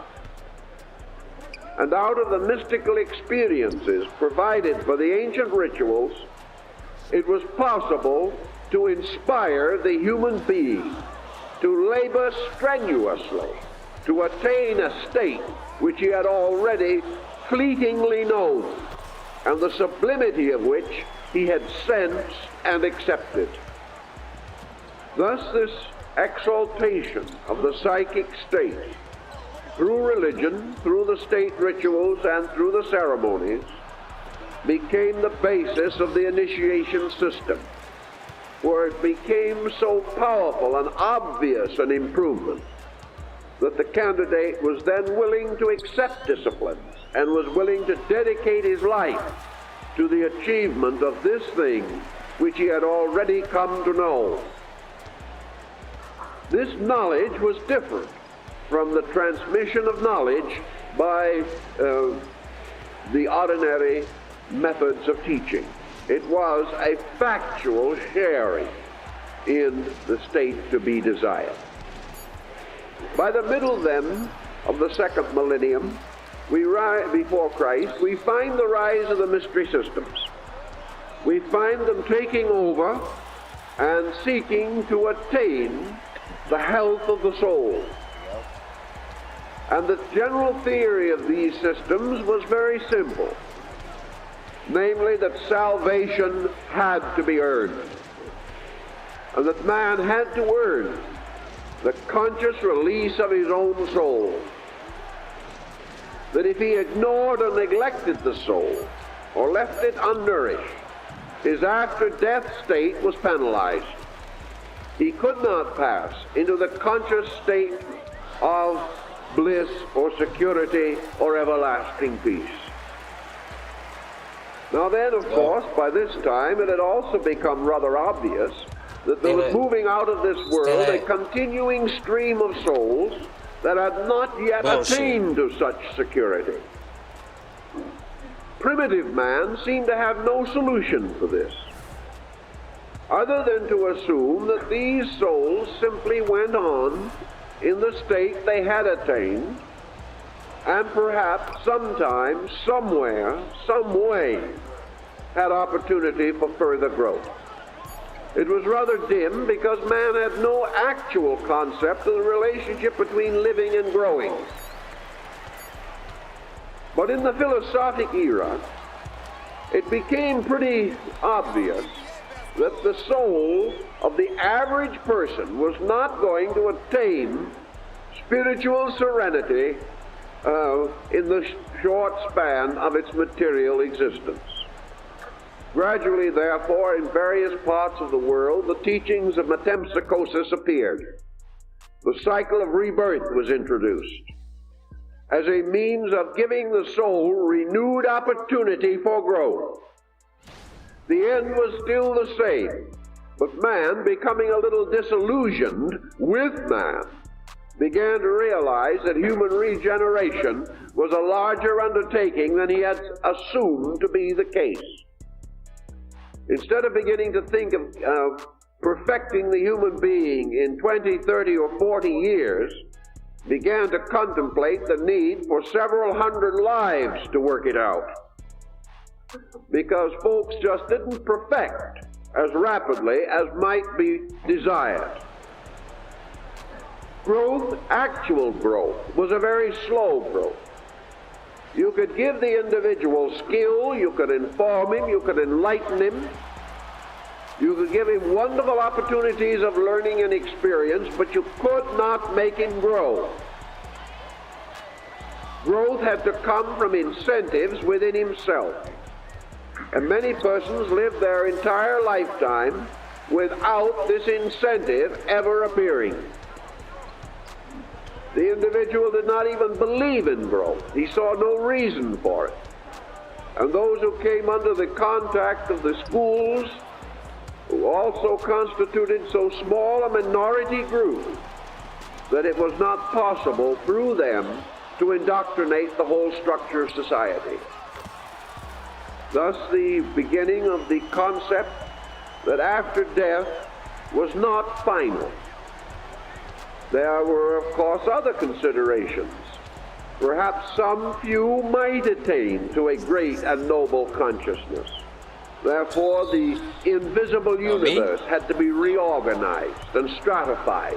And out of the mystical experiences provided for the ancient rituals, it was possible to inspire the human being to labor strenuously to attain a state which he had already fleetingly known, and the sublimity of which he had sensed and accepted. Thus this exaltation of the psychic state through religion, through the state rituals, and through the ceremonies became the basis of the initiation system, where it became so powerful and obvious an improvement that the candidate was then willing to accept disciplines and was willing to dedicate his life to the achievement of this thing which he had already come to know. This knowledge was different from the transmission of knowledge by the ordinary methods of teaching. It was a factual sharing in the state to be desired. By the middle, then, of the second millennium, before Christ, we find the rise of the mystery systems. We find them taking over and seeking to attain the health of the soul. And the general theory of these systems was very simple, namely that salvation had to be earned, and that man had to earn the conscious release of his own soul. That if he ignored or neglected the soul, or left it unnourished, his after-death state was penalized. He could not pass into the conscious state of bliss or security or everlasting peace. Now then, of course, by this time it had also become rather obvious that there was moving out of this world a continuing stream of souls that had not yet attained to such security. Primitive man seemed to have no solution for this, other than to assume that these souls simply went on in the state they had attained, and perhaps sometime, somewhere, some way, had opportunity for further growth. It was rather dim because man had no actual concept of the relationship between living and growing. But in the philosophic era, it became pretty obvious that the soul of the average person was not going to attain spiritual serenity in the short span of its material existence. Gradually, therefore, in various parts of the world, the teachings of metempsychosis appeared. The cycle of rebirth was introduced as a means of giving the soul renewed opportunity for growth. The end was still the same, but man, becoming a little disillusioned with man, began to realize that human regeneration was a larger undertaking than he had assumed to be the case. Instead of beginning to think of perfecting the human being in 20, 30, or 40 years, began to contemplate the need for several hundred lives to work it out. Because folks just didn't perfect as rapidly as might be desired. Growth, actual growth, was a very slow growth. You could give the individual skill, you could inform him, you could enlighten him, you could give him wonderful opportunities of learning and experience, but you could not make him grow. Growth had to come from incentives within himself. And many persons live their entire lifetime without this incentive ever appearing. The individual did not even believe in growth. He saw no reason for it. And those who came under the contact of the schools, who also constituted so small a minority group that it was not possible through them to indoctrinate the whole structure of society. Thus, the beginning of the concept that after death was not final. There were, of course, other considerations. Perhaps some few might attain to a great and noble consciousness. Therefore, the invisible universe had to be reorganized and stratified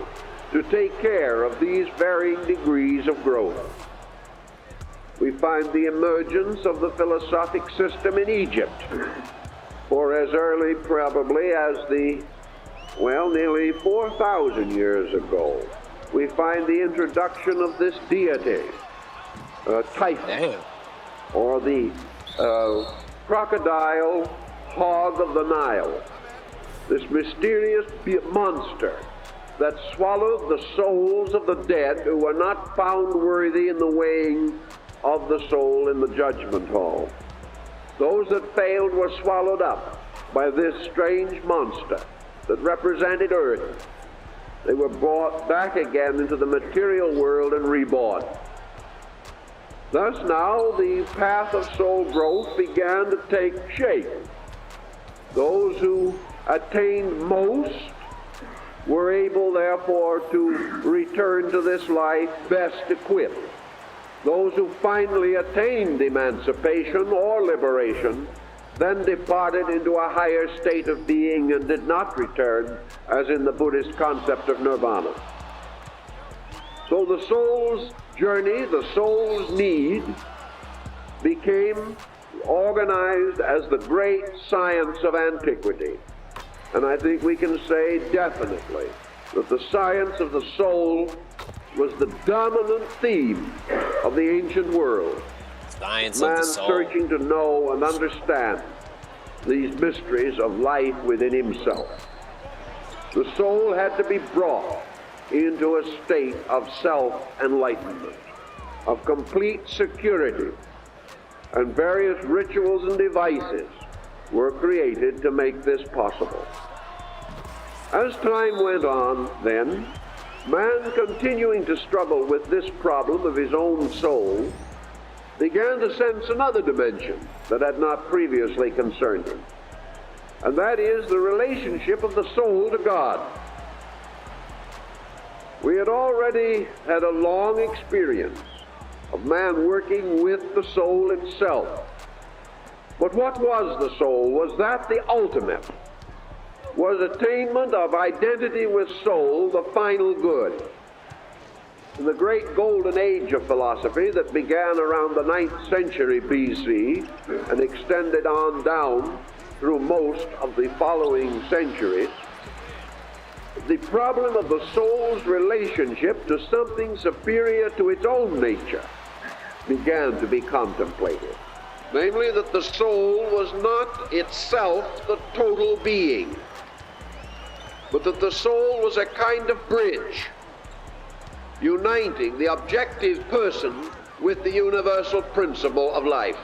to take care of these varying degrees of growth. We find the emergence of the philosophic system in Egypt, for as early probably as nearly 4,000 years ago, we find the introduction of this deity, Typhon, or the crocodile hog of the Nile, this mysterious monster that swallowed the souls of the dead who were not found worthy in the weighing of the soul in the judgment hall. Those that failed were swallowed up by this strange monster that represented earth. They were brought back again into the material world and reborn. Thus now the path of soul growth began to take shape. Those who attained most were able, therefore, to return to this life best equipped. Those who finally attained emancipation or liberation then departed into a higher state of being and did not return, as in the Buddhist concept of nirvana. So the soul's journey, the soul's need, became organized as the great science of antiquity. And I think we can say definitely that the science of the soul was the dominant theme of the ancient world. Science Man of the soul. searching to know and understand these mysteries of life within himself. The soul had to be brought into a state of self-enlightenment, of complete security, and various rituals and devices were created to make this possible. As time went on, then, man, continuing to struggle with this problem of his own soul, began to sense another dimension that had not previously concerned him, and that is the relationship of the soul to God. We had already had a long experience of man working with the soul itself. But what was the soul? Was that the ultimate? Was attainment of identity with soul the final good? In the great golden age of philosophy that began around the 9th century BC and extended on down through most of the following centuries, the problem of the soul's relationship to something superior to its own nature began to be contemplated. Namely, that the soul was not itself the total being, but that the soul was a kind of bridge uniting the objective person with the universal principle of life.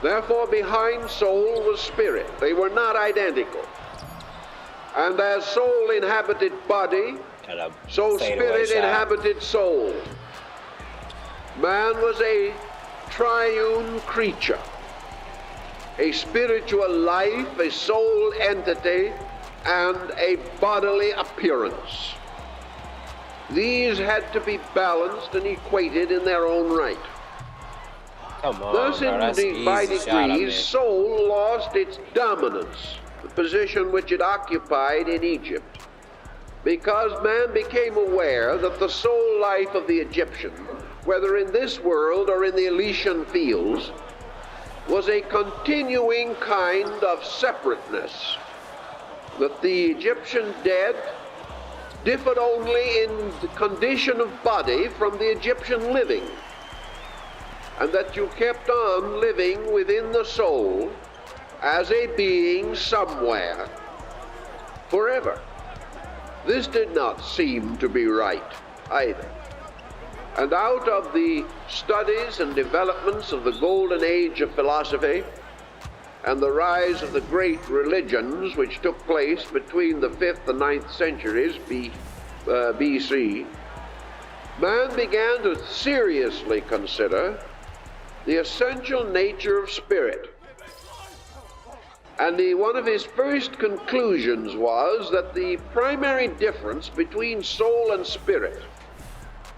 Therefore, behind soul was spirit. They were not identical. And as soul inhabited body, so spirit inhabited soul. Man was a triune creature, a spiritual life, a soul entity, and a bodily appearance. These had to be balanced and equated in their own right. Come on, Thus, bro, that's indeed, by easy shot, I mean. degrees, soul lost its dominance, the position which it occupied in Egypt, because man became aware that the soul life of the Egyptian, whether in this world or in the Elysian fields, was a continuing kind of separateness, that the Egyptian dead differed only in the condition of body from the Egyptian living, and that you kept on living within the soul as a being somewhere forever. This did not seem to be right either. And out of the studies and developments of the golden age of philosophy and the rise of the great religions which took place between the 5th and 9th centuries BC, man began to seriously consider the essential nature of spirit. And one of his first conclusions was that the primary difference between soul and spirit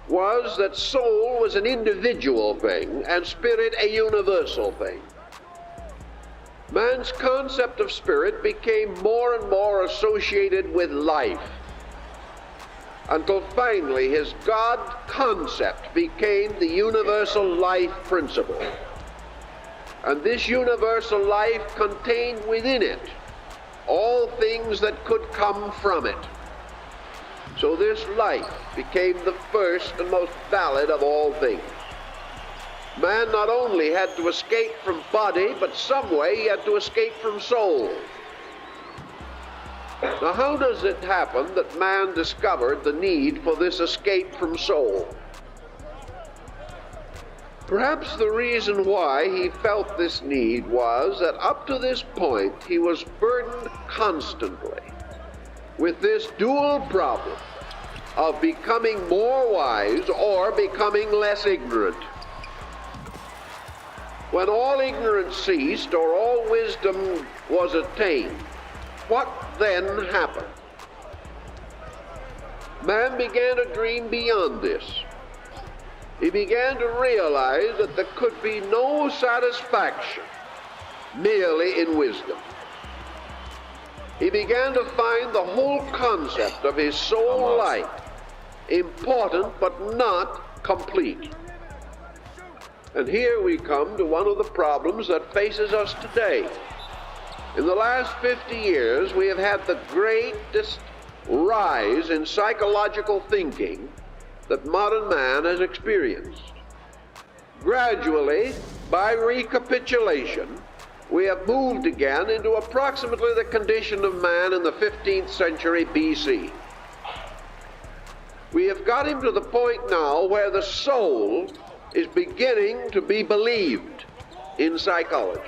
was that soul was an individual thing and spirit a universal thing. Man's concept of spirit became more and more associated with life, until finally his God concept became the universal life principle. And this universal life contained within it all things that could come from it. So this life became the first and most valid of all things. Man not only had to escape from body, but some way he had to escape from soul. Now, how does it happen that man discovered the need for this escape from soul? Perhaps the reason why he felt this need was that up to this point he was burdened constantly with this dual problem of becoming more wise or becoming less ignorant. When all ignorance ceased or all wisdom was attained, what then happened? Man began to dream beyond this. He began to realize that there could be no satisfaction merely in wisdom. He began to find the whole concept of his soul life important but not complete. And here we come to one of the problems that faces us today. In the last 50 years, we have had the greatest rise in psychological thinking that modern man has experienced. Gradually, by recapitulation, we have moved again into approximately the condition of man in the 15th century BC. We have got him to the point now where the soul is beginning to be believed in psychology.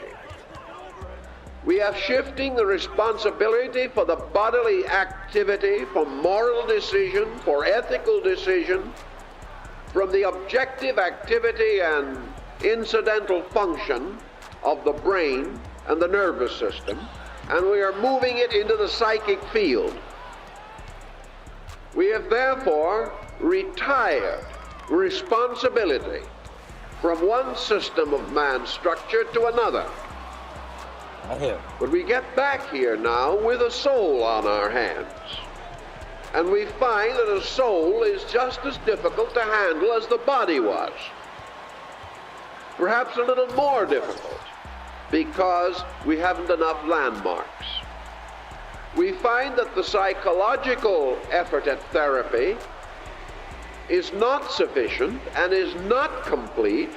We are shifting the responsibility for the bodily activity, for moral decision, for ethical decision, from the objective activity and incidental function of the brain and the nervous system, and we are moving it into the psychic field. We have therefore retired responsibility from one system of man's structure to another. But we get back here now with a soul on our hands. And we find that a soul is just as difficult to handle as the body was. Perhaps a little more difficult, because we haven't enough landmarks. We find that the psychological effort at therapy is not sufficient and is not complete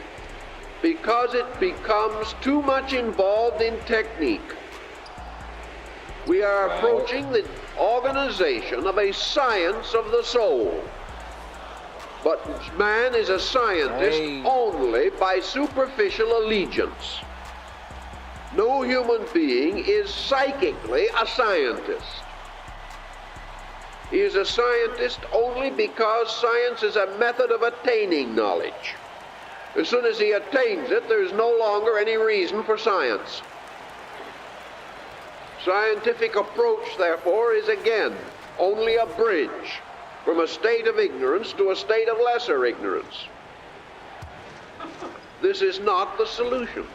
because it becomes too much involved in technique. We are approaching the organization of a science of the soul. But man is a scientist only by superficial allegiance. No human being is psychically a scientist. He is a scientist only because science is a method of attaining knowledge. As soon as he attains it, there is no longer any reason for science. Scientific approach, therefore, is again only a bridge from a state of ignorance to a state of lesser ignorance. This is not the solution.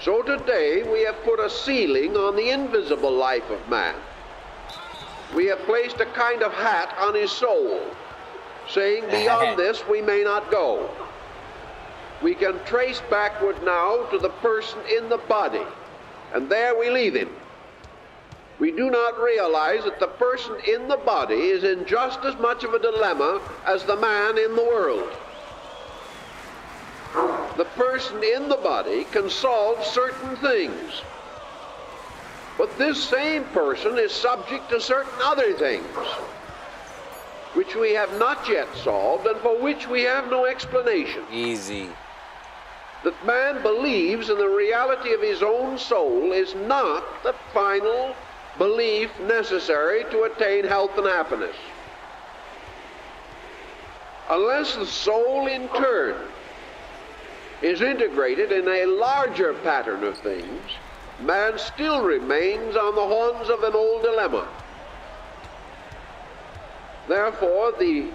So today we have put a ceiling on the invisible life of man. We have placed a kind of hat on his soul, saying beyond this we may not go. We can trace backward now to the person in the body, and there we leave him. We do not realize that the person in the body is in just as much of a dilemma as the man in the world. The person in the body can solve certain things, but this same person is subject to certain other things, which we have not yet solved and for which we have no explanation. Easy. That man believes in the reality of his own soul is not the final belief necessary to attain health and happiness. Unless the soul in turn is integrated in a larger pattern of things, man still remains on the horns of an old dilemma. Therefore, the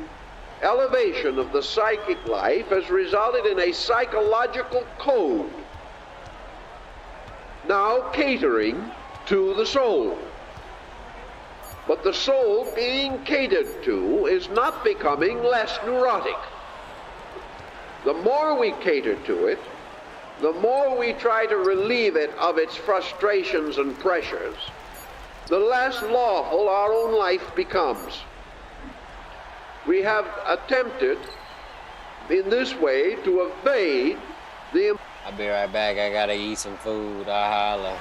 elevation of the psychic life has resulted in a psychological code now catering to the soul. But the soul being catered to is not becoming less neurotic. The more we cater to it, the more we try to relieve it of its frustrations and pressures, the less lawful our own life becomes. We have attempted in this way to evade the... I'll be right back. I gotta eat some food. I'll holla.